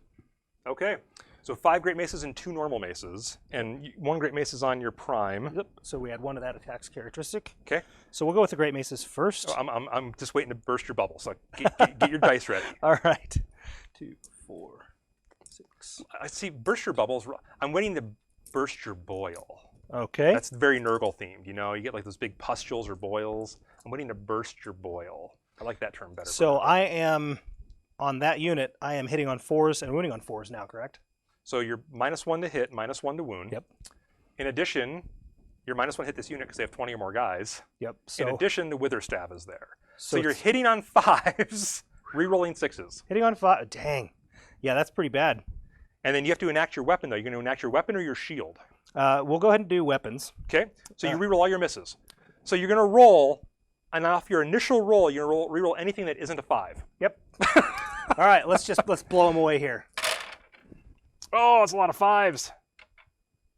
Okay. So 5 Great Maces and 2 normal maces, and 1 Great Mace is on your prime. Yep. So we had 1 of that attacks characteristic. Okay. So we'll go with the Great Maces first. Oh, I'm just waiting to burst your bubble. So get your dice ready. All right. 2, 4, 6. I see. Burst your bubbles. I'm waiting to burst your boil. Okay. That's very Nurgle themed. You know, you get like those big pustules or boils. I'm waiting to burst your boil. I like that term better. So I am on that unit. I am hitting on 4s and wounding on 4s now, correct? So you're -1 to hit, -1 to wound. Yep. In addition, you're -1 hit this unit because they have 20 or more guys. Yep. So in addition, the Wither Staff is there. So you're hitting on 5s, re-rolling 6s. Hitting on 5. Dang. Yeah, that's pretty bad. And then you have to enact your weapon, though. You're going to enact your weapon or your shield. We'll go ahead and do weapons. Okay. So you re-roll all your misses. So you're going to roll, and off your initial roll, you're going to re-roll anything that isn't a 5. Yep. All right, let's blow them away here. Oh, it's a lot of 5s.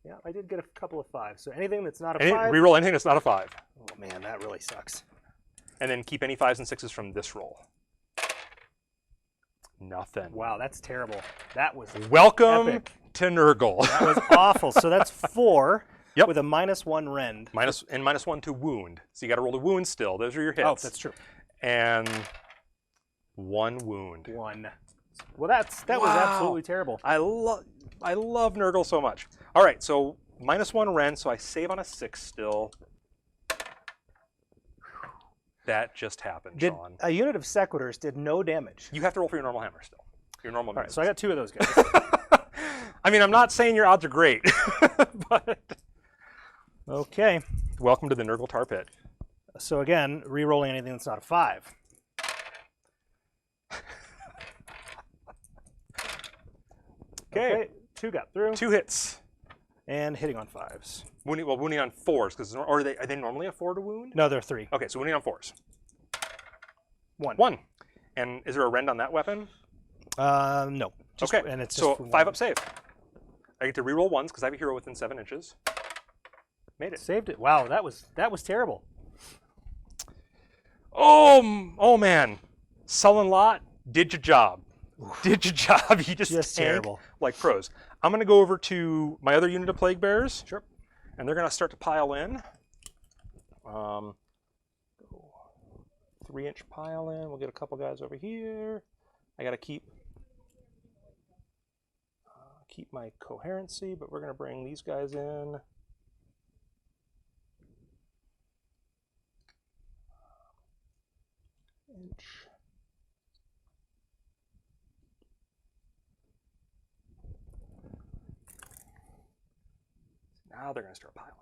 Yeah, I did get a couple of 5s. So anything that's not a 5. Re-roll anything that's not a 5. Oh man, that really sucks. And then keep any 5s and 6s from this roll. Nothing. Wow, that's terrible. That was welcome epic. To Nurgle. That was awful. So that's 4 yep. with a -1 rend. -1 to wound. So you got to roll the wound still. Those are your hits. Oh, that's true. And 1 wound. 1. Well, that was absolutely terrible. I love Nurgle so much. All right, so -1 rend, so I save on a 6 still. That just happened, Sean. A unit of Sequitors did no damage. You have to roll for your normal hammer still. Your normal. All right, so I got 2 of those guys. I mean, I'm not saying your odds are great, but okay. Welcome to the Nurgle Tar Pit. So again, re-rolling anything that's not a 5. Okay, 2 got through. 2 hits. And hitting on 5s. Wounding on 4s, because are they normally a 4 to wound? No, they're 3. Okay, so wounding on 4s. 1. And is there a rend on that weapon? No. Okay, and it's so just 5-up save. I get to re-roll 1s because I have a hero within 7 inches. Made it. Saved it. Wow, that was terrible. Oh man, Sullen Lot, did your job. Oof. Did your job. You just terrible. Like pros. I'm going to go over to my other unit of Plague Bearers. Sure. And they're going to start to pile in. 3-inch pile in. We'll get a couple guys over here. I got to keep my coherency, but we're going to bring these guys in. Inch. Now they're going to start piling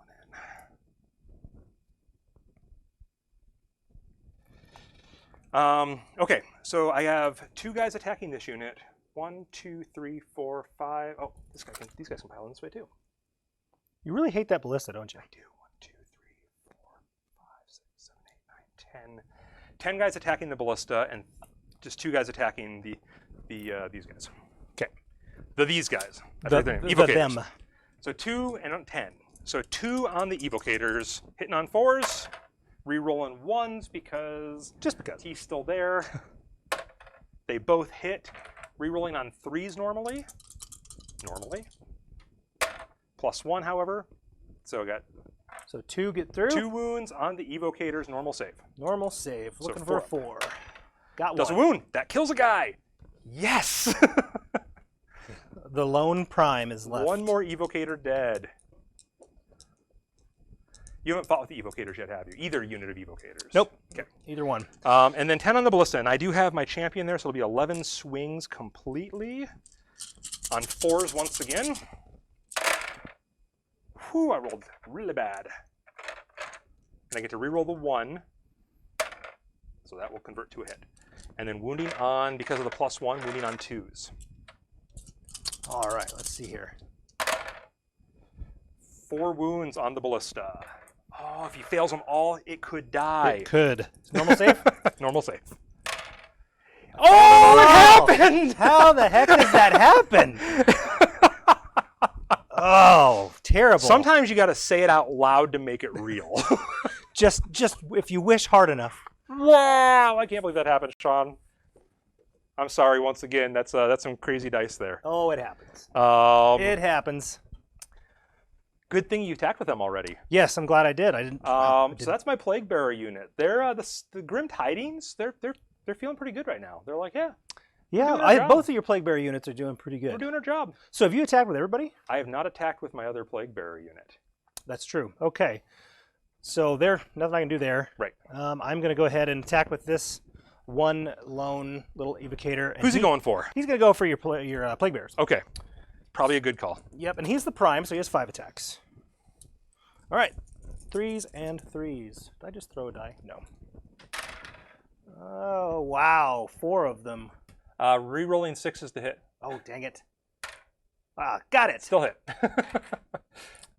in. Okay, so I have 2 guys attacking this unit 1, 2, 3, 4, 5. Oh, these guys can pile in this way too. You really hate that ballista, don't you? I do. 1, 2, 3, 4, 5, 6, 7, 8, 9, 10. 10 guys attacking the ballista, and just 2 guys attacking these guys. Okay. These guys. Them. So 2 and 10. So 2 on the evocators, hitting on 4s, re-rolling 1s because he's still there. They both hit, re-rolling on 3s normally. +1, however. So I got 2 get through. 2 wounds on the evocators, normal save. Normal save. Looking for a 4. Got 1. Does a wound. That kills a guy. Yes. The lone prime is left. 1 more evocator dead. You haven't fought with the evocators yet, have you? Either unit of evocators. Nope. Okay. Either one. And then 10 on the ballista, and I do have my champion there, so it'll be 11 swings completely. On 4s once again. Whew, I rolled really bad. And I get to re-roll the 1, so that will convert to a hit. And then wounding on, because of the +1, wounding on 2s. All right, let's see here. 4 wounds on the ballista. Oh, if he fails them all, it could die. It could. Normal save? Normal save. Oh, it happened! How the heck does that happen? Oh, terrible. Sometimes you got to say it out loud to make it real. just if you wish hard enough. Wow, I can't believe that happened, Sean. I'm sorry once again. That's some crazy dice there. Oh, it happens. It happens. Good thing you attacked with them already. Yes, I'm glad I did. I didn't. So that's my Plague Bearer unit. They're the Grim Tidings. They're feeling pretty good right now. They're like, yeah. Both of your Plague Bearer units are doing pretty good. We're doing our job. So have you attacked with everybody? I have not attacked with my other Plague Bearer unit. That's true. Okay. So there, nothing I can do there. Right. I'm going to go ahead and attack with this one lone little evocator. And Who's he going for? He's going to go for your Plague Bearers. Okay. Probably a good call. Yep, and he's the prime, so he has 5 attacks. All right. 3s and 3s. Did I just throw a die? No. Oh, wow. 4 of them. Re-rolling 6s to hit. Oh, dang it. Ah, got it. Still hit.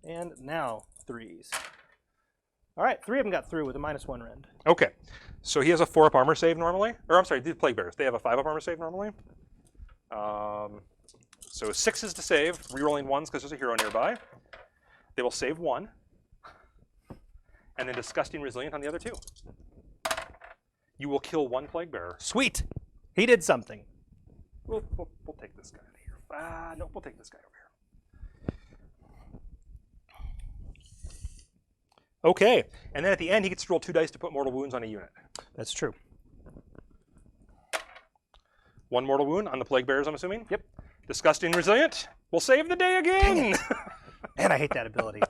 And now 3s. All right, 3 of them got through with a -1 rend. Okay. So he has a 4-up armor save normally. Or I'm sorry, the Plague Bearers. They have a 5-up armor save normally. So 6s to save, re-rolling 1s because there's a hero nearby. They will save 1. And then Disgusting Resilient on the other 2. You will kill 1 Plague Bearer. Sweet. He did something. We'll take this guy out of here. No, we'll take this guy over here. Okay. And then at the end, he gets to roll 2 dice to put mortal wounds on a unit. That's true. 1 mortal wound on the Plague Bearers, I'm assuming? Yep. Disgusting Resilient. We'll save the day again. Man, I hate that ability.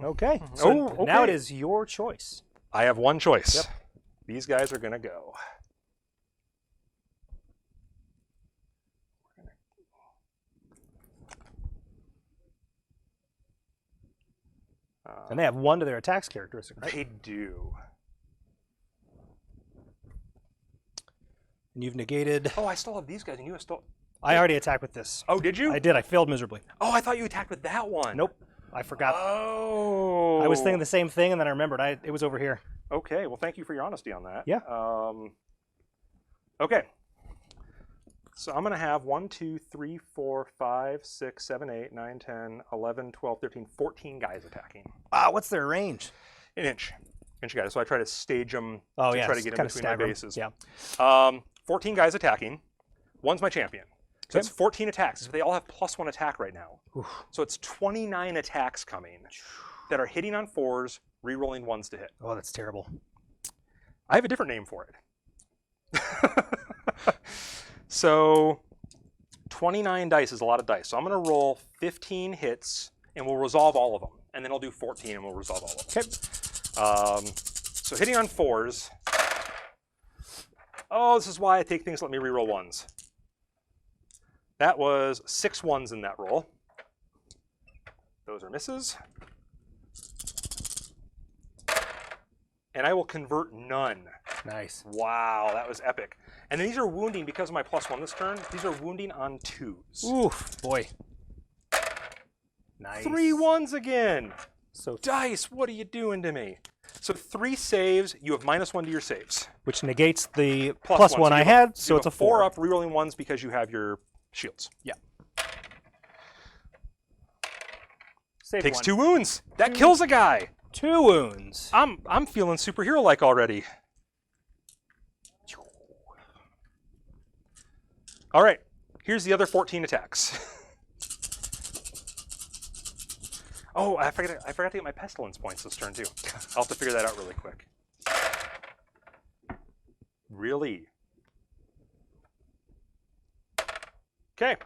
Okay. So okay. Now it is your choice. I have 1 choice. Yep. These guys are going to go. And they have 1 to their attacks characteristic, right? They do. And you've negated. Oh, I still have these guys, and you have still. I already attacked with this. Oh, did you? I did. I failed miserably. Oh, I thought you attacked with that one. Nope. I forgot. Oh. I was thinking the same thing, and then I remembered it was over here. Okay. Well, thank you for your honesty on that. Yeah. Okay. So I'm going to have 1, 2, 3, 4, 5, 6, 7, 8, 9, 10, 11, 12, 13, 14 guys attacking. Wow, what's their range? An inch. Inch guys. So I try to stage them to try to get in between my bases. Yeah. 14 guys attacking. 1's my champion. So it's 14 attacks. They all have +1 attack right now. Oof. So it's 29 attacks coming that are hitting on 4s, re-rolling 1s to hit. Oh, that's terrible. I have a different name for it. So 29 dice is a lot of dice. So I'm going to roll 15 hits, and we'll resolve all of them. And then I'll do 14, and we'll resolve all of them. Okay. So hitting on 4s. Oh, this is why I take things. Let me re-roll 1s. That was 6 1s in that roll. Those are misses. And I will convert none Nice. Wow, that was epic. And then these are wounding because of my +1 this turn. These are wounding on 2s. Oof, boy. Nice. 3 1s again. So Dice, what are you doing to me? So 3 saves, you have -1 to your saves. which negates the +1 +1 I had, so it's a 4. 4 up, rerolling 1s because you have your shields. Yeah. Save Takes 1. 2 wounds. That kills a guy. 2 wounds. I'm feeling superhero-like already. All right, here's the other 14 attacks. Oh, I forgot to get my pestilence points this turn too. I'll have to figure that out really quick. Really? Okay.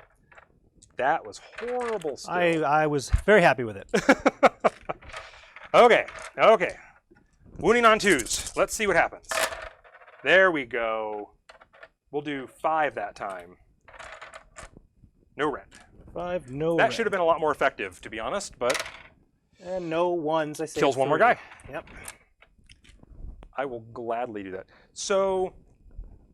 That was horrible still. I was very happy with it. Okay. Wounding on 2s. Let's see what happens. There we go. We'll do 5 that time. No rend. 5, no That rend. should have been a lot more effective, to be honest, but And no 1s. I saved kills 1 more 3. guy. Yep. I will gladly do that. So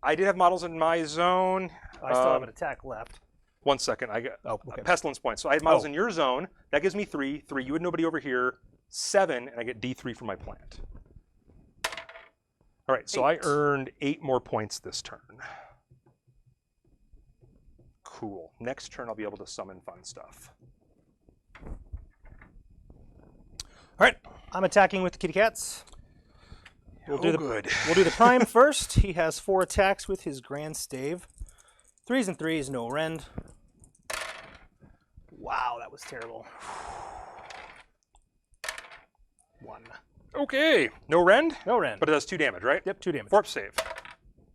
I did have models in my zone. I still have an attack left. 1 second. I got Okay. pestilence points. So I had models in your zone. That gives me 3. 3. You had nobody over here. 7, and I get D3 for my plant. All right, so 8. I earned 8 more points this turn. Cool. Next turn, I'll be able to summon fun stuff. All right. I'm attacking with the kitty cats. We'll do good. We'll do the prime first. He has 4 attacks with his grand stave. 3s and 3s, no rend. Wow, that was terrible. 1. Okay. No rend, No rend. but it does 2 damage, right? Yep, 2 damage. Forp save.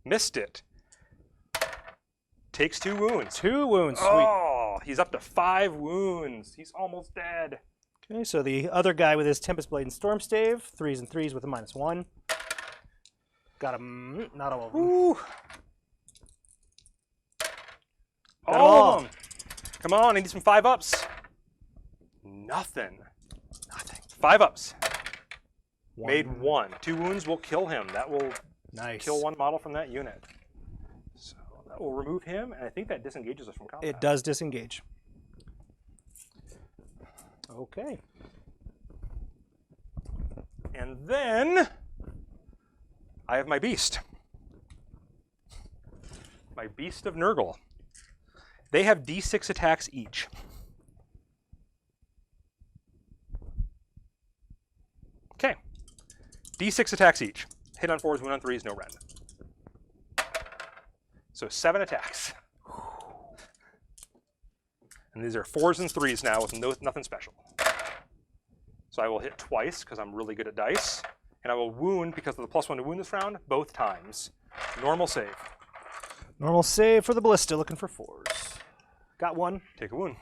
Missed it. Takes 2 wounds. 2 wounds. Sweet. Oh, he's up to 5 wounds. He's almost dead. Okay, so the other guy with his Tempest Blade and Storm Stave, 3s and 3s with a -1. Got him. Not all of them. Woo. Got All of them. Come on, I need some 5-ups. Nothing. 5 ups. Made 1. 2 wounds will kill him. That will kill 1 model from that unit. So that will remove him, and I think that disengages us from combat. It does disengage. Okay. And then I have my beast. My beast of Nurgle. They have D6 attacks each. Okay. D6 attacks each. Hit on 4s, wound on 3s, no rend. So 7 attacks. And these are 4s and 3s now with nothing special. So I will hit twice because I'm really good at dice. And I will wound because of the +1 to wound this round both times. Normal save. Normal save for the ballista, looking for 4s. Got 1. Take a wound.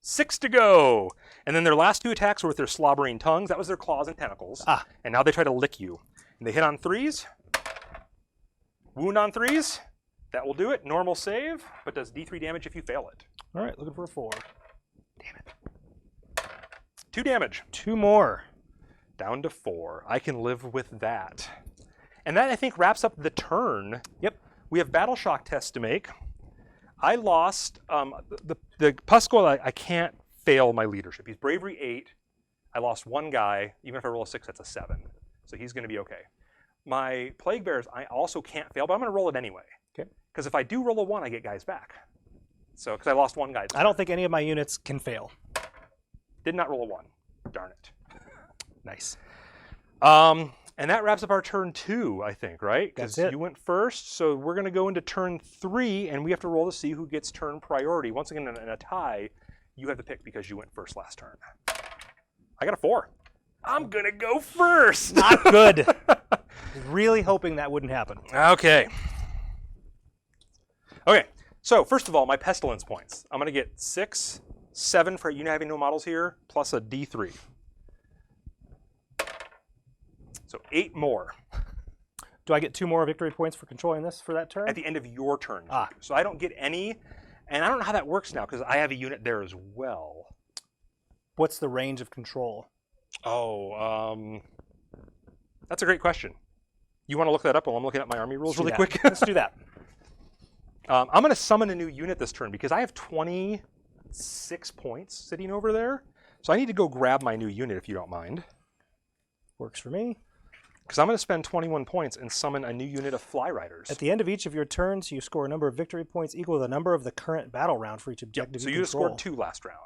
6 to go. And then their last 2 attacks were with their slobbering tongues. That was their claws and tentacles. And now they try to lick you. And they hit on 3s. Wound on 3s. That will do it. Normal save, but does D3 damage if you fail it. All right, looking for a 4. Damn it. 2 damage. 2 more. Down to 4. I can live with that. And that, I think, wraps up the turn. Yep. We have battle shock tests to make. I lost the Puskol. I can't fail my leadership. He's bravery 8. I lost 1 guy. Even if I roll a 6, that's a 7. So he's going to be okay. My plague bears, I also can't fail, but I'm going to roll it anyway. Okay. Because if I do roll a 1, I get guys back. So because I lost 1 guy. I don't think any of my units can fail. Did not roll a 1. Darn it. Nice. And that wraps up our turn 2, I think, right? That's Because it. you went first, so we're going to go into turn 3, and we have to roll to see who gets turn priority. Once again, in a tie, you have the pick because you went first last turn. I got a 4. I'm going to go first. Not good. Really hoping that wouldn't happen. Okay. Okay, so first of all, my pestilence points. I'm going to get 6, 7 for you having no models here, plus a D3. So 8 more. Do I get 2 more victory points for controlling this for that turn? At the end of your turn. So I don't get any, and I don't know how that works now because I have a unit there as well. What's the range of control? Oh, that's a great question. You want to look that up while I'm looking at my army rules really quick? Let's do that. I'm going to summon a new unit this turn because I have 26 points sitting over there. So I need to go grab my new unit if you don't mind. Works for me. Because I'm going to spend 21 points and summon a new unit of Fly Riders. At the end of each of your turns, you score a number of victory points equal to the number of the current battle round for each objective So you you just control. scored 2 last round.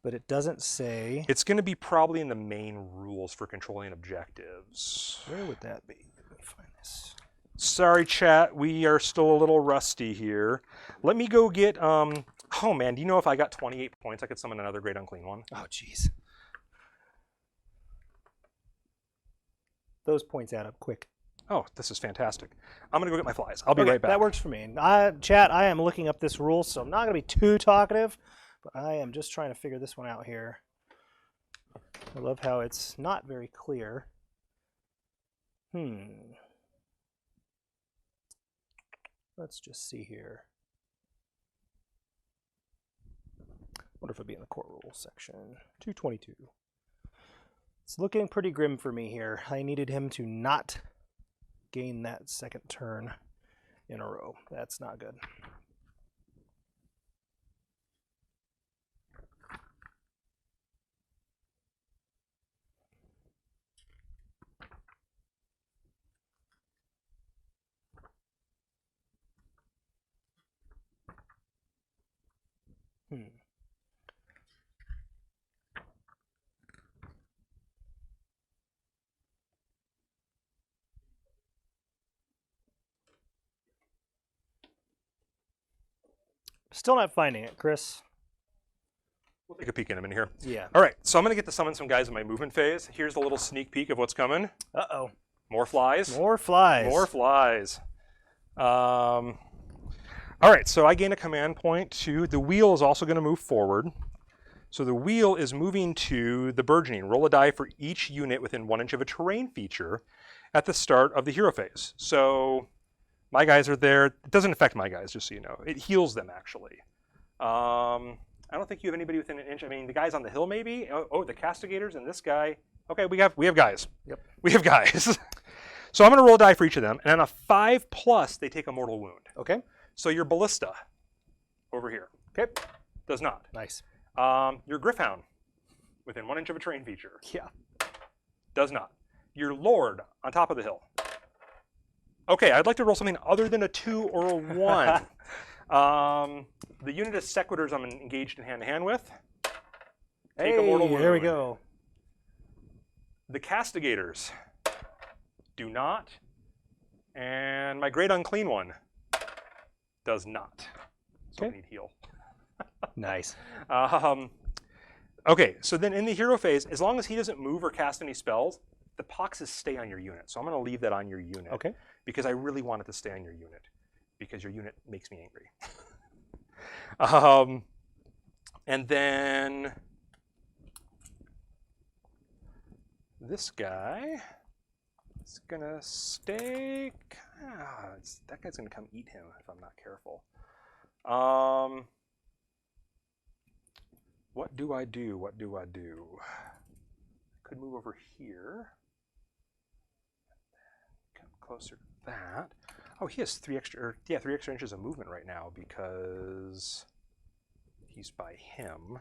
But it doesn't say... It's going to be probably in the main rules for controlling objectives. Where would that be? Let me find this. Sorry, chat. We are still a little rusty here. Let me go get... Oh, man. Do you know if I got 28 points, I could summon another Great Unclean One? Oh, jeez. Those points add up quick. Oh, this is fantastic. I'm going to go get my flies. I'll be right back. That works for me. Chat, I am looking up this rule, so I'm not going to be too talkative, but I am just trying to figure this one out here. I love how it's not very clear. Let's just see here. I wonder if it'll be in the core rules section. 222. It's looking pretty grim for me here. I needed him to not gain that second turn in a row. That's not good. Still not finding it, Chris. We'll take a peek in a minute here. Yeah. All right, so I'm going to get to summon some guys in my movement phase. Here's a little sneak peek of what's coming. Uh-oh. More flies. More flies. More flies. All right, so I gain a command point to... The wheel is also going to move forward. So the wheel is moving to the burgeoning. Roll a die for each unit within 1 inch of a terrain feature at the start of the hero phase. So my guys are there. It doesn't affect my guys, just so you know. It heals them, actually. I don't think you have anybody within an inch. I mean, the guys on the hill, maybe. Oh, the castigators and this guy. Okay, we have guys. Yep. We have guys. So I'm going to roll a die for each of them, and on a 5+, they take a mortal wound. Okay. So your ballista over here. Okay. Does not. Nice. Your Griffhound within 1 inch of a terrain feature. Yeah. Does not. Your Lord on top of the hill. Okay, I'd like to roll something other than a 2 or a 1. The unit of Sequitors I'm engaged in hand-to-hand with. Take a mortal wound. There we go. The Castigators do not. And my Great Unclean One does not. So I need heal. Nice. Okay, so then in the hero phase, as long as he doesn't move or cast any spells, the poxes stay on your unit. So I'm going to leave that on your unit. Okay. Because I really want it to stay on your unit. Because your unit makes me angry. And then this guy is going to stay. That guy's going to come eat him if I'm not careful. What do I do? What do I do? I could move over here. Come closer to that. Oh, he has 3 extra inches of movement right now because he's by him.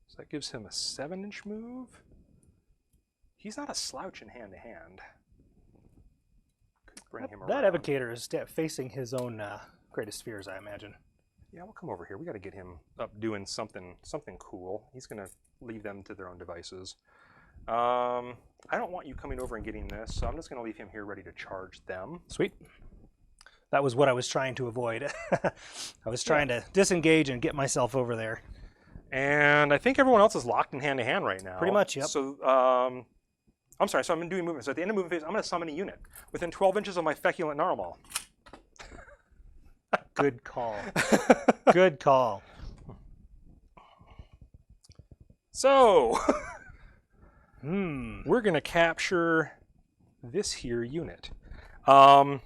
So that gives him a 7-inch move. He's not a slouch in hand-to-hand. Could bring him around. That evocator is facing his own greatest fears, I imagine. Yeah, we'll come over here. We got to get him up doing something cool. He's going to leave them to their own devices. I don't want you coming over and getting this, so I'm just going to leave him here ready to charge them. Sweet. That was what I was trying to avoid. I was trying to disengage and get myself over there. And I think everyone else is locked in hand-to-hand right now. Pretty much, yep. So, I'm sorry, so I'm doing movement. So at the end of movement phase, I'm going to summon a unit within 12 inches of my Feculent Narwhal. Good call. Good call. So, we're going to capture this here unit. My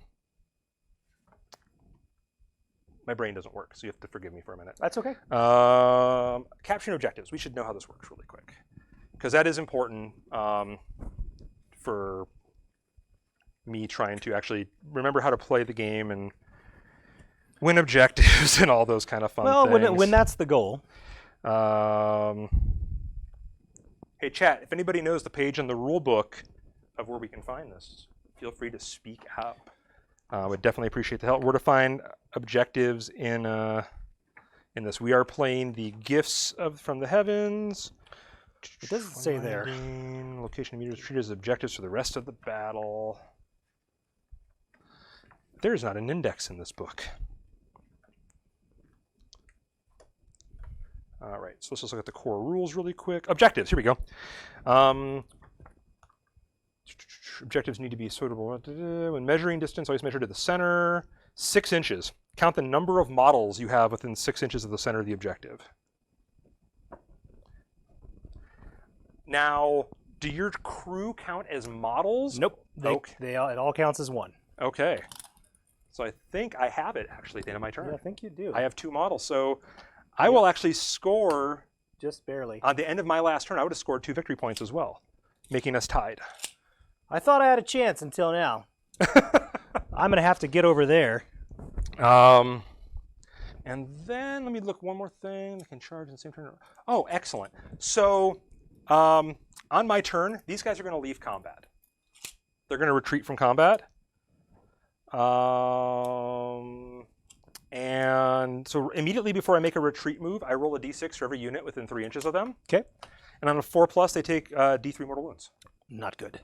brain doesn't work, so you have to forgive me for a minute. That's okay. Capturing objectives. We should know how this works really quick, because that is important for me trying to actually remember how to play the game and win objectives and all those kind of fun things. Well, when that's the goal. Hey, chat, if anybody knows the page in the rule book of where we can find this, feel free to speak up. Would definitely appreciate the help. Where to find objectives in this. We are playing the Gifts from the Heavens. It doesn't say there. Location of meters treated as objectives for the rest of the battle. There's not an index in this book. All right, so let's just look at the core rules really quick. Objectives, here we go. Objectives need to be suitable. When measuring distance, always measure to the center. 6 inches. Count the number of models you have within 6 inches of the center of the objective. Now, do your crew count as models? Nope. It all counts as 1. Okay. So I think I have it actually at the end of my turn. Yeah, I think you do. I have 2 models, so I will actually score. Just barely. On the end of my last turn, I would have scored 2 victory points as well, making us tied. I thought I had a chance until now. I'm going to have to get over there. And then let me look one more thing. They can charge in the same turn. Oh, excellent. So on my turn, these guys are going to leave combat. They're going to retreat from combat. And so immediately before I make a retreat move, I roll a d6 for every unit within 3 inches of them. Okay. And on a 4+, they take d3 mortal wounds. Not good.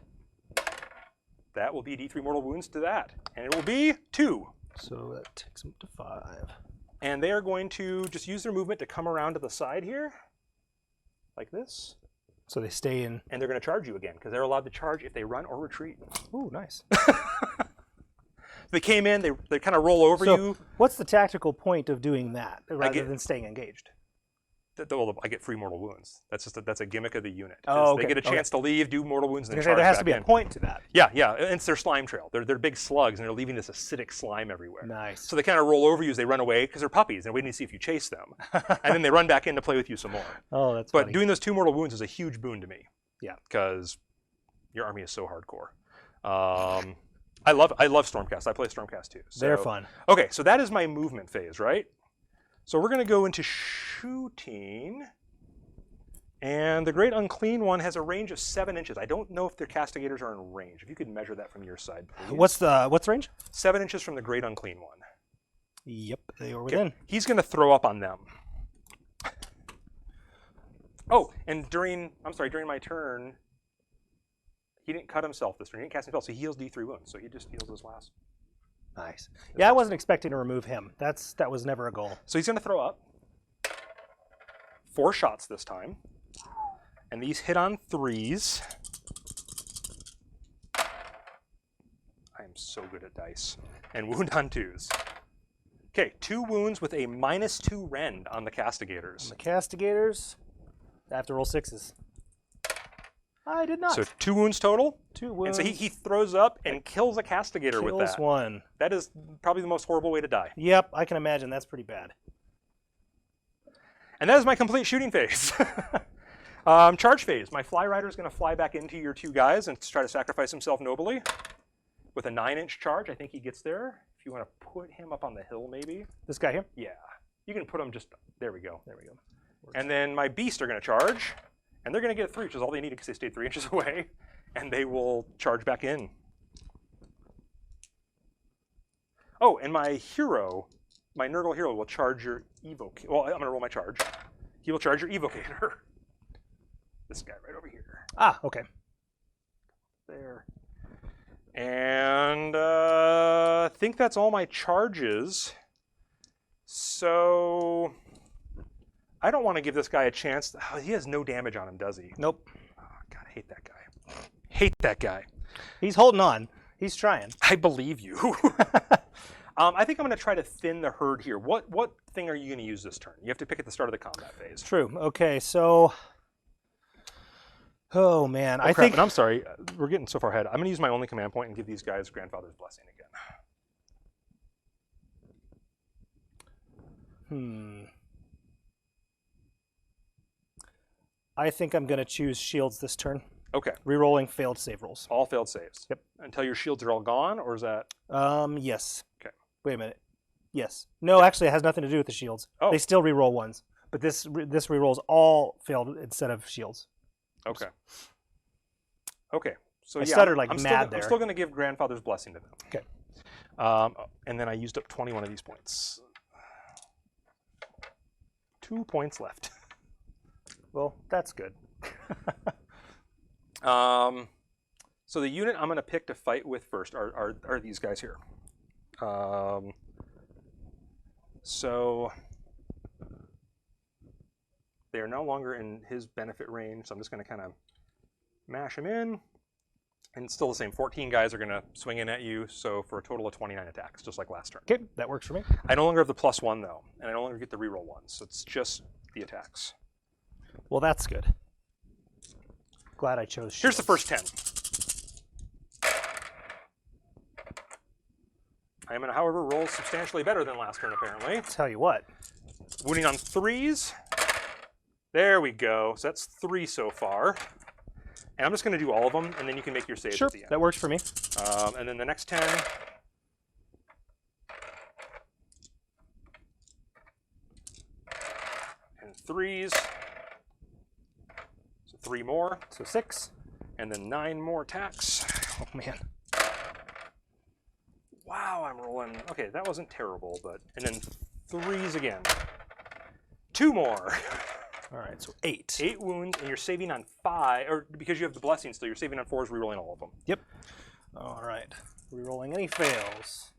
That will be d3 mortal wounds to that. And it will be 2. So that takes them to 5. And they are going to just use their movement to come around to the side here, like this. So they stay in. And they're going to charge you again, because they're allowed to charge if they run or retreat. Ooh, nice. They came in, they kind of roll over you. What's the tactical point of doing that, rather than staying engaged? I get free mortal wounds. That's a gimmick of the unit. Oh, okay. They get a chance to leave, do mortal wounds, and then there charge has to back be in. a point to that. Yeah, and it's their slime trail. They're big slugs, and they're leaving this acidic slime everywhere. Nice. So they kind of roll over you as they run away, because they're puppies, and they're waiting to see if you chase them. And then they run back in to play with you some more. Oh, that's But funny. doing those 2 mortal wounds is a huge boon to me. Yeah. Because your army is so hardcore. I love Stormcast. I play Stormcast too. So. They're fun. Okay, so that is my movement phase, right? So we're going to go into shooting. And the Great Unclean One has a range of 7 inches. I don't know if their castigators are in range. If you could measure that from your side, please. What's the range? 7 inches from the Great Unclean One. Yep, they are within. He's going to throw up on them. Oh, and during my turn, he didn't cut himself this turn. He didn't cast himself, so he heals D3 wounds. So he just heals his last. Nice. Yeah, I wasn't expecting to remove him. That was never a goal. So he's going to throw up. 4 shots this time. And these hit on 3s. I am so good at dice. And wound on 2s. Okay, 2 wounds with a -2 rend on the castigators. On the castigators, I have to roll 6s. I did not. So 2 wounds total. 2 wounds. And so he throws up and kills a castigator with that. Kills 1. That is probably the most horrible way to die. Yep, I can imagine. That's pretty bad. And that is my complete shooting phase. Charge phase. My Fly Rider is going to fly back into your 2 guys and try to sacrifice himself nobly. With a 9-inch charge, I think he gets there. If you want to put him up on the hill, maybe. This guy here? Yeah. You can put him just, there we go. There we go. And then my Beast are going to charge. And they're going to get 3, which is all they needed because they stayed 3 inches away. And they will charge back in. Oh, and my hero, my Nurgle hero, will charge your Evocator. Well, I'm going to roll my charge. He will charge your Evocator. This guy right over here. Ah, okay. There. And I think that's all my charges. So I don't want to give this guy a chance. Oh, he has no damage on him, does he? Nope. Oh, God, I hate that guy. Hate that guy. He's holding on. He's trying. I believe you. I think I'm going to try to thin the herd here. What thing are you going to use this turn? You have to pick at the start of the combat phase. True. Okay, so... Oh, man. I think... And I'm sorry. We're getting so far ahead. I'm going to use my only command point and give these guys Grandfather's Blessing again. I think I'm going to choose shields this turn. Okay. Rerolling failed save rolls. All failed saves. Yep. Until your shields are all gone, or is that? Yes. Okay. Wait a minute. Yes. No, actually, it has nothing to do with the shields. Oh. They still reroll ones, but this rerolls all failed instead of shields. Okay. Okay. So I yeah, stuttered like I'm mad still going to give Grandfather's Blessing to them. Okay. And then I used up 21 of these points. 2 points left. Well, that's good. So the unit I'm going to pick to fight with first are these guys here. So they are no longer in his benefit range, so I'm just going to kind of mash him in. And it's still the same. 14 guys are going to swing in at you, so for a total of 29 attacks, just like last turn. Okay, that works for me. I no longer have the +1, though, and I no longer get the reroll ones, so it's just the attacks. Well, that's good. Glad I chose shields. Here's the first 10. I am going to, however, roll substantially better than last turn, apparently. Tell you what. Wounding on 3s. There we go. So that's 3 so far. And I'm just going to do all of them, and then you can make your saves at the end. That works for me. And then the next 10. And 3s. So 3 more. So 6. And then 9 more attacks. Oh, man. Wow, I'm rolling. Okay, that wasn't terrible, but... And then 3s again. 2 more. All right, so 8. 8 wounds, and you're saving on 5, or because you have the blessing still, you're saving on 4s, rerolling all of them. Yep. All right. Rerolling any fails.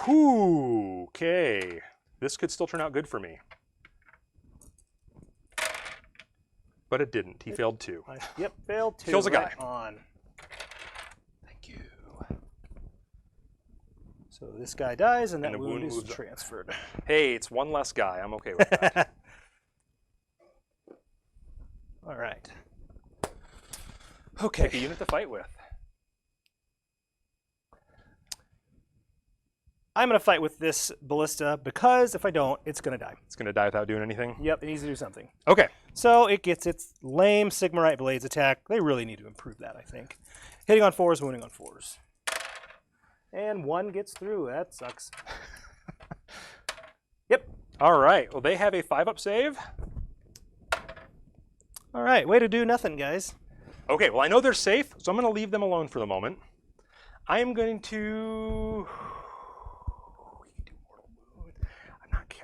Whew, okay. This could still turn out good for me. But it didn't. He failed 2. Yep, failed 2. Kills a guy. Right on. Thank you. So this guy dies, and that wound is transferred. Hey, it's 1 less guy. I'm okay with that. All right. Okay. Pick a unit to fight with. I'm going to fight with this ballista because if I don't, it's going to die. It's going to die without doing anything? Yep, it needs to do something. Okay. So it gets its lame Sigmarite Blades attack. They really need to improve that, I think. Hitting on 4s, wounding on 4s. And 1 gets through. That sucks. Yep. All right. Well, they have a 5-up save. All right. Way to do nothing, guys. Okay. Well, I know they're safe, so I'm going to leave them alone for the moment. I am going to...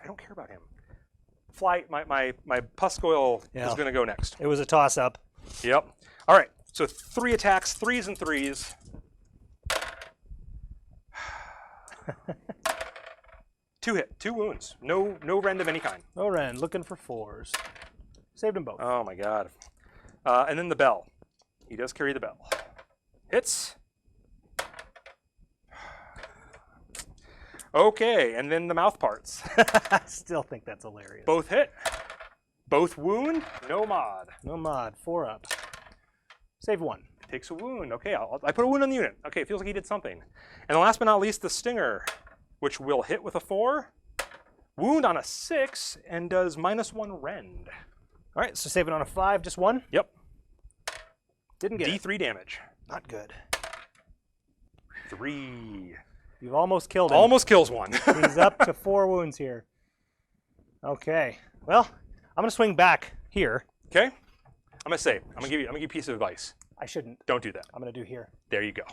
I don't care about him. Fly, my Puscoil is going to go next. It was a toss-up. Yep. All right. So 3 attacks, 3s and 3s. 2 hit, 2 wounds. No rend of any kind. No rend. Looking for 4s. Saved them both. Oh my god. And then the bell. He does carry the bell. Hits. Okay, and then the mouth parts. I still think that's hilarious. Both hit. Both wound. No mod. No mod. 4 up. Save 1. Takes a wound. Okay, I put a wound on the unit. Okay, it feels like he did something. And last but not least, the stinger, which will hit with a 4, wound on a 6, and does -1 rend. All right, so save it on a 5, just 1? Yep. Didn't get D3 damage. Not good. 3. You've almost killed him. Almost kills 1. He's up to 4 wounds here. Okay. Well, I'm gonna swing back here. Okay. I'm gonna say. I'm gonna give you a piece of advice. I shouldn't. Don't do that. I'm gonna do here. There you go.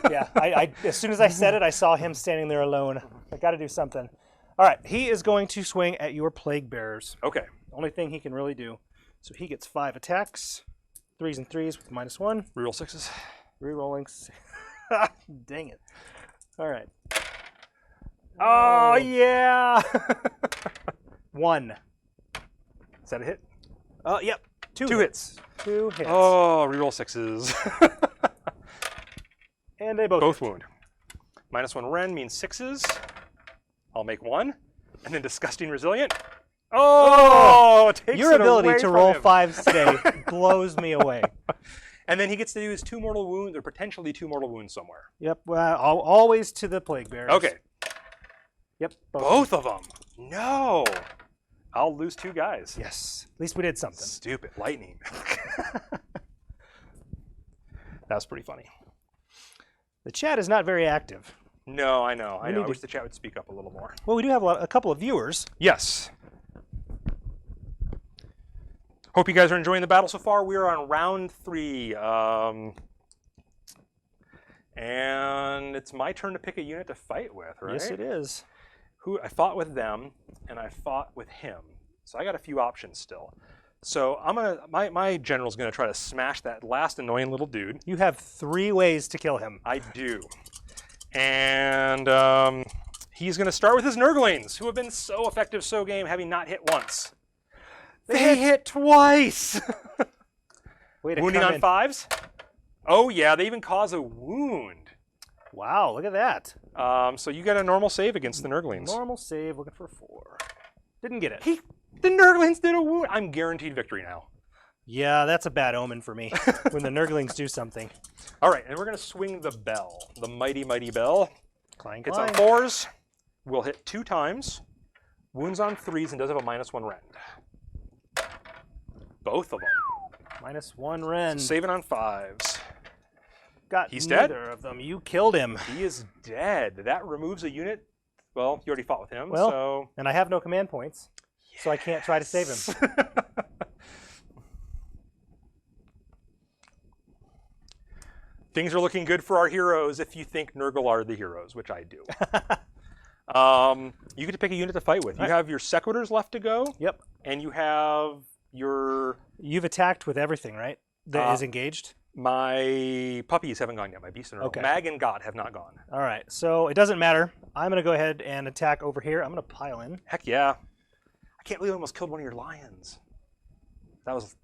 Yeah. I as soon as I said it, I saw him standing there alone. I got to do something. All right. He is going to swing at your plague bearers. Okay. Only thing he can really do. So he gets 5 attacks, 3s and 3s with -1. Reroll 6s. Rerolling. Dang it. All right. Oh yeah. 1. Is that a hit? Yep. 2 hits. 2 hits. Oh, reroll 6s. And they both wound. -1 rend means 6s. I'll make 1. And then disgusting resilient. Oh, takes your it ability away to from roll him. 5s today blows me away. And then he gets to do his 2 mortal wounds, or potentially 2 mortal wounds somewhere. Yep. Well, always to the plague bearers. Okay. Yep. Both of them. No. I'll lose 2 guys. Yes. At least we did something. Stupid lightning. That's pretty funny. The chat is not very active. No, I know. I wish the chat would speak up a little more. Well, we do have a couple of viewers. Yes. Hope you guys are enjoying the battle so far. We are on round 3. And it's my turn to pick a unit to fight with, right? Yes, it is. I fought with them, and I fought with him. So I got a few options still. So my general's gonna try to smash that last annoying little dude. You have 3 ways to kill him. I do. And he's gonna start with his Nurglings, who have been so effective so game, having not hit once. They hit twice! Wounding on 5s? Oh yeah, they even cause a wound. Wow, look at that. So you got a normal save against the Nurglings. Normal save, looking for 4. Didn't get it. The Nurglings did a wound. I'm guaranteed victory now. Yeah, that's a bad omen for me when the Nurglings do something. All right, and we're going to swing the bell, the mighty, mighty bell. Clang, Hits clang. on 4s, will hit 2 times, wounds on 3s, and does have a -1 rend. Both of them. -1 rend. Saving on 5s. He's dead? neither of them. You killed him. He is dead. That removes a unit. Well, you already fought with him, Well, so... and I have no command points, so I can't try to save him. Things are looking good for our heroes if you think Nurgle are the heroes, which I do. You get to pick a unit to fight with. You have your Sequitors left to go. Yep. And you have your... You've attacked with everything, right? That is engaged? My puppies haven't gone yet. My beast and Nurgle. Okay. Mag and Got have not gone. All right, so it doesn't matter. I'm going to go ahead and attack over here. I'm going to pile in. Heck yeah. I can't believe I almost killed one of your lions. That was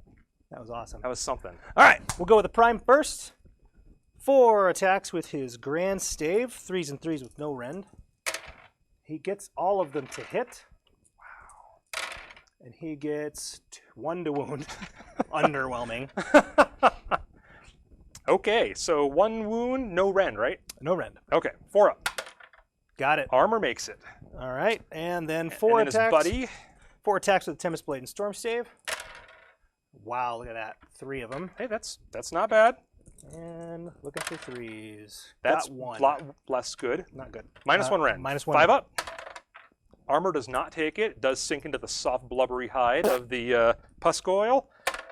awesome. That was something. All right, we'll go with the Prime first. 4 attacks with his Grand Stave. 3s and 3s with no rend. He gets all of them to hit. Wow. And he gets 1 to wound. Underwhelming. Okay, so 1 wound, no rend, right? No rend. Okay, 4 up. Got it. Armor makes it. All right, and then 4 and then attacks. his buddy. 4 attacks with Tempest Blade and Storm Stave. Wow, look at that. 3 of them. Hey, that's not bad. And looking for 3s. That's Got 1. a lot less good. Not good. -1 rend. -1. 5 up. Armor does not take it. It does sink into the soft, blubbery hide of the Puscoil.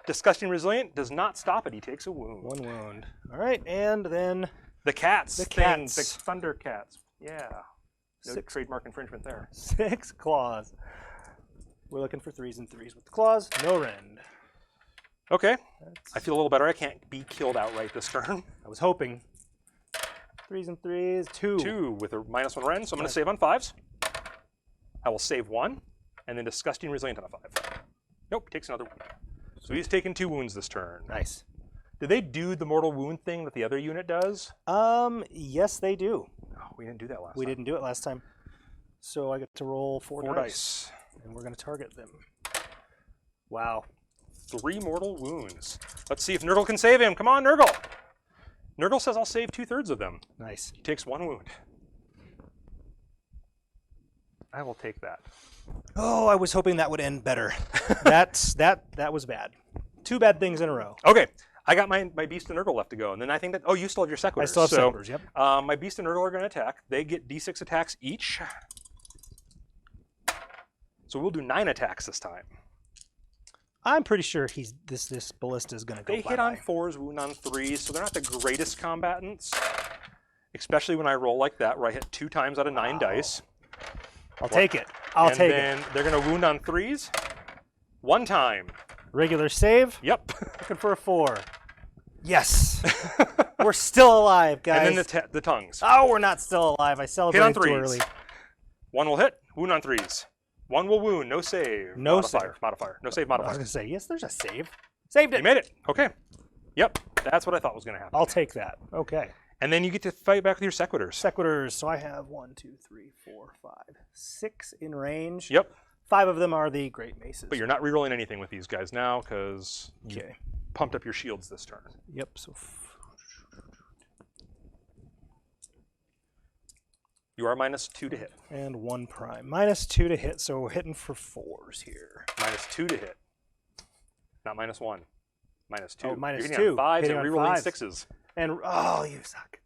Disgusting Resilient does not stop it. He takes a wound. 1 wound. All right, and then the cats. The thing, cats. the Thunder Cats. Yeah. No 6 trademark infringement there. 6 claws. We're looking for 3s and 3s with the claws. No rend. Okay. I feel a little better. I can't be killed outright this turn. I was hoping. 3s and 3s. 2. 2 with a -1 rend, so I'm going to save on 5s. I will save 1, and then Disgusting Resilient on a 5. Nope, takes another wound. So he's taken 2 wounds this turn. Nice. Did they do the mortal wound thing that the other unit does? Yes, they do. Oh, we didn't do that last time. We didn't do it last time. So I get to roll 4 dice. And we're going to target them. Wow. 3 mortal wounds. Let's see if Nurgle can save him. Come on, Nurgle. Nurgle says I'll save 2/3 of them. Nice. He takes 1 wound. I will take that. Oh, I was hoping that would end better. That was bad. 2 bad things in a row. Okay. I got my Beast and Nurgle left to go. And then I think that, oh, you still have your Sequitors. I still have Sequitors, yep. My Beast and Nurgle are going to attack. They get D6 attacks each. So we'll do 9 attacks this time. I'm pretty sure this ballista is going to go They hit on 4s, wound on 3s, so they're not the greatest combatants. Especially when I roll like that, where I hit 2 times out of 9 dice. I'll take it. I'll take it. And then they're going to wound on 3s. 1 time. Regular save. Yep. Looking for a 4. Yes. We're still alive, guys. And then the tongues. Oh, we're not still alive. I celebrated too early. 1 will hit, wound on 3s. 1 will wound, no save. No modifier. save. Modifier. No save I modifier. was going to say, yes, there's a save. Saved it. You made it. Okay. Yep. That's what I thought was going to happen. I'll take that. Okay. And then you get to fight back with your Sequitors. Sequitors. So I have 1, 2, 3, 4, 5, 6 in range. Yep. 5 of them are the Great Maces. But you're not rerolling anything with these guys now because you pumped up your shields this turn. Yep. So you are -2 to hit. and 1 prime. -2 to hit, so we're hitting for 4s here. -2 to hit. Not -1. -2. Oh, -2. You're hitting on 5s Hitting and on rerolling 5s. 6s. And oh, you suck.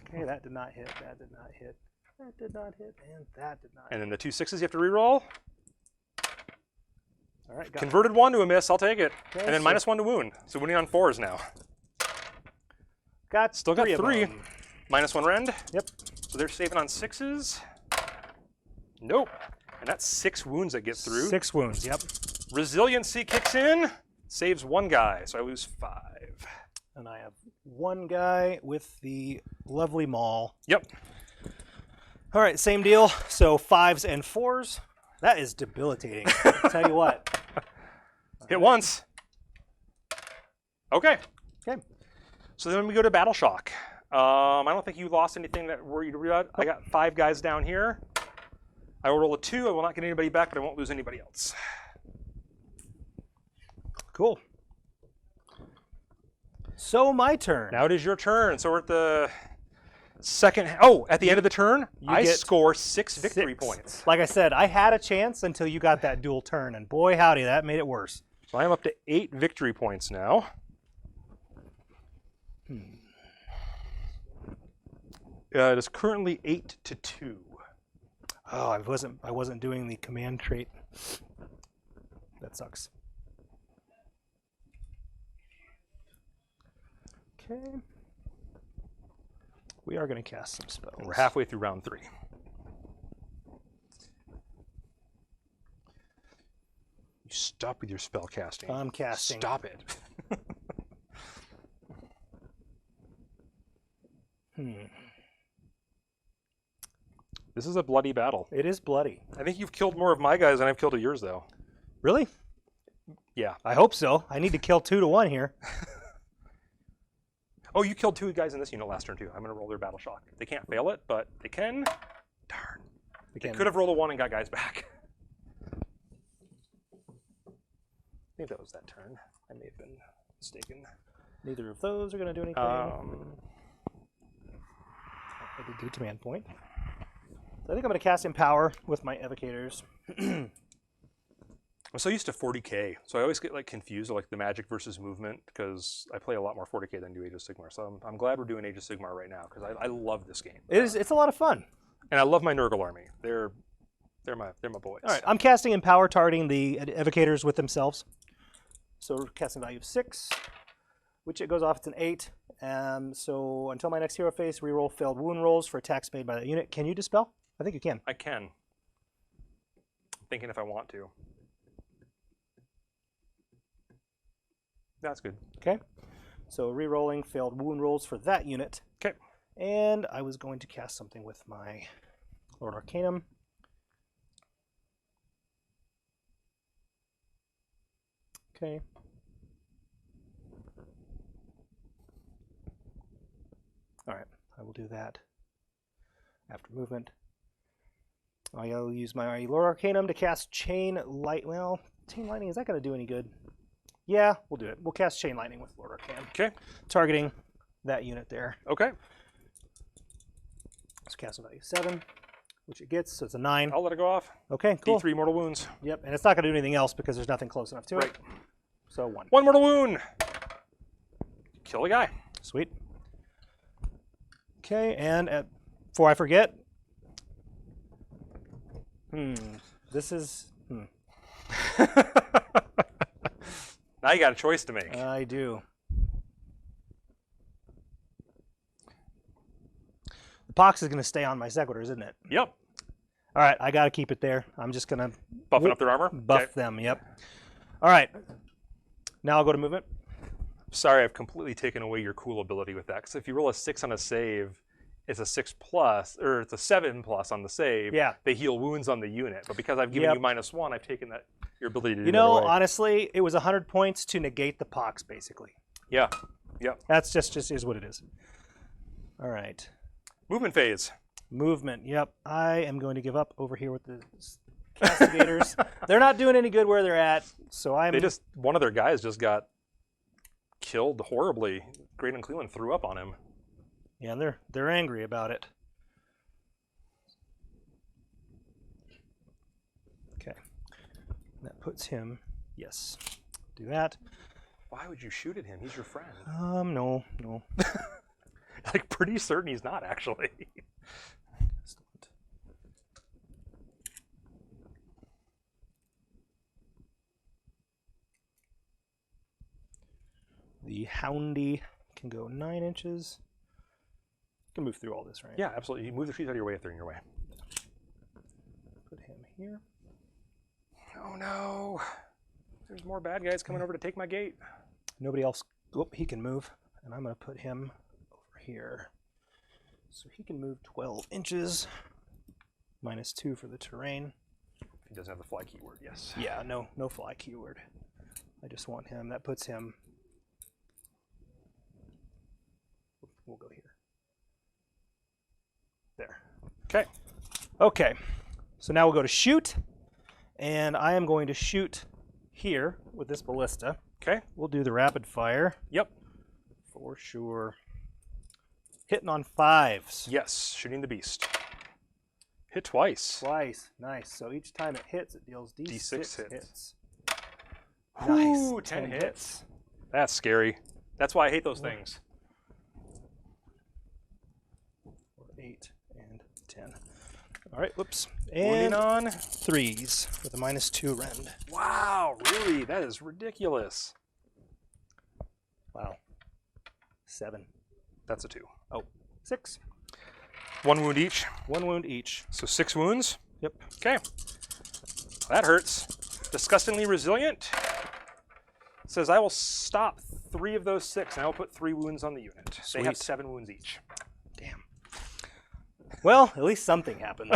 Okay, that did not hit. That did not hit. That did not hit. And that did not. And then the 2 6s you have to reroll. All right, got Converted 1 to a miss. I'll take it. Okay, and then so- -1 to wound. So winning on 4s now. Got Still got 3 of 3. them. -1 rend. Yep. So they're saving on 6s. Nope. And that's 6 wounds that get through. 6 wounds. Yep. Resiliency kicks in. Saves 1 guy. So I lose 5. And I have 1 guy with the lovely maul. Yep. All right, same deal. So 5s and 4s. That is debilitating. I'll tell you what. Hit once. Okay. Okay. So then we go to Battle Shock. I don't think you lost anything that worried you about. I got 5 guys down here. I will roll a 2. I will not get anybody back, but I won't lose anybody else. Cool. So my turn. Now it is your turn. So we're at the second. Oh, at the end of the turn, I get score 6 victory 6. points. Like I said, I had a chance until you got that dual turn, and boy howdy, that made it worse. So I am up to 8 victory points now. It is currently 8-2. Oh, I wasn't doing the command trait. That sucks. Okay. We are going to cast some spells. We're halfway through round 3. You stop with your spell casting. I'm casting. Stop it. This is a bloody battle. It is bloody. I think you've killed more of my guys than I've killed of yours, though. Really? Yeah. I hope so. I need to kill 2 to 1 here. Oh, you killed 2 guys in this unit last turn, too. I'm going to roll their Battle Shock. They can't fail it, but they can. Darn. They could have rolled a 1 and got guys back. I think that was that turn. I may have been mistaken. Neither of those are going to do anything. I did do command point. So I think I'm going to cast Empower with my Evocators. I'm so used to 40k, so I always get like confused like the magic versus movement because I play a lot more 40k than do Age of Sigmar. So I'm glad we're doing Age of Sigmar right now because I love this game. It's a lot of fun. And I love my Nurgle army. They're my boys. All right, I'm casting Empower, targeting the Evocators with themselves. So we're casting value of 6, which it goes off. It's an 8. So until my next hero phase, reroll failed wound rolls for attacks made by that unit. Can you dispel? I think you can. I can. I'm thinking if I want to. That's good. Okay. So re-rolling failed wound rolls for that unit. Okay. And I was going to cast something with my Lord Arcanum. Okay. All right. I will do that after movement. I'll use my Lord Arcanum to cast Chain Light. Well, Chain Lightning, is that going to do any good? Yeah, we'll do it. We'll cast Chain Lightning with Lord Arcanum. Okay. Targeting that unit there. Okay. Let's cast a value 7, which it gets, so it's a 9. I'll let it go off. Okay, cool. D3 mortal wounds. Yep, and it's not going to do anything else because there's nothing close enough to it. So 1. 1 mortal wound. Kill a guy. Sweet. Okay, and before I forget, this is... Now you got a choice to make. I do. The pox is going to stay on my Sequitors, isn't it? Yep. All right, I got to keep it there. I'm just going to... Buffing up their armor? Buff them, yep. All right. Now I'll go to movement. Sorry, I've completely taken away your cool ability with that. Because if you roll a 6 on a save, it's a 6+, or it's a 7+ on the save. Yeah. They heal wounds on the unit. But because I've given you -1, I've taken that your ability to do that away. Honestly, it was 100 points to negate the pox, basically. Yeah. Yep. That's just is what it is. All right. Movement phase. Movement. Yep. I am going to give up over here with the castigators. They're not doing any good where they're at, so one of their guys just got killed horribly. Great and Cleveland threw up on him. Yeah, and they're angry about it. Okay. That puts him, yes. do that. Why would you shoot at him? He's your friend. No. Like, pretty certain he's not, actually. Excellent. The Houndy can go 9 inches. Can move through all this, right? Yeah, absolutely. You move the trees out of your way if they're in your way. Put him here. Oh no! There's more bad guys coming over to take my gate. Nobody else. Oh, he can move, and I'm going to put him over here. So he can move 12 inches. -2 for the terrain. He doesn't have the fly keyword, yes. Yeah, no fly keyword. I just want him. That puts him. We'll go here. There. Okay. Okay. So now we'll go to shoot, and I am going to shoot here with this ballista. Okay. We'll do the rapid fire. Yep. For sure. Hitting on 5s. Yes, shooting the beast. Hit twice. Twice. Nice. So each time it hits, it deals D6 hits. Ooh, Nice. 10 hits. That's scary. That's why I hate those things. 8 and 10. All right, whoops. Wounding And on 3s with a -2 rend. Wow, really? That is ridiculous. Wow. 7. That's a 2. Oh, 6. 1 wound each. 1 wound each. So 6 wounds. Yep. Okay. That hurts. Disgustingly resilient. Says I will stop 3 of those 6, and I will put 3 wounds on the unit. Sweet. They have 7 wounds each. Damn. Well, at least something happened.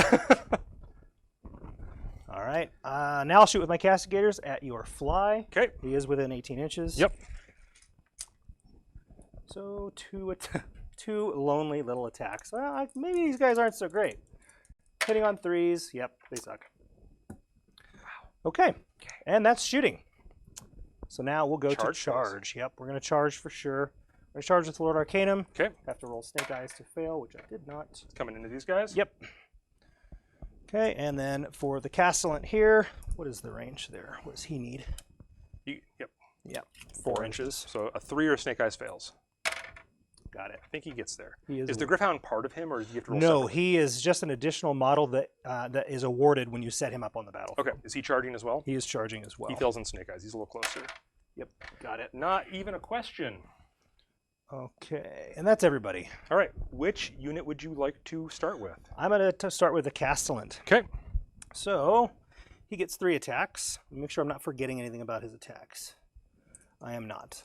All right. Now I'll shoot with my castigators at your fly. Okay. He is within 18 inches. Yep. So 2 lonely little attacks. Well, maybe these guys aren't so great. Hitting on 3s. Yep, they suck. Wow. Okay. And that's shooting. So now we'll go to charge. Yep, we're going to charge for sure. We're going to charge with Lord Arcanum. Okay. Have to roll Snake Eyes to fail, which I did not. It's coming into these guys? Yep. Okay, and then for the Castellan here, what is the range there? What does he need? Yep. Yep. 4 inches. So a 3 or a Snake Eyes fails. Got it. I think he gets there. He is the Gryph-hound part of him, or do you have to roll No, separately? he is just an additional model that that is awarded when you set him up on the battlefield. Okay. Is he charging as well? He is charging as well. He fails in Snake Eyes. He's a little closer. Yep. Got it. Not even a question. Okay, and that's everybody. All right. Which unit would you like to start with? I'm going to start with the Castellan. Okay. So he gets 3 attacks. Make sure I'm not forgetting anything about his attacks. I am not.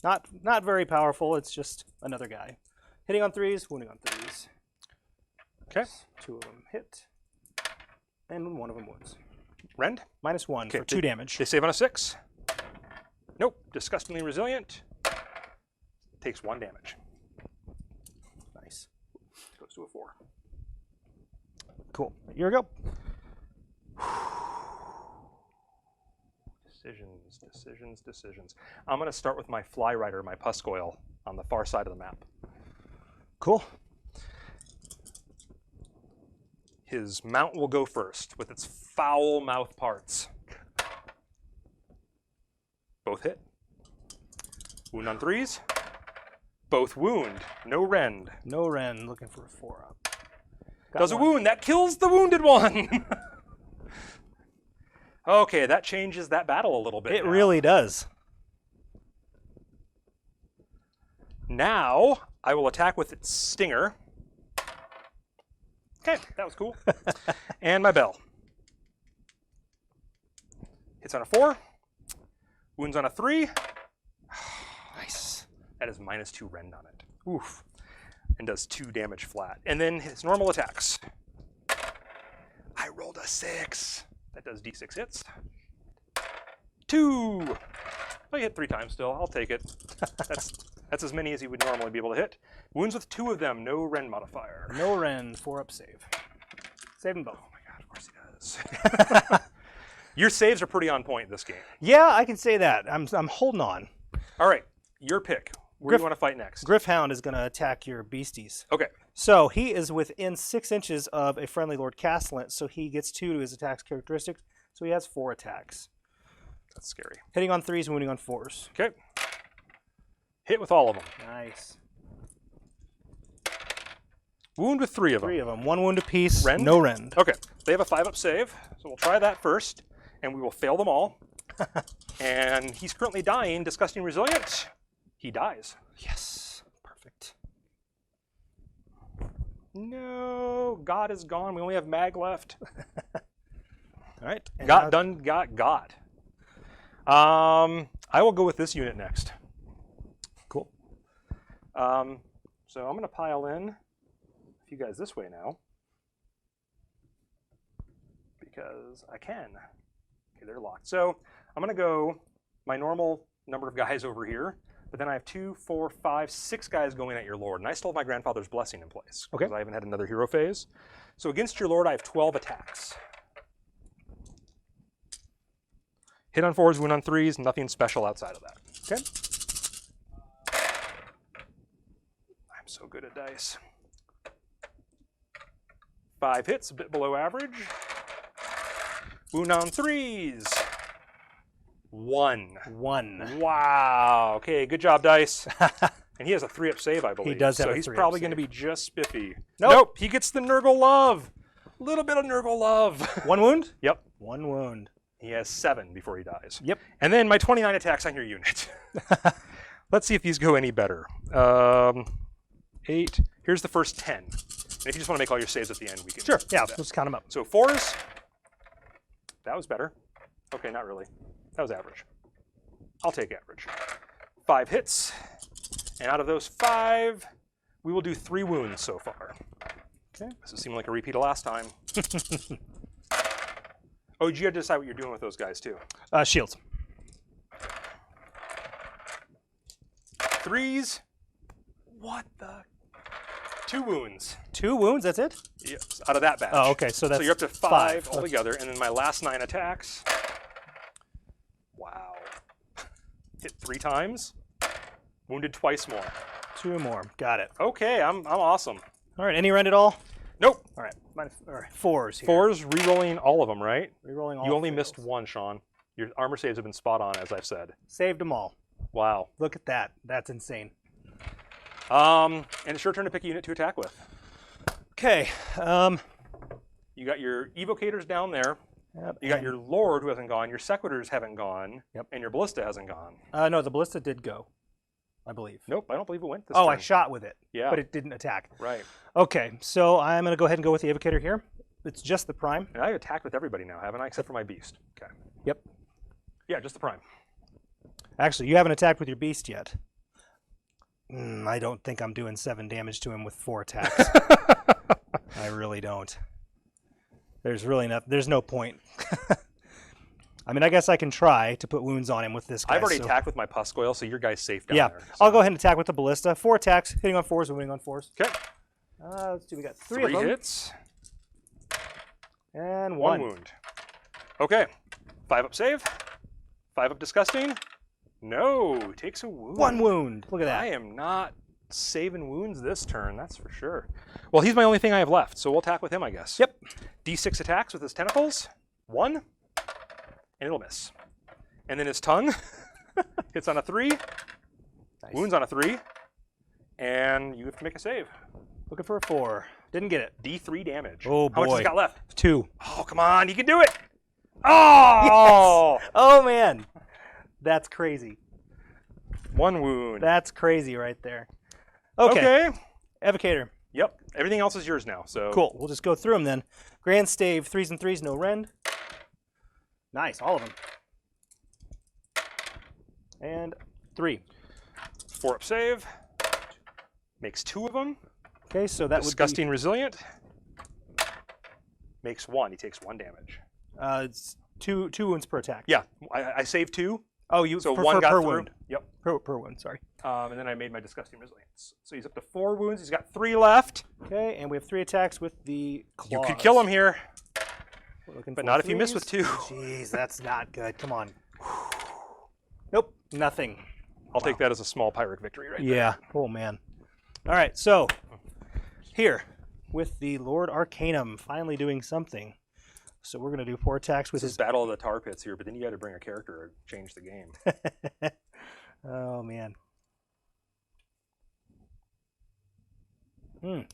Not very powerful. It's just another guy. Hitting on 3s, wounding on 3s. Okay. 2 of them hit, and 1 of them wounds. Rend? -1 for 2 damage. They save on a 6. Nope. Disgustingly resilient. Takes 1 damage. Nice. Goes to a 4. Cool. Here we go. Decisions. I'm going to start with my Fly Rider, my Puscoil, on the far side of the map. Cool. His mount will go first with its foul mouth parts. Both hit. Wound on 3s. Both wound. No rend. No rend. Looking for a 4-up. Does a wound. That kills the wounded one. Okay, that changes that battle a little bit. It really does. Now, I will attack with its stinger. Okay, that was cool. And my bell. Hits on a 4. Wounds on a 3. Nice. That is -2 rend on it. Oof. And does 2 damage flat. And then his normal attacks. I rolled a 6. That does D6 hits. 2. Well, you hit 3 times still. I'll take it. That's as many as he would normally be able to hit. Wounds with 2 of them. No rend modifier. No rend. 4-up save. Save them both. Oh my god, of course he does. Your saves are pretty on point this game. Yeah, I can say that. I'm holding on. All right, your pick. Where do you want to fight next? Gryph-hound is going to attack your beasties. Okay. So he is within 6 inches of a friendly Lord Castellan, so he gets 2 to his attacks characteristics, so he has 4 attacks. That's scary. Hitting on 3s, wounding on 4s. Okay. Hit with all of them. Nice. Wound with 3 of them. 3 of them. 1 wound apiece. Rend? No rend. Okay. They have a 5-up save, so we'll try that first, and we will fail them all. And he's currently dying. Disgusting resilient. He dies. Yes. Perfect. No. God is gone. We only have Mag left. All right. Got. I will go with this unit next. Cool. So I'm going to pile in a few guys this way now because I can. Okay, they're locked. So I'm going to go my normal number of guys over here, but then I have 2, 4, 5, 6 guys going at your Lord, and I still have my grandfather's blessing in place because I haven't had another hero phase. So against your Lord, I have 12 attacks. Hit on 4s, wound on 3s, nothing special outside of that. Okay. I'm so good at dice. 5 hits, a bit below average. Wound on 3s. 1. 1. Wow. Okay, good job, dice. And he has a 3-up save, I believe. He does have so a he's 3-up probably save. going to be just spiffy. Nope. He gets the Nurgle love. A little bit of Nurgle love. 1 wound? Yep. 1 wound. He has 7 before he dies. Yep. And then my 29 attacks on your unit. Let's see if these go any better. 8. Here's the first 10. And if you just want to make all your saves at the end, we can. Sure. Yeah, that. let's count them up. So 4s. That was better. Okay, not really. That was average. I'll take average. 5 hits. And out of those 5, we will do 3 wounds so far. Okay. This is seeming like a repeat of last time. Oh, you have to decide what you're doing with those guys, too. Shields. 3s. What the? 2 wounds. 2 wounds, that's it? Yes, out of that batch. Oh, okay, so that's you're up to 5 5 altogether, and then my last 9 attacks. Wow. Hit 3 times. Wounded twice more. 2 more. Got it. Okay, I'm awesome. All right, any rend at all? Nope. All right, all right. 4s here. 4s, re-rolling all of them, right? Re-rolling all. You only fails. missed 1, Sean. Your armor saves have been spot on, as I've said. Saved them all. Wow. Look at that. That's insane. And it's your turn to pick a unit to attack with. Okay. You got your evocators down there. Yep, You got your Lord who hasn't gone. Your Sequitors haven't gone. Yep. And your Ballista hasn't gone. No, the ballista did go, I believe. Nope, I don't believe it went this Oh, turn. I shot with it. Yeah. But it didn't attack. Right. Okay, so I'm going to go ahead and go with the evocator here. It's just the prime. And I've attacked with everybody now, haven't I? Except for my beast. Okay. Yep. Yeah, just the prime. Actually, you haven't attacked with your beast yet. I don't think I'm doing 7 damage to him with 4 attacks. I really don't. There's no point. I mean, I guess I can try to put wounds on him with this guy. I've already attacked with my Puscoil, so your guy's safe down Yeah, there. So. I'll go ahead and attack with the ballista. 4 attacks, hitting on 4s and winning on 4s. Okay. Let's see, we got 3 of them. hits. And 1 1 wound. Okay. 5-up save. 5-up disgusting. No, takes a wound. 1 wound. Look at that. I am not saving wounds this turn, that's for sure. Well, he's my only thing I have left, so we'll attack with him, I guess. Yep. D6 attacks with his tentacles. 1. And it'll miss. And then his tongue hits on a 3. Nice. Wounds on a 3. And you have to make a save. Looking for a 4. Didn't get it. D3 damage. Oh, How much has boy. he got left? 2. Oh, come on, you can do it! Oh! Yes! Oh, man. That's crazy. 1 wound. That's crazy right there. Okay. Evocator. Yep. Everything else is yours now. So Cool. We'll just go through them then. Grand stave, 3s and 3s, no rend. Nice, all of them. And 3. 4-up save. Makes 2 of them. Okay, so that Disgusting resilient. Makes 1. He takes 1 damage. It's two wounds per attack. Yeah. I saved 2. Oh, you So per, 1 got per through. wound. Yep. Per wound, sorry. And then I made my disgusting resilience. So he's up to 4 wounds. He's got 3 left. Okay, and we have 3 attacks with the claws. You could kill him here. But But not if you miss with 2. Jeez, that's not good. Come on. Nope, nothing. I'll take that as a small Pyrrhic victory right there. Yeah. Oh, man. All right, so here with the Lord Arcanum finally doing something. So we're going to do 4 attacks with his Battle of the Tar Pits here, but then you got to bring a character to change the game. Oh, man.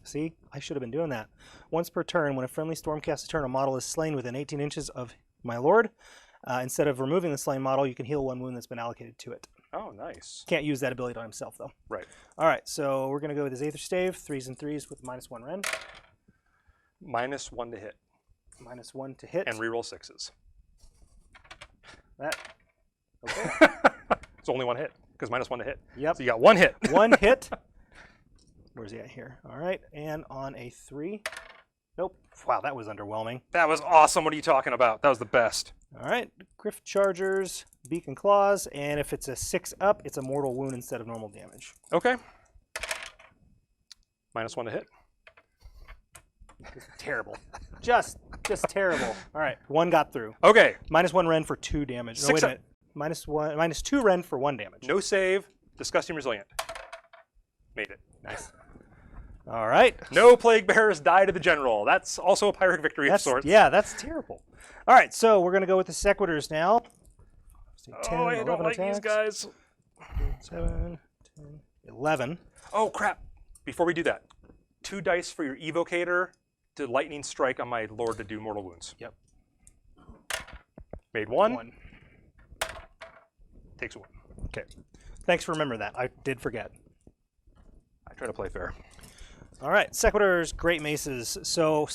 See, I should have been doing that. Once per turn, when a friendly Stormcast turn, a model is slain within 18 inches of my lord. Instead of removing the slain model, you can heal 1 wound that's been allocated to it. Oh, nice. Can't use that ability on himself, though. Right. All right, so we're going to go with his Aether Stave, 3s and 3s with -1 Ren. -1 to hit. -1 to hit. And reroll 6s. That. Okay. It's only 1 hit, because -1 to hit. Yep. So you got 1 hit. 1 hit. Where's he at here? All right, and on a 3. Nope. Wow, that was underwhelming. That was awesome. What are you talking about? That was the best. All right, Griff Chargers, Beacon Claws, and if it's a 6 up, it's a mortal wound instead of normal damage. Okay. -1 to hit. Terrible. Just terrible. All right, 1 got through. Okay. -1 Ren for 2 damage. No, wait a minute. -2 Ren for 1 damage. No save. Disgusting resilient. Made it. Nice. All right. No plague bearers die to the general. That's also a Pyrrhic victory of sorts. Yeah, that's terrible. All right, so we're going to go with the Sequitors now. 10, I don't like attacks. these guys. 7, 10, 11. Oh, crap. Before we do that, 2 dice for your Evocator to lightning strike on my lord to do mortal wounds. Yep. Made 1. Takes 1. Okay. Thanks for remembering that. I did forget. I try to play fair. All right, Sequitors, Great Maces. So,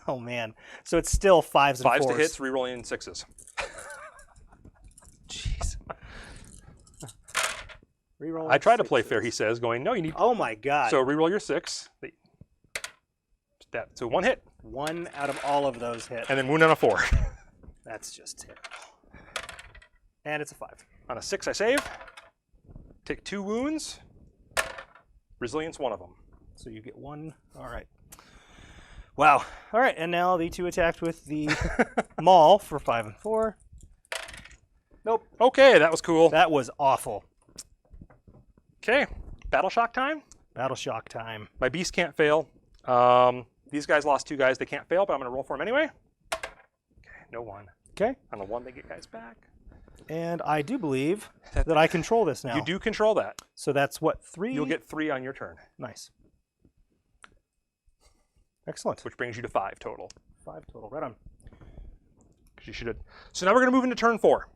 oh man. So it's still 5s and 4s. 5s to hits, rerolling 6s. Jeez. Reroll. I try to play fair, he says, going, no, you need... Oh my god. So reroll your 6. So 1 hit. 1 out of all of those hit. And then wound on a 4. That's just terrible. And it's a 5. On a 6, I save. Take 2 wounds. Resilience, 1 of them. So you get 1. All right. Wow. All right, and now the 2 attacked with the Maul for 5 and 4. Nope. Okay, that was cool. That was awful. Okay, Battle Shock time. Battle Shock time. My beast can't fail. These guys lost 2 guys. They can't fail, but I'm going to roll for them anyway. Okay, no 1. Okay. On the 1, they get guys back. And I do believe that I control this now. You do control that. So that's what, 3? You'll get 3 on your turn. Nice. Excellent. Which brings you to 5 total. 5 total. Right on. You should have. So now we're going to move into turn 4.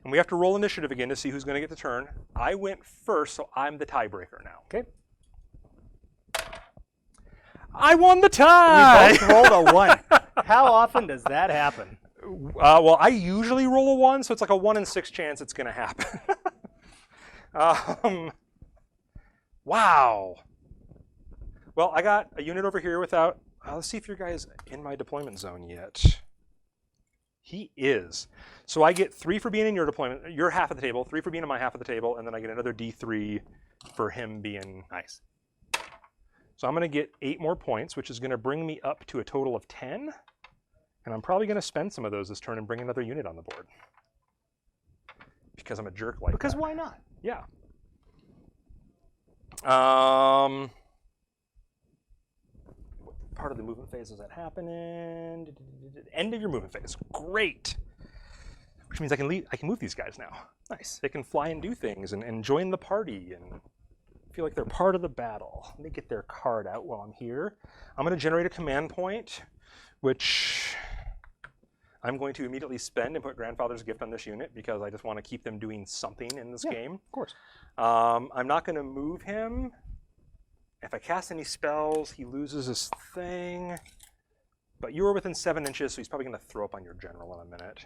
And we have to roll initiative again to see who's going to get the turn. I went first, so I'm the tiebreaker now. Okay. I won the tie! We both rolled a 1. How often does that happen? Well, I usually roll a 1, so it's like a 1 in 6 chance it's going to happen. Wow. Well, I got a unit over here without... let's see if your guy's in my deployment zone yet. He is. So I get 3 for being in your deployment, your half of the table, 3 for being in my half of the table, and then I get another D3 for him being nice. So I'm going to get 8 more points, which is going to bring me up to a total of 10. And I'm probably going to spend some of those this turn and bring another unit on the board. Because I'm a jerk like that. Because why not? Yeah. What part of the movement phase is that happening? End of your movement phase. Great. Which means I can move these guys now. Nice. They can fly and do things and join the party and feel like they're part of the battle. Let me get their card out while I'm here. I'm going to generate a command point, which I'm going to immediately spend and put Grandfather's Gift on this unit because I just want to keep them doing something in this game. Of course. I'm not going to move him. If I cast any spells, he loses his thing. But you were within 7 inches, so he's probably going to throw up on your general in a minute.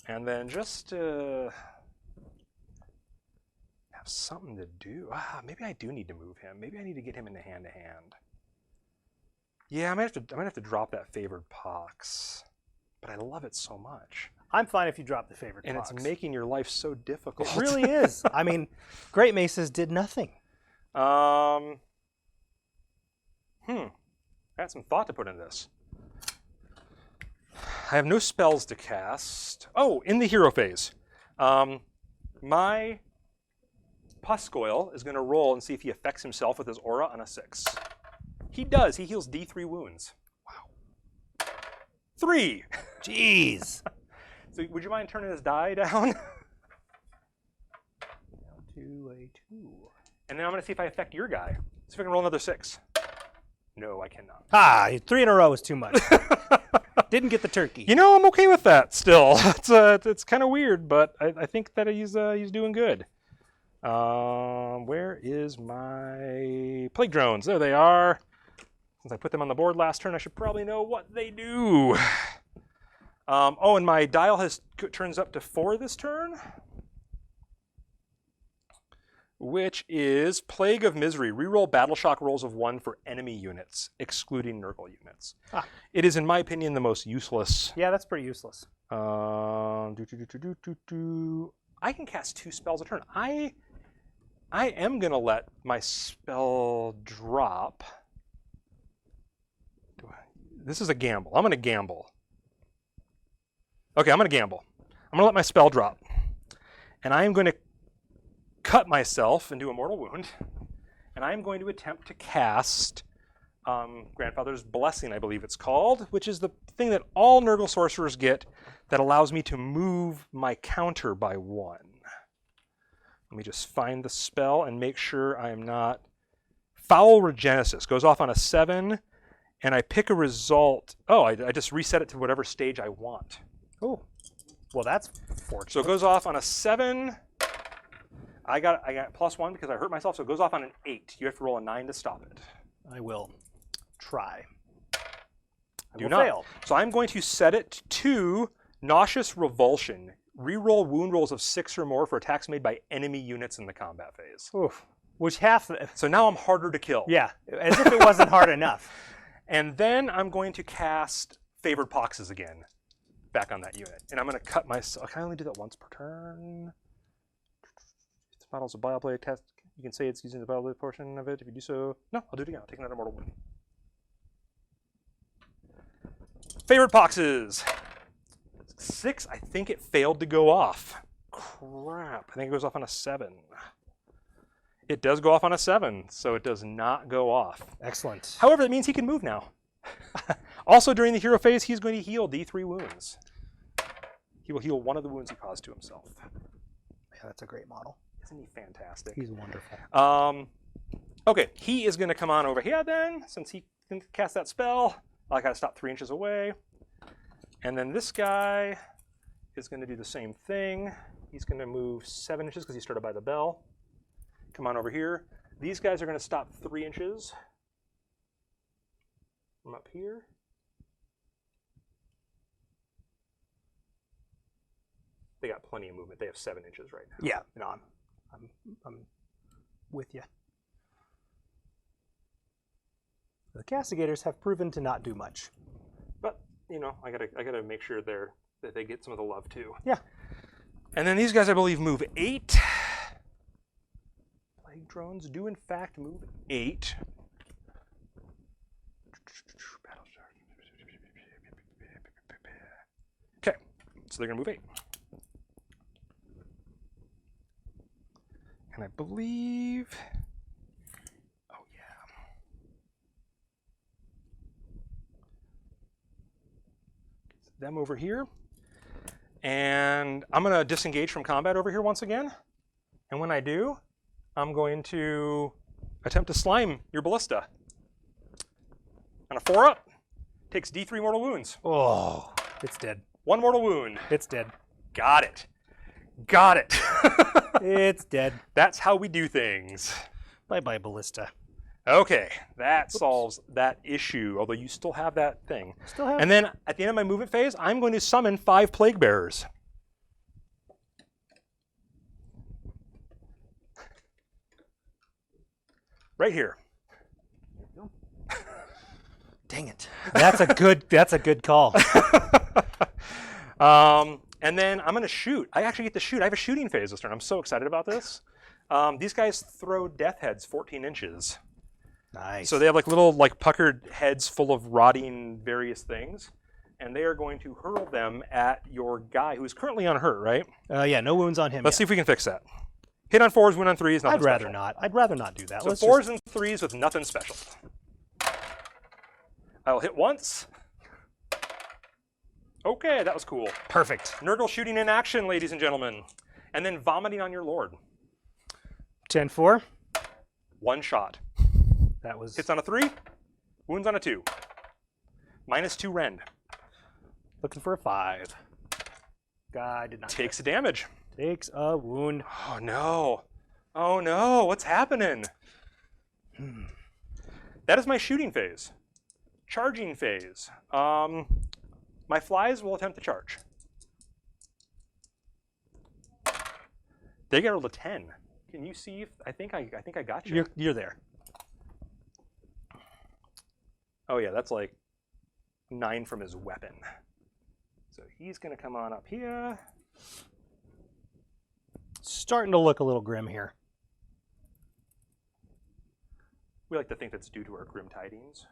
And then just have something to do. Maybe I do need to move him. Maybe I need to get him into hand-to-hand. Yeah, I might have to drop that favored pox. But I love it so much. I'm fine if you drop the favorite and pox. It's making your life so difficult. It really is. I mean, Great Maces did nothing. I had some thought to put into this. I have no spells to cast. Oh, in the hero phase. My Puscoil is going to roll and see if he affects himself with his aura on a 6. He does. He heals D3 wounds. Wow. 3. Jeez. So would you mind turning this die down? Down to a 2. And then I'm going to see if I affect your guy. See if I can roll another 6. No, I cannot. Ah, 3 in a row is too much. Didn't get the turkey. You know, I'm okay with that still. It's kind of weird, but I think that he's doing good. Where is my plague drones? There they are. Since I put them on the board last turn, I should probably know what they do. Oh, and my dial turns up to 4 this turn, which is Plague of Misery. Reroll battle shock rolls of 1 for enemy units, excluding Nurgle units. Ah. It is, in my opinion, the most useless. Yeah, that's pretty useless. I can cast 2 spells a turn. I am going to let my spell drop. This is a gamble. I'm going to gamble. Okay, I'm going to gamble. I'm going to let my spell drop. And I am going to cut myself and do a mortal wound. And I am going to attempt to cast Grandfather's Blessing, I believe it's called, which is the thing that all Nurgle sorcerers get that allows me to move my counter by 1. Let me just find the spell and make sure I am not... Foul Regenesis goes off on a 7, and I pick a result. Oh, I just reset it to whatever stage I want. Oh, well, that's fortunate. So it goes off on a 7. I got +1 because I hurt myself, so it goes off on an 8. You have to roll a 9 to stop it. I will try. I Do will not fail. So I'm going to set it to Nauseous Revulsion. Reroll wound rolls of 6 or more for attacks made by enemy units in the combat phase. Oof. Which half... So now I'm harder to kill. Yeah, as if it wasn't hard enough. And then I'm going to cast Favored Poxes again, back on that unit. And I'm going to cut myself. Can I only do that once per turn? This model's a bioblade test. You can say it's using the bioblade portion of it. If you do so, no, I'll do it again. I'll take another mortal wound. Favored Poxes. 6, I think it failed to go off. Crap, I think it goes off on a 7. It does go off on a 7, so it does not go off. Excellent. However, that means he can move now. Also, during the hero phase, he's going to heal D3 wounds. He will heal 1 of the wounds he caused to himself. Yeah, that's a great model. Isn't he fantastic? He's wonderful. Okay, he is going to come on over here then, since he can cast that spell. I got to stop 3 inches away. And then this guy is going to do the same thing. He's going to move 7 inches because he started by the bell. Come on over here. These guys are going to stop 3 inches. I'm up here. They got plenty of movement. They have 7 inches right now. Yeah, no, I'm with you. The castigators have proven to not do much. But, you know, I gotta make sure that they get some of the love too. Yeah. And then these guys, I believe, move 8. Plague drones do in fact move 8. Okay, so they're gonna move 8. And I believe, oh yeah. Them over here. And I'm gonna disengage from combat over here once again. And when I do, I'm going to attempt to slime your ballista. On a 4-up, takes D3 mortal wounds. Oh, it's dead. 1 mortal wound. It's dead. Got it. Got it. It's dead. That's how we do things. Bye-bye, ballista. Okay, that solves that issue, although you still have that thing. Still have. And then at the end of my movement phase, I'm going to summon 5 Plague Bearers. Right here. Dang it. That's a good call. And then I'm going to shoot. I actually get to shoot. I have a shooting phase this turn. I'm so excited about this. These guys throw death heads 14 inches. Nice. So they have like little like puckered heads full of rotting various things. And they are going to hurl them at your guy who's currently unhurt, right? Yeah, no wounds on him Let's see if we can fix that. Hit on 4s, win on 3s, nothing I'd rather special. not. I'd rather not do that. So 4s and 3s with nothing special. I'll hit once. Okay, that was cool. Perfect. Nurgle shooting in action, ladies and gentlemen. And then vomiting on your lord. 10-4. One shot. That was... Hits on a 3, wounds on a 2. -2 rend. Looking for a 5. Guy did not Takes a damage. Takes a wound. Oh no. Oh no, what's happening? That is my shooting phase. Charging phase. My flies will attempt to charge. They get rolled a 10. Can you see if I think I got you. You're there. Oh yeah, that's like 9 from his weapon. So he's gonna come on up here. Starting to look a little grim here. We like to think that's due to our grim tidings.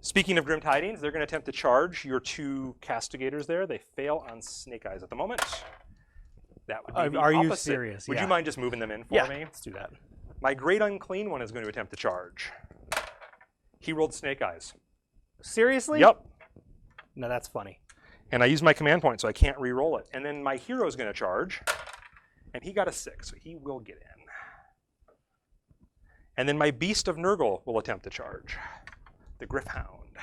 Speaking of grim tidings, they're going to attempt to charge your 2 castigators there. They fail on Snake Eyes at the moment. That would be the Are opposite. you serious? Would Yeah. you mind just moving them in for Yeah, me? let's do that. My Great Unclean One is going to attempt to charge. He rolled Snake Eyes. Seriously? Yep. No, that's funny. And I used my command point, so I can't re-roll it. And then my hero is going to charge, and he got a 6, so he will get in. And then my Beast of Nurgle will attempt to charge. The Griffhound.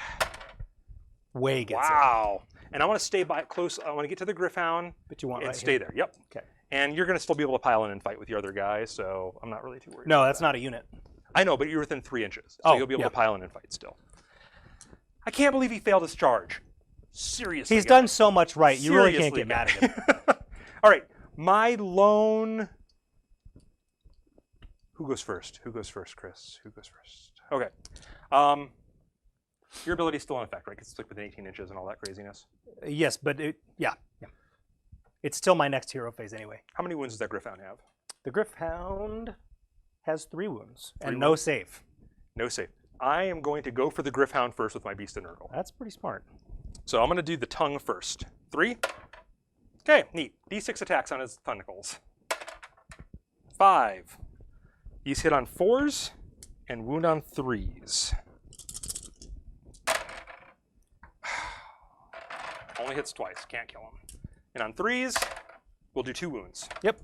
Way gets it. Wow. And I want to stay by close. I want to get to the Griffhound But you want and right stay here. there. Yep. Okay. And you're going to still be able to pile in and fight with your other guy, so I'm not really too worried. No, about that's that. not a unit. I know, but you're within 3 inches, so Oh, you'll be able yeah. to pile in and fight still. I can't believe he failed his charge. Seriously. He's guys. done so much right. You really can't Seriously, get mad at guys. him. All right. My lone... Who goes first? Who goes first, Chris? Who goes first? Okay. Your ability's still in effect, right? Because it's like within 18 inches and all that craziness. Yes, but yeah. It's still my next hero phase anyway. How many wounds does that Griffhound have? The Griffhound has 3 wounds and 3 no wounds? save. No save. I am going to go for the Griffhound first with my Beast of Nurgle. That's pretty smart. So I'm going to do the tongue first. 3. Okay, neat. D6 attacks on his tentacles. 5. He's hit on 4s and wound on 3s. Only hits twice. Can't kill him. And on 3s, we'll do 2 wounds. Yep.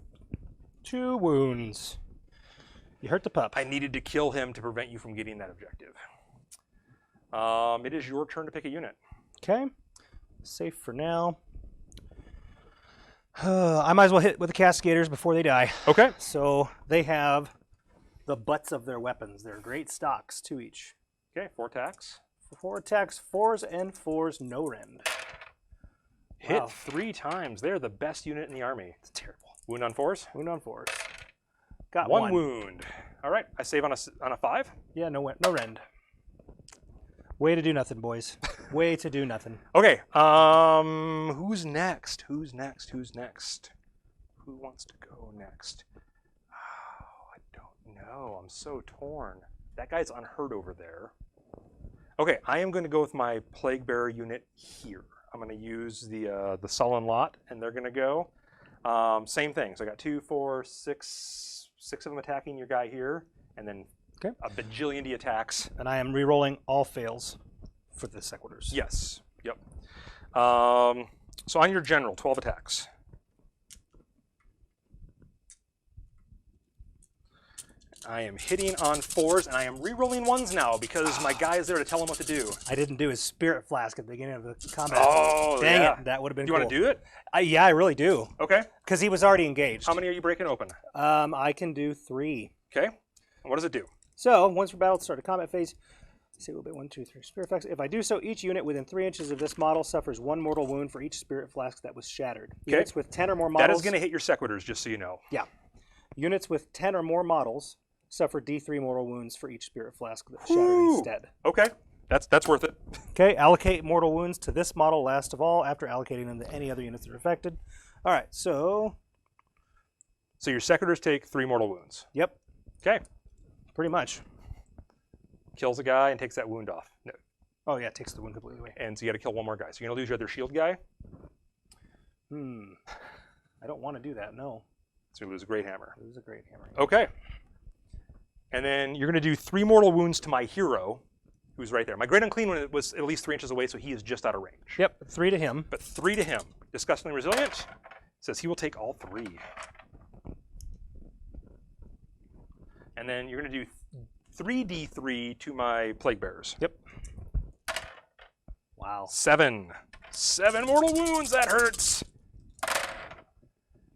2 wounds. You hurt the pup. I needed to kill him to prevent you from getting that objective. It is your turn to pick a unit. Okay. Safe for now. I might as well hit with the Cascaders before they die. Okay. So they have the butts of their weapons. They're great stocks, 2 each. Okay, 4 attacks. 4 attacks, 4s and 4s, no rend. Hit Wow. 3 times. They're the best unit in the army. It's terrible. Wound on 4s? Wound on 4s. Got 1 one. wound. All right, I save on a 5. Yeah, no rend. Way to do nothing, boys. Way to do nothing. Okay, who's next? Who's next? Who's next? Who wants to go next? Oh, I don't know. I'm so torn. That guy's unhurt over there. Okay, I am going to go with my Plague Bearer unit here. I'm going to use the Sullen Lot, and they're going to go. Same thing. So I got 2, 4, 6 of them attacking your guy here, and then a bajillion D attacks. And I am re-rolling all fails for the Sequitors. Yes. Yep. So on your general, 12 attacks. I am hitting on 4s, and I am re-rolling 1s now because my guy is there to tell him what to do. I didn't do his Spirit Flask at the beginning of the combat. Oh, Dang yeah. it. That would have been Do cool. you want to do it? Yeah, I really do. Okay. Because he was already engaged. How many are you breaking open? I can do 3. Okay. And what does it do? So, once for battle, start a combat phase. Say a little bit 1, 2, 3 Spirit Flask. If I do so, each unit within 3 inches of this model suffers 1 mortal wound for each Spirit Flask that was shattered. Okay. Units with 10 or more models. That is going to hit your Sequitors, just so you know. Yeah. Units with 10 or more models suffer D3 mortal wounds for each Spirit Flask that shattered Whew. instead. Okay. That's worth it. Okay, allocate mortal wounds to this model last of all after allocating them to any other units that are affected. All right, so... So your Sequitors take 3 mortal wounds. Yep, Okay. pretty much. Kills a guy and takes that wound off. No. Oh yeah, it takes the wound completely away. And so you got to kill 1 more guy. So you're going to lose your other shield guy. I don't want to do that, no. So you lose a Great Hammer. It was a great hammer. Okay. And then you're going to do 3 mortal wounds to my hero, who's right there. My Great Unclean One was at least 3 inches away, so he is just out of range. Yep, 3 to him. But 3 to him. Disgustingly Resilient says he will take all 3. And then you're going to do 3d3 to my Plague Bearers. Yep. Wow. 7. 7 mortal wounds, that hurts.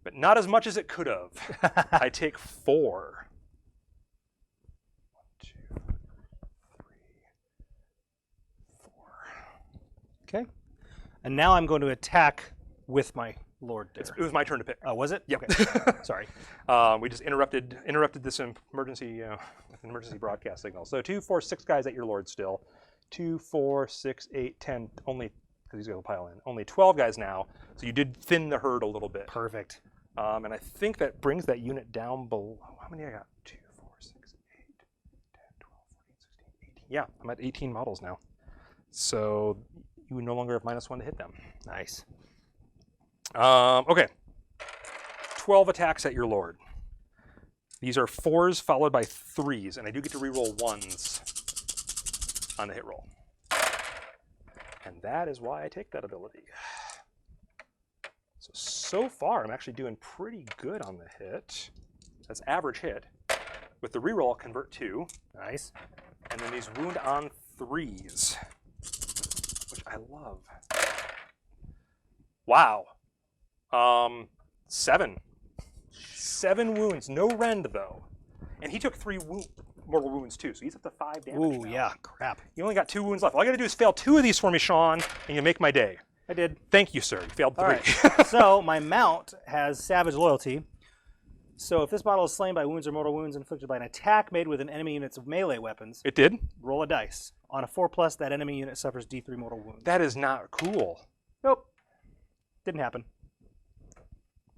But not as much as it could have. I take 4. 1, 2, 3, 4. Okay. And now I'm going to attack with my Lord there. It was my turn to pick. Oh, was it? Yep. Okay. Sorry. We just interrupted this emergency broadcast signal. So 2, 4, 6 guys at your Lord still. 2, 4, 6, 8, 10. Only, because he's going to pile in. Only 12 guys now. So you did thin the herd a little bit. Perfect. And I think that brings that unit down below. How many I got? 2, 4, 6, 8, 10, 12, 14, 16, 18. Yeah, I'm at 18 models now. So you no longer have -1 to hit them. Nice. Okay. 12 attacks at your Lord. These are 4s followed by 3s, and I do get to reroll 1s on the hit roll. And that is why I take that ability. So far, I'm actually doing pretty good on the hit. That's average hit. With the reroll, I'll convert 2. Nice. And then these wound on 3s, which I love. Wow. 7. 7 wounds. No rend, though. And he took 3 mortal wounds, too, so he's up to 5 damage Ooh, now. yeah. Crap. You only got 2 wounds left. All I got to do is fail 2 of these for me, Sean, and you make my day. I did. Thank you, sir. You failed 3. All right. So my mount has Savage Loyalty. So if this model is slain by wounds or mortal wounds inflicted by an attack made with an enemy unit's melee weapons, It did? roll a dice. On a 4+, that enemy unit suffers D3 mortal wounds. That is not cool. Nope. Didn't happen.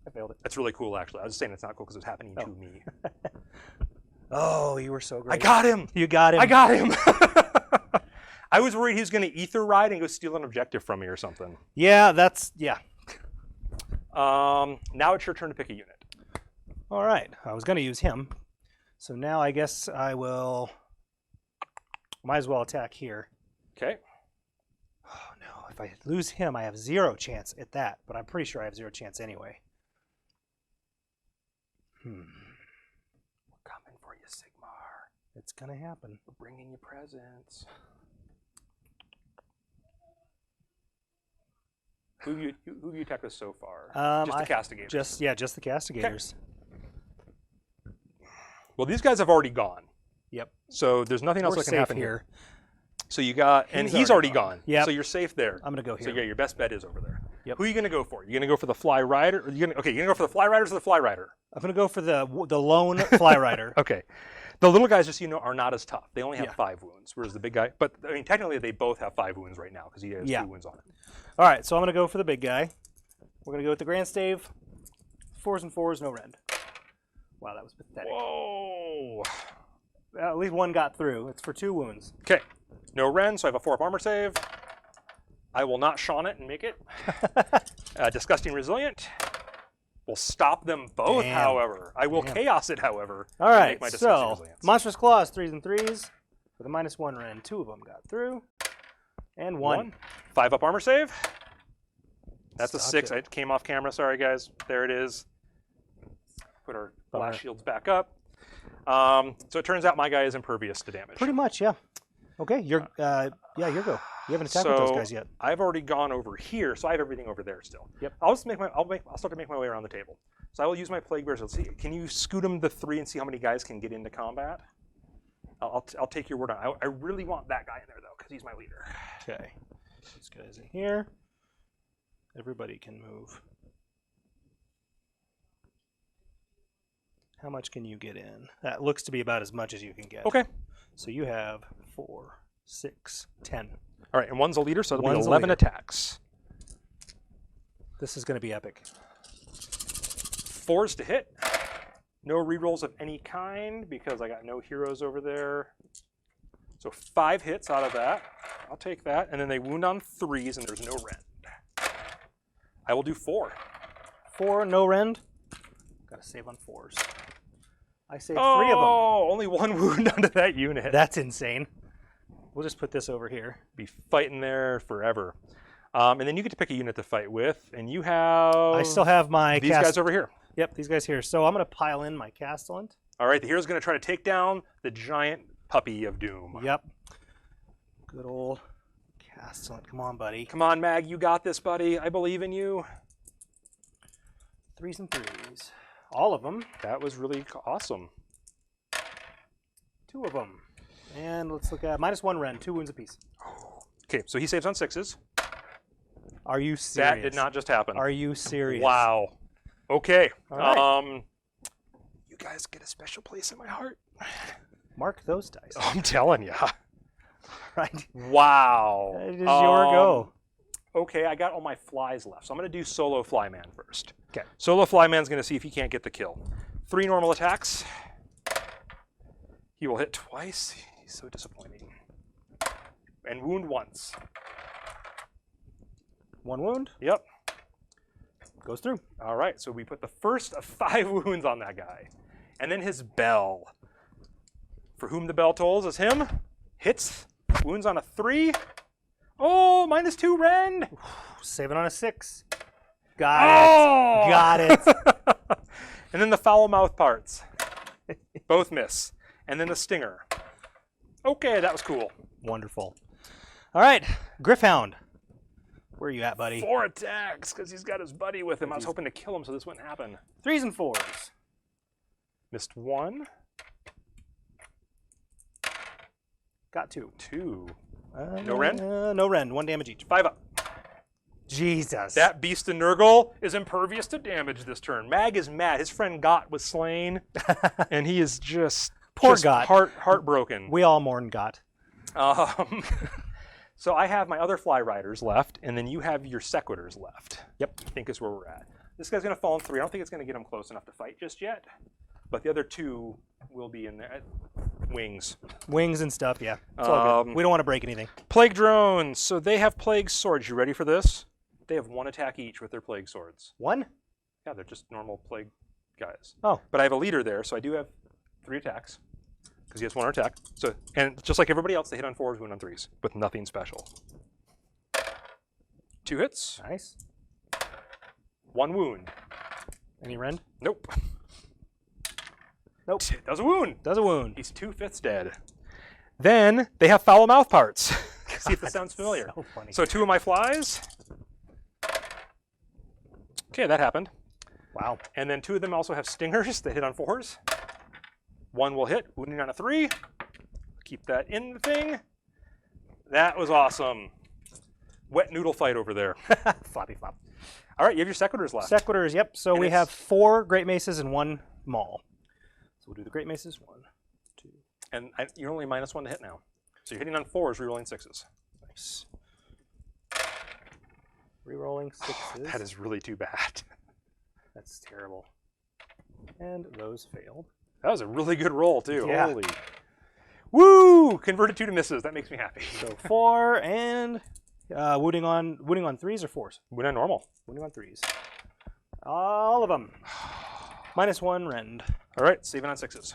I failed it. That's really cool, actually. I was just saying it's not cool because it's happening to me. Oh, you were so great. I got him! You got him. I got him! I was worried he was going to ether ride and go steal an objective from me or something. Yeah, that's, yeah. Now it's your turn to pick a unit. All right. I was going to use him. So now I guess I will, might as well attack here. Okay. Oh, no. If I lose him, I have 0 chance at that. But I'm pretty sure I have 0 chance anyway. We're coming for you, Sigmar. It's going to happen. We're bringing you presents. Who have you attacked with so far? Just the Castigators. Just the Castigators. Okay. Well, these guys have already gone. Yep. So there's nothing else We're that can happen here. So you got, and he's already gone. Yep. So you're safe there. I'm going to go here. So yeah, your best bet is over there. Yep. Who are you going to go for? You going to go for the Fly Rider? Or you're going to go for the Fly Riders or the Fly Rider? I'm going to go for the lone Fly Rider. Okay. The little guys, just so you know, are not as tough. They only have 5 wounds, whereas the big guy, but I mean, technically they both have 5 wounds right now because he has 2 wounds on it. All right, so I'm going to go for the big guy. We're going to go with the Grand Stave. 4s and 4s, no rend. Wow, that was pathetic. Whoa. At least one got through. It's for 2 wounds. Okay. No rend, so I have a 4-up armor save. I will not Sean it and make it. Disgusting Resilient. Will stop them both, however. I will chaos it, however. All right, make my so resilience. Monstrous Claws, 3s and 3s. With a -1 rend, 2 of them got through. And 1. 5-up armor save. That's a Stopped 6. it. I came off camera. Sorry, guys. There it is. Put our blast shields back up. So it turns out my guy is impervious to damage. Pretty much, yeah. Okay, you're your go. You haven't attacked with those guys yet. I've already gone over here, so I have everything over there still. Yep. I'll start to make my way around the table. So I will use my Plague Bears. Let's see. Can you scoot them to 3 and see how many guys can get into combat? I'll take your word on it. I really want that guy in there though, because he's my leader. Okay. This guy's in here. Everybody can move. How much can you get in? That looks to be about as much as you can get. Okay. So you have 4, 6, 10. All right, and one's a leader, so it'll be One's a 11 leader. attacks. This is going to be epic. 4s to hit. No rerolls of any kind because I got no heroes over there. So 5 hits out of that. I'll take that. And then they wound on 3s, and there's no rend. I will do 4. 4, no rend. Got to save on 4s. I saved 3 of them. Oh, only 1 wound onto that unit. That's insane. We'll just put this over here. Be fighting there forever. And then you get to pick a unit to fight with, and you have... I still have my... These guys over here. Yep, these guys here. So I'm going to pile in my Castellant. All right, the hero's going to try to take down the giant puppy of doom. Yep. Good old Castellant. Come on, buddy. Come on, Mag. You got this, buddy. I believe in you. 3s and 3s. All of them. That was really awesome. 2 of them. And let's look at -1 Ren, 2 wounds apiece. Okay, so he saves on 6s. Are you serious? That did not just happen. Are you serious? Wow. Okay. All right. You guys get a special place in my heart. Mark those dice. I'm telling you. Right. Wow. It is your go. Okay, I got all my flies left, so I'm going to do Solo Flyman first. Okay. Solo Flyman's going to see if he can't get the kill. 3 normal attacks. He will hit twice. He's so disappointing. And wound once. 1 wound. Yep. Goes through. All right, so we put the first of 5 wounds on that guy. And then his bell. For whom the bell tolls is him. Hits. Wounds on a 3. Oh, -2 Ren. Saving on a 6. Got it. Got it. And then the foul mouth parts. Both miss. And then the stinger. Okay, that was cool. Wonderful. All right, Griffhound. Where are you at, buddy? 4 attacks, because he's got his buddy with him. I was hoping to kill him so this wouldn't happen. 3s and 4s. Missed 1. Got 2. 2. No Ren? No Ren. 1 damage each. 5 up. Jesus. That beast of Nurgle is impervious to damage this turn. Mag is mad. His friend Got was slain, and he is just Poor Got. Heartbroken. We all mourn Got. So I have my other Fly Riders left, and then you have your Sequitors left. Yep. I think is where we're at. This guy's going to fall in 3. I don't think it's going to get him close enough to fight just yet, but the other 2 will be in there. Wings. Wings and stuff, yeah. It's all good. We don't want to break anything. Plague Drones. So they have Plague Swords. You ready for this? They have 1 attack each with their Plague Swords. 1? Yeah, they're just normal Plague guys. Oh. But I have a leader there, so I do have 3 attacks. Because he has 1 attack. So, and just like everybody else, they hit on 4s, wound on 3s, with nothing special. 2 hits. Nice. 1 wound. Any rend? Nope. Nope. Does a wound. Does a wound. He's 2/5 dead. Then they have foul mouth parts. See if this sounds familiar. So funny. So 2 of my flies. Okay, that happened. Wow. And then 2 of them also have stingers that hit on 4s. 1 will hit, wounding on a 3. Keep that in the thing. That was awesome. Wet noodle fight over there. Floppy flop. All right, you have your Sequitors left. Sequitors, yep. So And we have 4 Great Maces and 1 Maul. So we'll do the Great Maces. 1, 2. And you're only -1 to hit now. So you're hitting on 4s, rerolling 6s. Nice. Rerolling 6s. That is really too bad. That's terrible. And those failed. That was a really good roll, too. Yeah. Holy. Woo! Converted 2 to misses. That makes me happy. So 4 and wounding on 3s or 4s? Wound on normal. Wounding on 3s. All of them. -1 rend. All right, saving on 6s.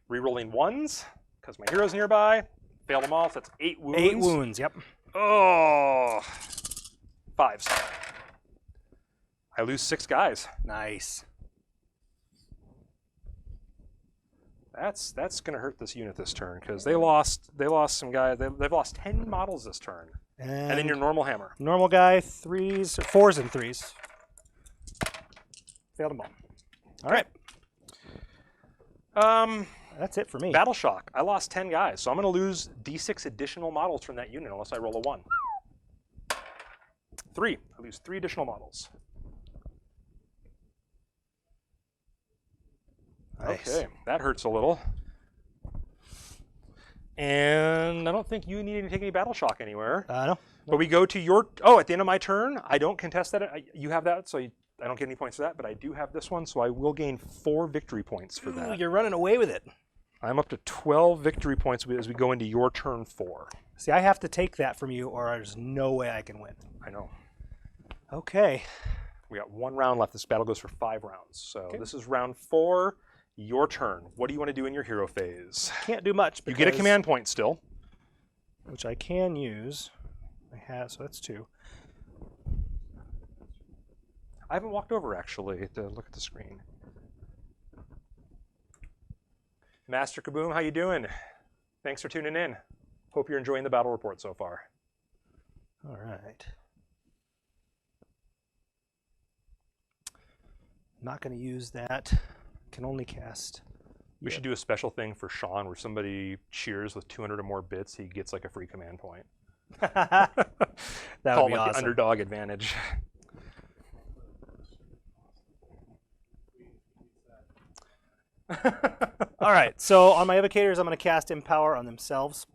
Rerolling 1s, because my hero's nearby. Fail them all, so that's 8 wounds. 8 wounds, yep. Oh. 5s. I lose 6 guys. Nice. That's going to hurt this unit this turn, because they lost some guys. They've lost 10 models this turn. And then your normal hammer. Normal guy, 4s and 3s. Failed them all. All right. That's it for me. Battle Shock. I lost 10 guys, so I'm going to lose D6 additional models from that unit unless I roll a 1. 3. I lose 3 additional models. Nice. Okay, that hurts a little. And I don't think you need to take any Battle Shock anywhere. No. But we go to your... Oh, at the end of my turn, I don't contest that. You have that, so I don't get any points for that, but I do have this one, so I will gain 4 victory points for that. Ooh, you're running away with it. I'm up to 12 victory points as we go into your turn 4. See, I have to take that from you, or there's no way I can win. I know. Okay. We got 1 round left. This battle goes for 5 rounds. So This is round 4. Your turn. What do you want to do in your hero phase? Can't do much. You get a command point still. Which I can use. I have, so that's 2. I haven't walked over, actually, to look at the screen. Master Kaboom, how you doing? Thanks for tuning in. Hope you're enjoying the battle report so far. All right. Not going to use that. Can only cast. We should do a special thing for Sean where somebody cheers with 200 or more bits, he gets like a free command point. That Call would be it like awesome. the underdog advantage. All right, so on my evocators, I'm going to cast Empower on themselves.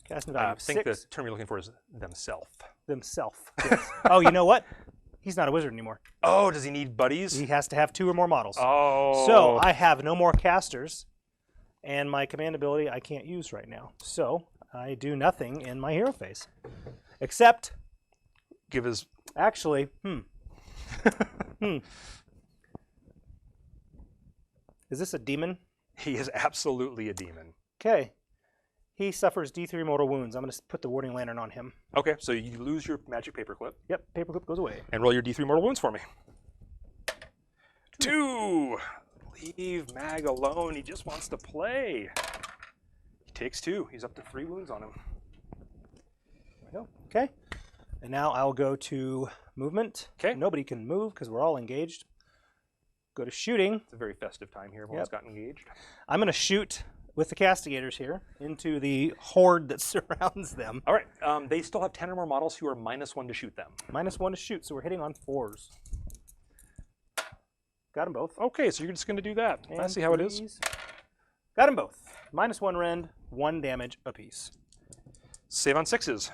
Casting value I think 6. the term you're looking for is themself. Themself. Yes. Oh, you know what? He's not a wizard anymore. Oh, does he need buddies? He has to have 2 or more models. Oh. So I have no more casters, and my command ability I can't use right now. So I do nothing in my hero phase, except give his. Actually, Is this a demon? He is absolutely a demon. Okay. He suffers D3 mortal wounds. I'm going to put the Warding Lantern on him. Okay, so you lose your magic paperclip. Yep, paperclip goes away. And roll your D3 mortal wounds for me. 2. Leave Mag alone. He just wants to play. He takes 2. He's up to 3 wounds on him. There we go. Okay. And now I'll go to movement. Okay. Nobody can move because we're all engaged. Go to shooting. It's a very festive time here. Everyone's got engaged. I'm going to shoot with the castigators here into the horde that surrounds them. All right. They still have 10 or more models who are -1 to shoot them. -1 to shoot, so we're hitting on 4s. Got them both. Okay, so you're just going to do that. And I see how it is. Got them both. -1 rend, 1 damage apiece. Save on 6s.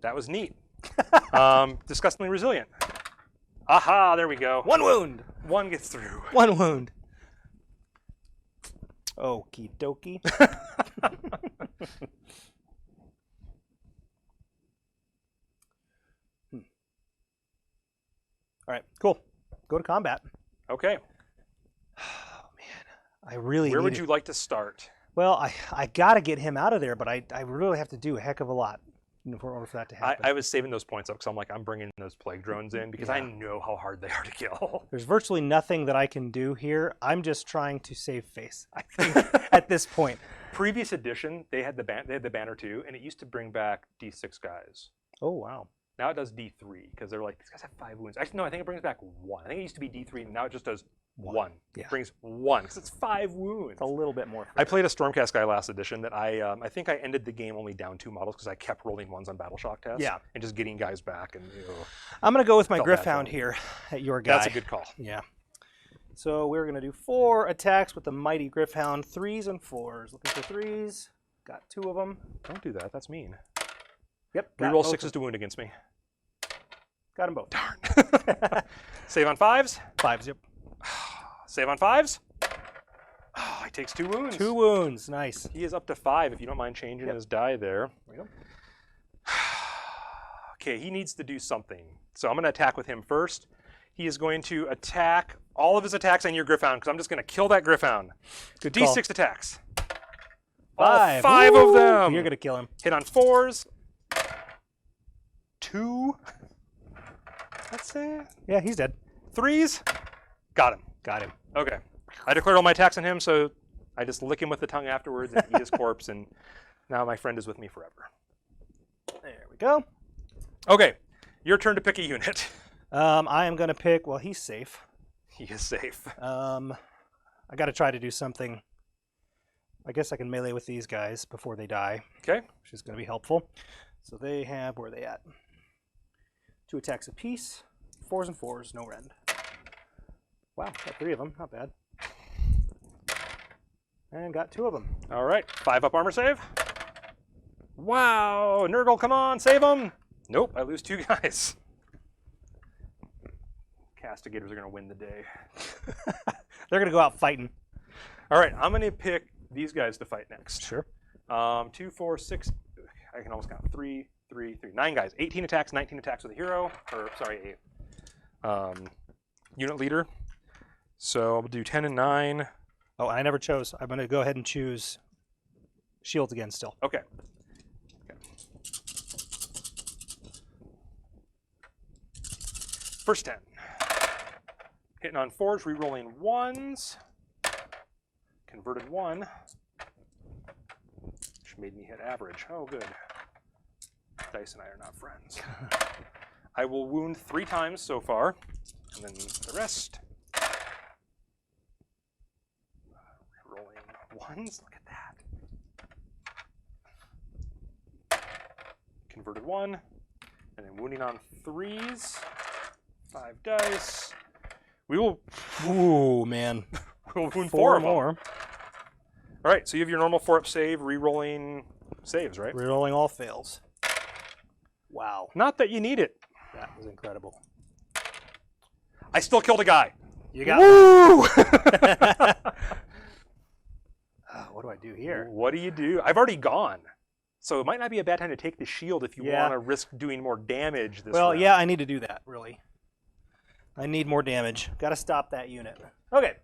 That was neat. Disgustingly resilient. Aha, there we go. 1 wound. 1 gets through. 1 wound. Okie dokie. All right, cool. Go to combat. Okay. Oh, man. I really Where need would it. you like to start? Well, I got to get him out of there, but I really have to do a heck of a lot in order for that to happen. I was saving those points up because I'm bringing those plague drones in because I know how hard they are to kill. There's virtually nothing that I can do here. I'm just trying to save face, I think, at this point. Previous edition, they had the banner too, and it used to bring back D6 guys. Oh, wow. Now it does D3 because they're like, these guys have 5 wounds. Actually, no, I think it brings back 1. I think it used to be D3, and now it just does 1. Yeah. It brings 1 because it's 5 wounds. It's a little bit more. I played a Stormcast guy last edition that I think I ended the game only down 2 models because I kept rolling 1s on battle shock tests. Yeah. And just getting guys back. And I'm going to go with my Felt bad for Gryphound him. here at your guy. That's a good call. Yeah. So we're going to do 4 attacks with the mighty Gryphound, 3s and 4s. Looking for 3s. Got 2 of them. Don't do that. That's mean. Yep. Reroll 6s to wound against me. Got them both. Darn. Save on 5s. 5s, yep. Save on 5s. Oh, he takes 2 wounds. 2 wounds. Nice. He is up to 5 if you don't mind changing his die there. There we go. Okay, he needs to do something. So I'm going to attack with him first. He is going to attack all of his attacks on your Gryphound because I'm just going to kill that Gryphound. Good call. D6 attacks. 5. All 5 Woo! of them. You're going to kill him. Hit on 4s. 2. That's it. Yeah, he's dead. 3s. Got him. Got him. Okay. I declared all my attacks on him, so I just lick him with the tongue afterwards and eat his corpse, and now my friend is with me forever. There we go. Okay. Your turn to pick a unit. I am going to pick, well, he's safe. He is safe. I got to try to do something. I guess I can melee with these guys before they die. Okay. Which is going to be helpful. So they have, where are they at? 2 attacks apiece. 4s and 4s, no rend. Wow, got 3 of them, not bad. And got 2 of them. All right. 5 up armor save. Wow. Nurgle, come on, save him. Nope, I lose 2 guys. Castigators are going to win the day. They're going to go out fighting. All right, I'm going to pick these guys to fight next. Sure. 2, 4, 6. I can almost count. 3, 3, 3. 9 guys. 18 attacks, 19 attacks with a hero. Or, sorry, a unit leader. So I'll do 10 and 9. Oh, I never chose. I'm going to go ahead and choose shields again still. Okay. First 10. Hitting on 4s, re-rolling 1s. Converted 1. Which made me hit average. Oh, good. Dice and I are not friends. I will wound 3 times so far, and then the rest. Rolling 1s. Look at that. Converted 1, and then wounding on 3s. 5 dice. We will. Ooh, man. We'll wound 4 4 more. All right, so you have your normal 4-up save, re-rolling saves, right? Rerolling all fails. Wow. Not that you need it. That was incredible. I still killed a guy. You got Woo! What do I do here? What do you do? I've already gone. So it might not be a bad time to take the shield if you want to risk doing more damage this round. Yeah, I need to do that, really. I need more damage. Got to stop that unit. Okay.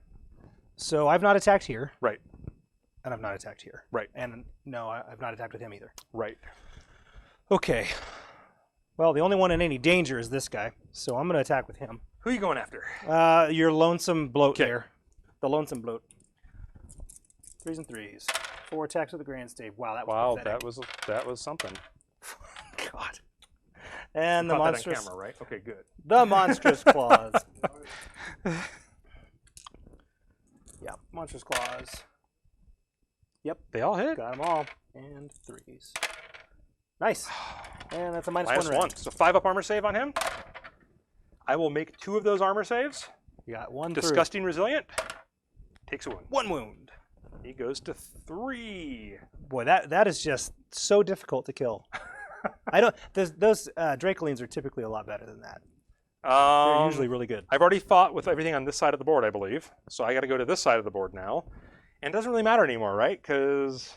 So I've not attacked here. Right. And I've not attacked here. Right. And no, I've not attacked with him either. Right. Okay. Well, the only one in any danger is this guy, so I'm going to attack with him. Who are you going after? Your lonesome bloat there. The lonesome bloat. 3s and 3s. 4 attacks with a grand stave. Wow, that was pathetic. that was something. God. And the Caught monstrous. that on camera, right? Okay, good. The monstrous claws. Yeah, monstrous claws. Yep, They all hit. got them all. And 3s. Nice. And that's a -1 -1. round. So 5-up armor save on him. I will make 2 of those armor saves. You got 1 Disgusting resilient. Takes a wound. 1 wound. He goes to 3. Boy, that is just so difficult to kill. I don't. Those Dracolines are typically a lot better than that. They're usually really good. I've already fought with everything on this side of the board, I believe. So I got to go to this side of the board now. And it doesn't really matter anymore, right? Because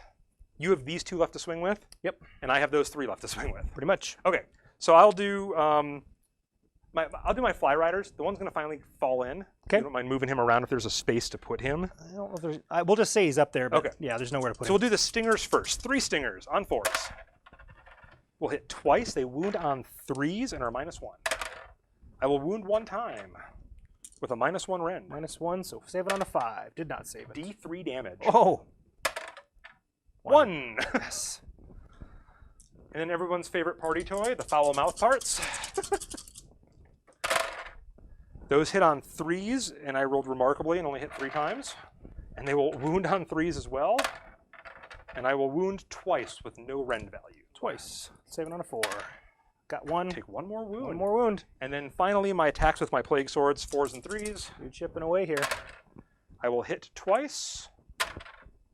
you have these 2 left to swing with. Yep. And I have those 3 left to swing with. Pretty much. Okay. So I'll do my fly riders. The one's going to finally fall in. Okay. You don't mind moving him around if there's a space to put him. I don't know if there's. We'll just say he's up there, but Okay. yeah, there's nowhere to put So him. we'll do the stingers first. 3 stingers on 4s. We'll hit twice. They wound on 3s and are -1. I will wound 1 time with a -1 rend. -1, so save it on a 5. Did not save it. D3 damage. Oh. 1. Yes. And then everyone's favorite party toy, the foul mouth parts. Those hit on 3s, and I rolled remarkably and only hit 3 times. And they will wound on 3s as well. And I will wound twice with no rend value. Twice. Save it on a 4. Got 1. Take 1 more wound. 1 more wound. And then finally, my attacks with my plague swords, 4s and 3s. You're chipping away here. I will hit twice,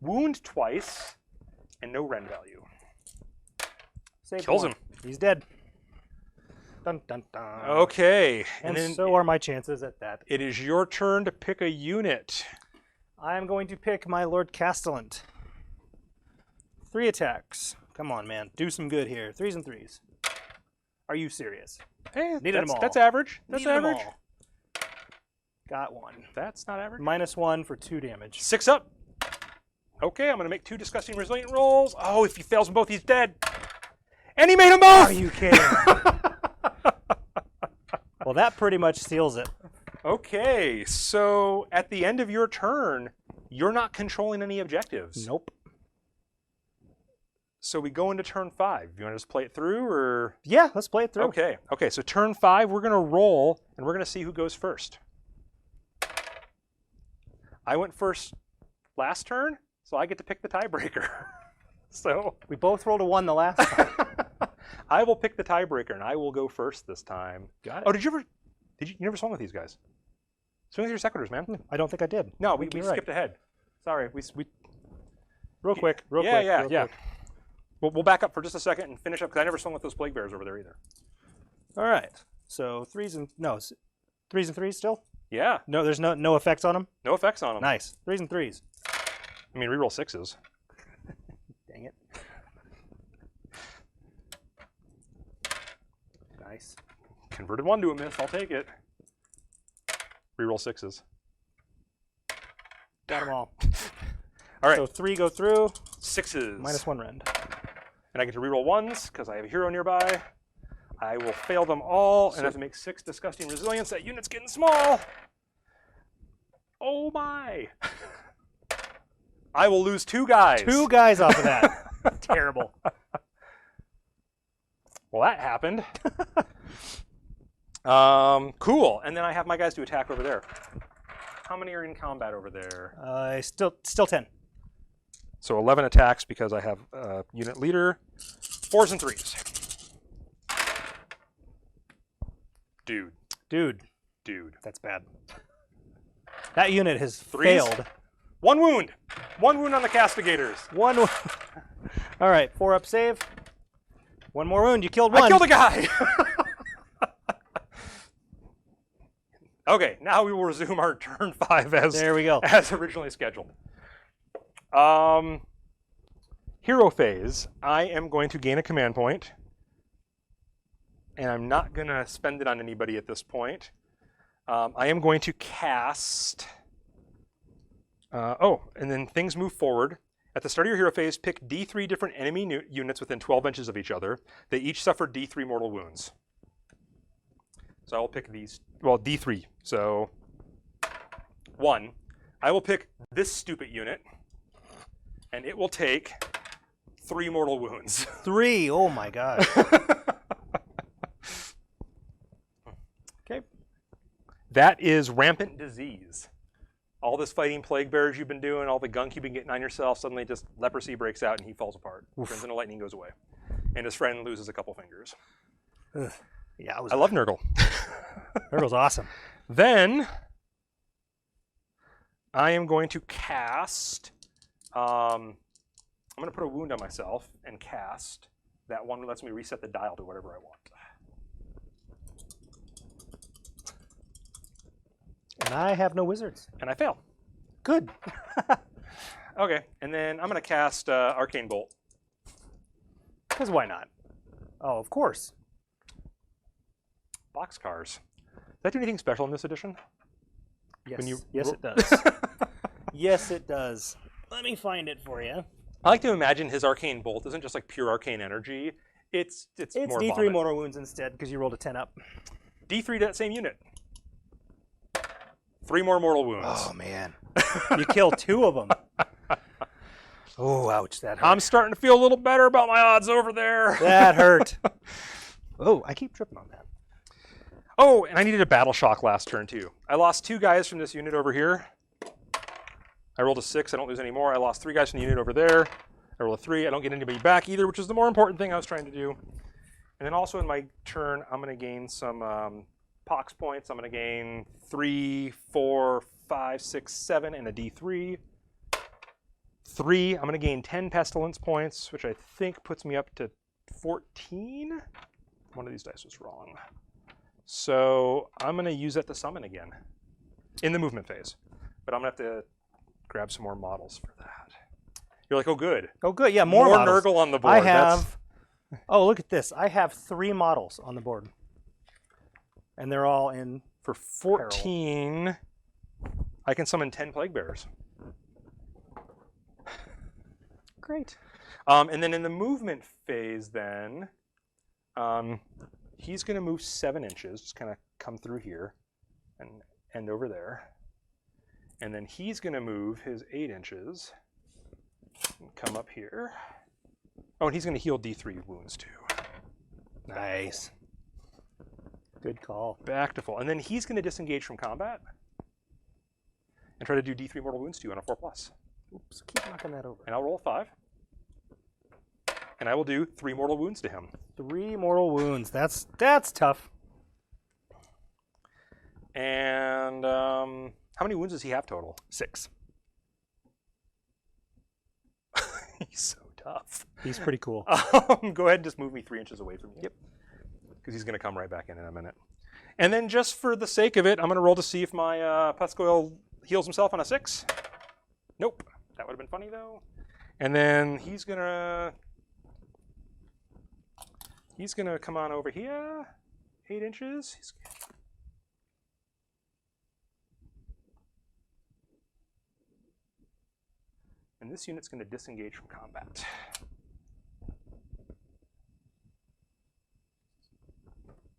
wound twice, and no rend value. Save Kills 1. him. He's dead. Dun dun dun. Okay. And then so are my chances at that. it is your turn to pick a unit. I am going to pick my Lord Castellant. 3 attacks. Come on, man. Do some good here. 3s and 3s. Are you serious? Hey, Needed them all. that's average. That's Needed them average. all. Got 1. That's not average. -1 for 2 damage. 6 up. Okay, I'm going to make 2 disgusting resilient rolls. Oh, if he fails them both, he's dead. And he made them both! Are you kidding? Well, that pretty much seals it. Okay, so at the end of your turn, you're not controlling any objectives. Nope. So we go into turn 5. You want to just play it through, or? Yeah, let's play it through. Okay. Okay. So turn 5, we're going to roll, and we're going to see who goes first. I went first last turn, so I get to pick the tiebreaker. So We both rolled a 1 the last time. I will pick the tiebreaker, and I will go first this time. Got it. Oh, you never swung with these guys? Swing with your secretors, man. I don't think I did. No, we You're skipped ahead. Sorry, we Real quick. Real yeah. quick. We'll back up for just a second and finish up, because I never swung with those plague bears over there either. All right. So 3s and 3s still? Yeah, No, there's no effects on them. no effects on them. Nice. 3s and 3s. I mean, reroll 6s. Dang it. Nice. Converted 1 to a miss. I'll take it. Reroll 6s. Got them all. All right. So 3 go through. 6s. -1 rend. And I get to reroll 1s because I have a hero nearby. I will fail them all and have to make 6 disgusting resilience. That unit's getting small. Oh my. I will lose 2 guys. 2 guys off of that. Terrible. Well, that happened. Cool. And then I have my guys to attack over there. How many are in combat over there? Still 10. So 11 attacks because I have unit leader. 4s and 3s. Dude. That's bad. That unit has 3s? failed. 1 wound. 1 wound on the castigators. 1 wound. All right, 4 up save. 1 more wound. You killed 1. I killed a guy. Okay, now we will resume our turn 5 as there we go. As originally scheduled. Hero phase. I am going to gain a command point, and I'm not going to spend it on anybody at this point. I am going to cast. And then things move forward. At the start of your hero phase, pick D3 different enemy units within 12 inches of each other. They each suffer D3 mortal wounds. So I will pick these. Well, D3. So 1. I will pick this stupid unit, and it will take 3 mortal wounds. 3. Oh my god. Okay. That is rampant disease. All this fighting plague bearers you've been doing, all the gunk you've been getting on yourself, suddenly just leprosy breaks out and he falls apart. Turns into lightning, goes away. And his friend loses a couple fingers. Ugh. Yeah, I love Nurgle. Nurgle's awesome. Then I am going to cast. I'm going to put a wound on myself and cast. That one lets me reset the dial to whatever I want. And I have no wizards. And I fail. Good. Okay, and then I'm going to cast Arcane Bolt. Because why not? Oh, of course. Boxcars. Does that do anything special in this edition? Yes, When you yes it does. Yes, it does. Let me find it for you. I like to imagine his Arcane Bolt isn't just like pure arcane energy. It's more D3 vomit. mortal wounds instead because you rolled a 10 up. D3 to that same unit. 3 more mortal wounds. Oh, man. You killed 2 of them. Oh, ouch. That hurt. I'm starting to feel a little better about my odds over there. That hurt. Oh, I keep tripping on that. Oh, and I needed a battle shock last turn too. I lost 2 guys from this unit over here. I rolled a 6, I don't lose any more. I lost 3 guys from the unit over there. I rolled a 3, I don't get anybody back either, which is the more important thing I was trying to do. And then also in my turn, I'm going to gain some pox points. I'm going to gain 3, 4, 5, 6, 7, and a D3. 3, I'm going to gain 10 pestilence points, which I think puts me up to 14. One of these dice was wrong. So I'm going to use that to summon again in the movement phase. But I'm going to have to grab some more models for that. You're like, oh, good. Oh, good. Yeah, more models. Nurgle on the board. I have... Oh, look at this. I have 3 models on the board. And they're all in... For 14, peril. I can summon 10 Plague Bearers. Great. And then in the movement phase then, he's going to move 7 inches, just kind of come through here and end over there. And then he's going to move his 8 inches and come up here. Oh, and he's going to heal D3 wounds too. Nice. Good call. Back to full. And then he's going to disengage from combat and try to do D3 mortal wounds to you on a 4+. Oops, keep knocking that over. And I'll roll a 5. And I will do 3 mortal wounds to him. 3 mortal wounds. That's tough. And how many wounds does he have total? 6. He's so tough. He's pretty cool. Go ahead and just move me 3 inches away from you. Yep. Because he's going to come right back in a minute. And then just for the sake of it, I'm going to roll to see if my Puthcoil heals himself on a 6. Nope. That would have been funny, though. And then he's going to come on over here. 8 inches. And this unit's going to disengage from combat.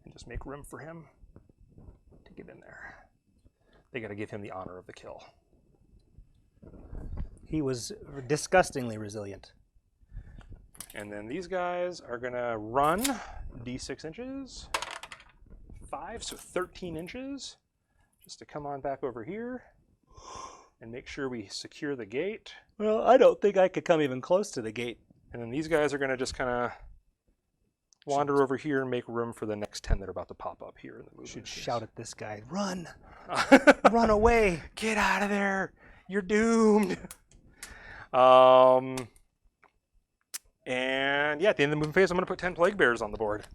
And just make room for him to get in there. They got to give him the honor of the kill. He was disgustingly resilient. And then these guys are going to run d6 inches, 5, so 13 inches, just to come on back over here and make sure we secure the gate. Well, I don't think I could come even close to the gate. And then these guys are going to just kind of wander over here and make room for the next 10 that are about to pop up here in the movement. Should shout at this guy, run! Run away! Get out of there! You're doomed! And yeah, at the end of the movement phase, I'm going to put 10 Plague Bears on the board.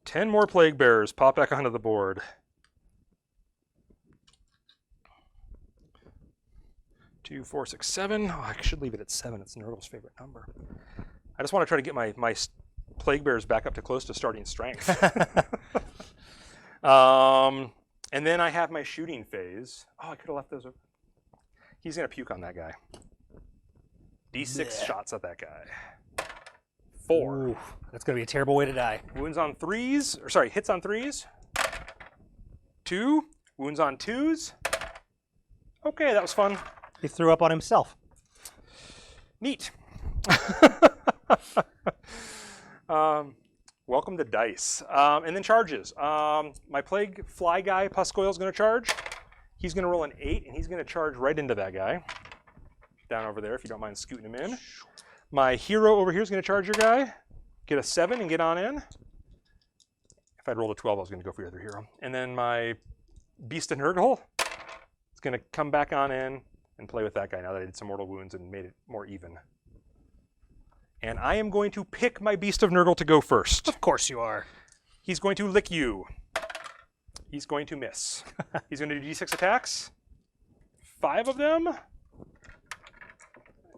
Ten more Plague Bears pop back onto the board. 2, 4, 6, 7. Oh, I should leave it at 7. It's Nurgle's favorite number. I just want to try to get my Plague Bears back up to close to starting strength. And then I have my shooting phase. Oh, I could have left those. He's going to puke on that guy. D6 shots at that guy. 4. Ooh, that's going to be a terrible way to die. Wounds on 3s, or sorry, hits on 3s. 2. Wounds on 2s. Okay, that was fun. He threw up on himself. Neat. Welcome to dice. And then charges. My Plague Fly guy, Puscoil, is going to charge. He's going to roll an 8, and he's going to charge right into that guy. Down over there, if you don't mind scooting him in. My hero over here is going to charge your guy. Get a 7 and get on in. If I'd rolled a 12, I was going to go for your other hero. And then my Beast of Nurgle is going to come back on in and play with that guy now that I did some mortal wounds and made it more even. And I am going to pick my Beast of Nurgle to go first. Of course you are. He's going to lick you. He's going to miss. He's going to do d6 attacks. 5 of them.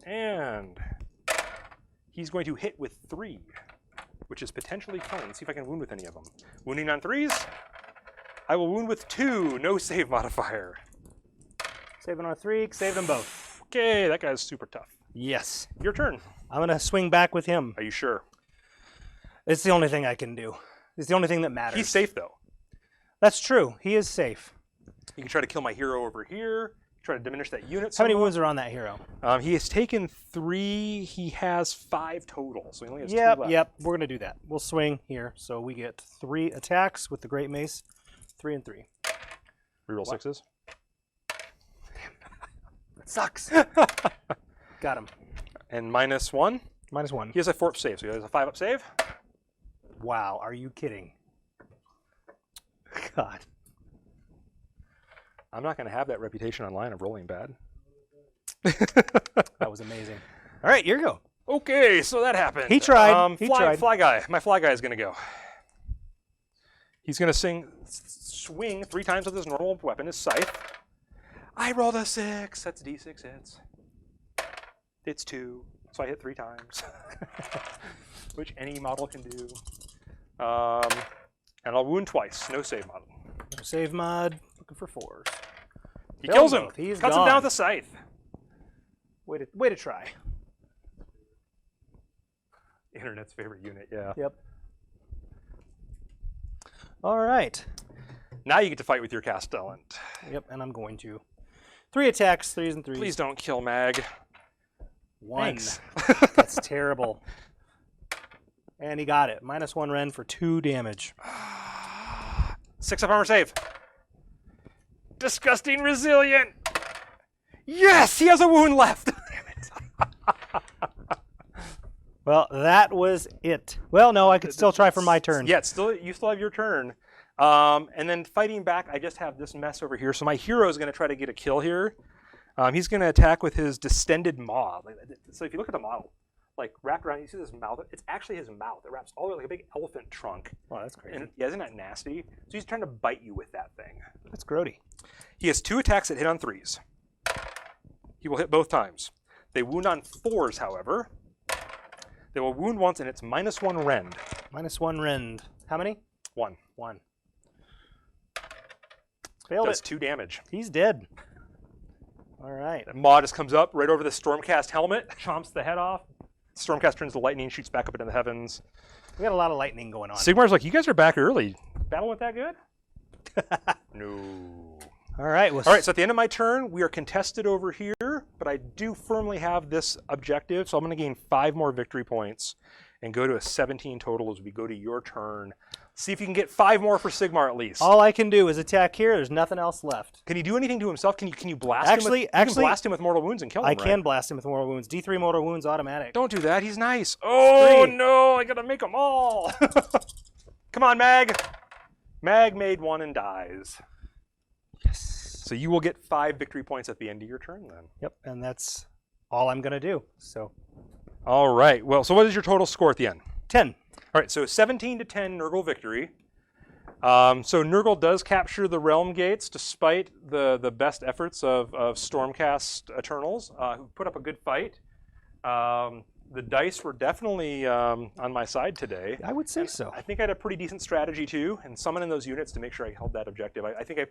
And he's going to hit with 3, which is potentially killing. Let's see if I can wound with any of them. Wounding on 3s. I will wound with 2. No save modifier. Saving on 3, save them both. Okay, that guy's super tough. Yes. Your turn. I'm going to swing back with him. Are you sure? It's the only thing I can do. It's the only thing that matters. He's safe, though. That's true. He is safe. You can try to kill my hero over here. Try to diminish that unit. How many wounds are on that hero? He has taken 3. He has 5 total, so he only has 2 left. Yep. We're going to do that. We'll swing here. So we get 3 attacks with the Great Mace. 3 and 3. Reroll 6s. That sucks. Got him. And -1. -1. He has a 4-up save, so he has a 5-up save. Wow, are you kidding? God. I'm not going to have that reputation online of rolling bad. That was amazing. All right, here you go. Okay, so that happened. He tried. He tried. Fly guy. My fly guy is going to go. He's going to swing 3 times with his normal weapon, his scythe. I rolled a 6. That's d6 hits. It's 2, so I hit 3 times, which any model can do. And I'll wound twice. No save mod. No save mod. Looking for 4s. He kills him. He's Cuts gone. him down with a scythe. Way to try. Internet's favorite unit, yeah. Yep. All right. Now you get to fight with your Castellant. Yep, and I'm going to. 3 attacks, 3s and 3s. Please don't kill Mag. 1. Thanks. That's terrible. And he got it. -1 Ren for 2 damage. 6 up armor save. Disgusting resilient. Yes, he has a wound left. Damn it. Well, that was it. Well, no, I could still try for my turn. Yeah, you still have your turn. And then fighting back, I just have this mess over here. So my hero is going to try to get a kill here. He's going to attack with his distended maw. So if you look at the model, like wrapped around, you see this mouth. It's actually his mouth. It wraps all the way like a big elephant trunk. Wow, that's crazy. And yeah, isn't that nasty? So he's trying to bite you with that thing. That's grody. He has 2 attacks that hit on 3s. He will hit both times. They wound on 4s, however. They will wound once, and it's -1 rend. -1 rend. How many? 1. 1. Failed Does it. 2 damage. He's dead. All right. Maw just comes up right over the Stormcast helmet, chomps the head off. Stormcast turns to lightning, shoots back up into the heavens. We got a lot of lightning going on. Sigmar's like, you guys are back early. Battle went that good? No. All right. All right, so at the end of my turn, we are contested over here, but I do firmly have this objective, so I'm going to gain 5 more victory points and go to a 17 total as we go to your turn. See if you can get 5 more for Sigmar at least. All I can do is attack here. There's nothing else left. Can he do anything to himself? Can you blast him? Actually, you can blast him with mortal wounds and kill him, I can blast him with mortal wounds. D3 mortal wounds automatic. Don't do that. He's nice. Oh, 3. no. I got to make them all. Come on, Mag. Mag made 1 and dies. Yes. So you will get 5 victory points at the end of your turn then. Yep, and that's all I'm going to do. So. All right. Well, so what is your total score at the end? 10. All right, so 17 to 10 Nurgle victory. So Nurgle does capture the Realm Gates despite the best efforts of Stormcast Eternals, who put up a good fight. The dice were definitely on my side today. I would say so. I think I had a pretty decent strategy too, and summoning those units to make sure I held that objective. I think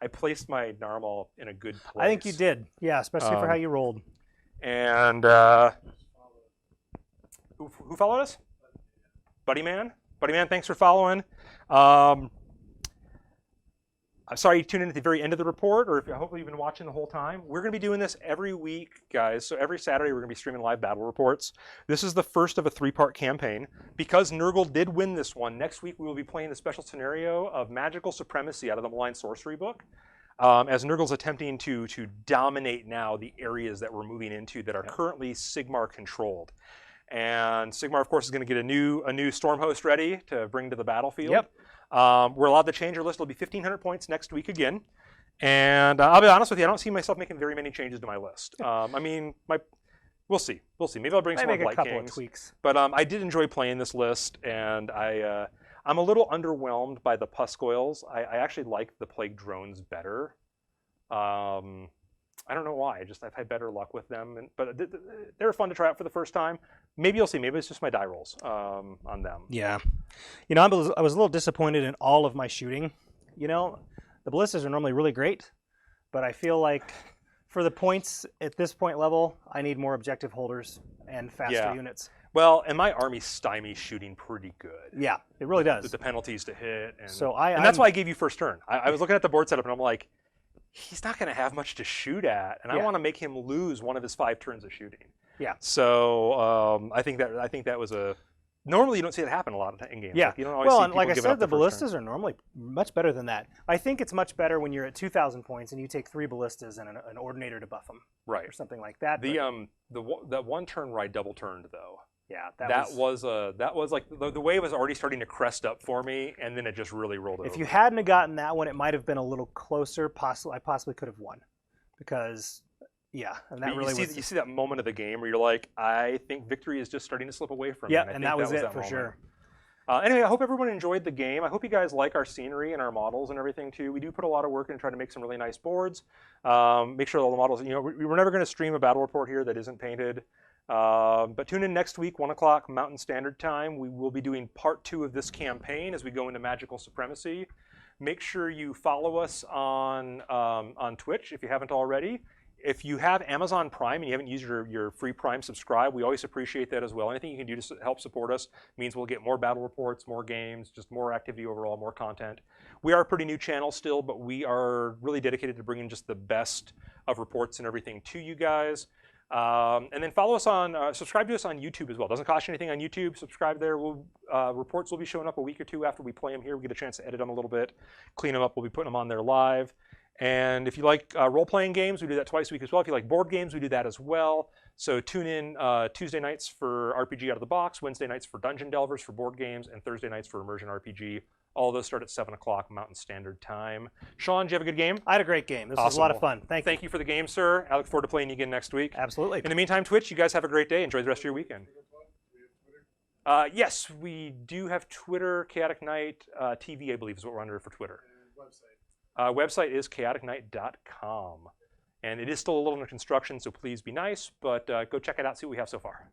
I placed my Narmal in a good place. I think you did, yeah, especially for how you rolled. And who followed us? Buddy Man, thanks for following. I'm sorry you tuned in at the very end of the report, or if hopefully you've been watching the whole time. We're going to be doing this every week, guys. So every Saturday we're going to be streaming live battle reports. This is the first of a 3-part campaign. Because Nurgle did win this one, next week we will be playing the special scenario of Magical Supremacy out of the Malign Sorcery book. As Nurgle's attempting to dominate now the areas that we're moving into that are currently Sigmar controlled. And Sigmar, of course, is going to get a new Stormhost ready to bring to the battlefield. Yep. We're allowed to change our list. It'll be 1,500 points next week again. And I'll be honest with you, I don't see myself making very many changes to my list. I mean, we'll see. Maybe I'll bring some more Blight couple Kings. of tweaks. But I did enjoy playing this list, and I'm a little underwhelmed by the Puscoils. I actually like the Plague Drones better. I don't know why. I've had better luck with them, but they were fun to try out for the first time. Maybe you'll see. Maybe it's just my die rolls on them. Yeah, I was a little disappointed in all of my shooting. The ballistas are normally really great, but I feel like for the points at this point level, I need more objective holders and faster units. Well, and my army stymies shooting pretty good. Yeah, it really does. With the penalties to hit, and that's why I gave you first turn. I was looking at the board setup, and I'm like, he's not going to have much to shoot at, and I want to make him lose one of his 5 turns of shooting. Yeah. So I think that was a. Normally, you don't see it happen a lot in games. Yeah. Like, you don't always see and like I said, the ballistas turn. are normally much better than that. I think it's much better when you're at 2,000 points and you take 3 ballistas and an ordinator to buff them, right, or something like that. That one turn where I double turned though. Yeah, that was like the wave was already starting to crest up for me, and then it just really rolled over. If you hadn't have gotten that one, it might have been a little closer. I possibly could have won, because and that really you see that moment of the game where you're like, I think victory is just starting to slip away from me. Yeah, and that was it for sure. Anyway, I hope everyone enjoyed the game. I hope you guys like our scenery and our models and everything too. We do put a lot of work in trying to make some really nice boards. Make sure all the models. We're never going to stream a battle report here that isn't painted. But tune in next week, 1 o'clock Mountain Standard Time. We will be doing part 2 of this campaign as we go into Magical Supremacy. Make sure you follow us on Twitch if you haven't already. If you have Amazon Prime and you haven't used your free Prime subscribe, we always appreciate that as well. Anything you can do to help support us means we'll get more battle reports, more games, just more activity overall, more content. We are a pretty new channel still, but we are really dedicated to bringing just the best of reports and everything to you guys. And then follow us subscribe to us on YouTube as well. Doesn't cost you anything on YouTube. Subscribe there. Reports will be showing up a week or 2 after we play them here. We get a chance to edit them a little bit, clean them up. We'll be putting them on there live. And if you like role-playing games, we do that twice a week as well. If you like board games, we do that as well. So tune in Tuesday nights for RPG Out of the Box, Wednesday nights for Dungeon Delvers for board games, and Thursday nights for Immersion RPG. All of those start at 7 o'clock Mountain Standard Time. Sean, did you have a good game? I had a great game. This was a lot of fun. Thank you for the game, sir. I look forward to playing you again next week. Absolutely. In the meantime, Twitch, you guys have a great day. Enjoy the rest of your weekend. Yes, we do have Twitter. Chaotic Knight TV, I believe, is what we're under for Twitter. Website is chaoticknight.com. And it is still a little under construction, so please be nice, but go check it out, see what we have so far.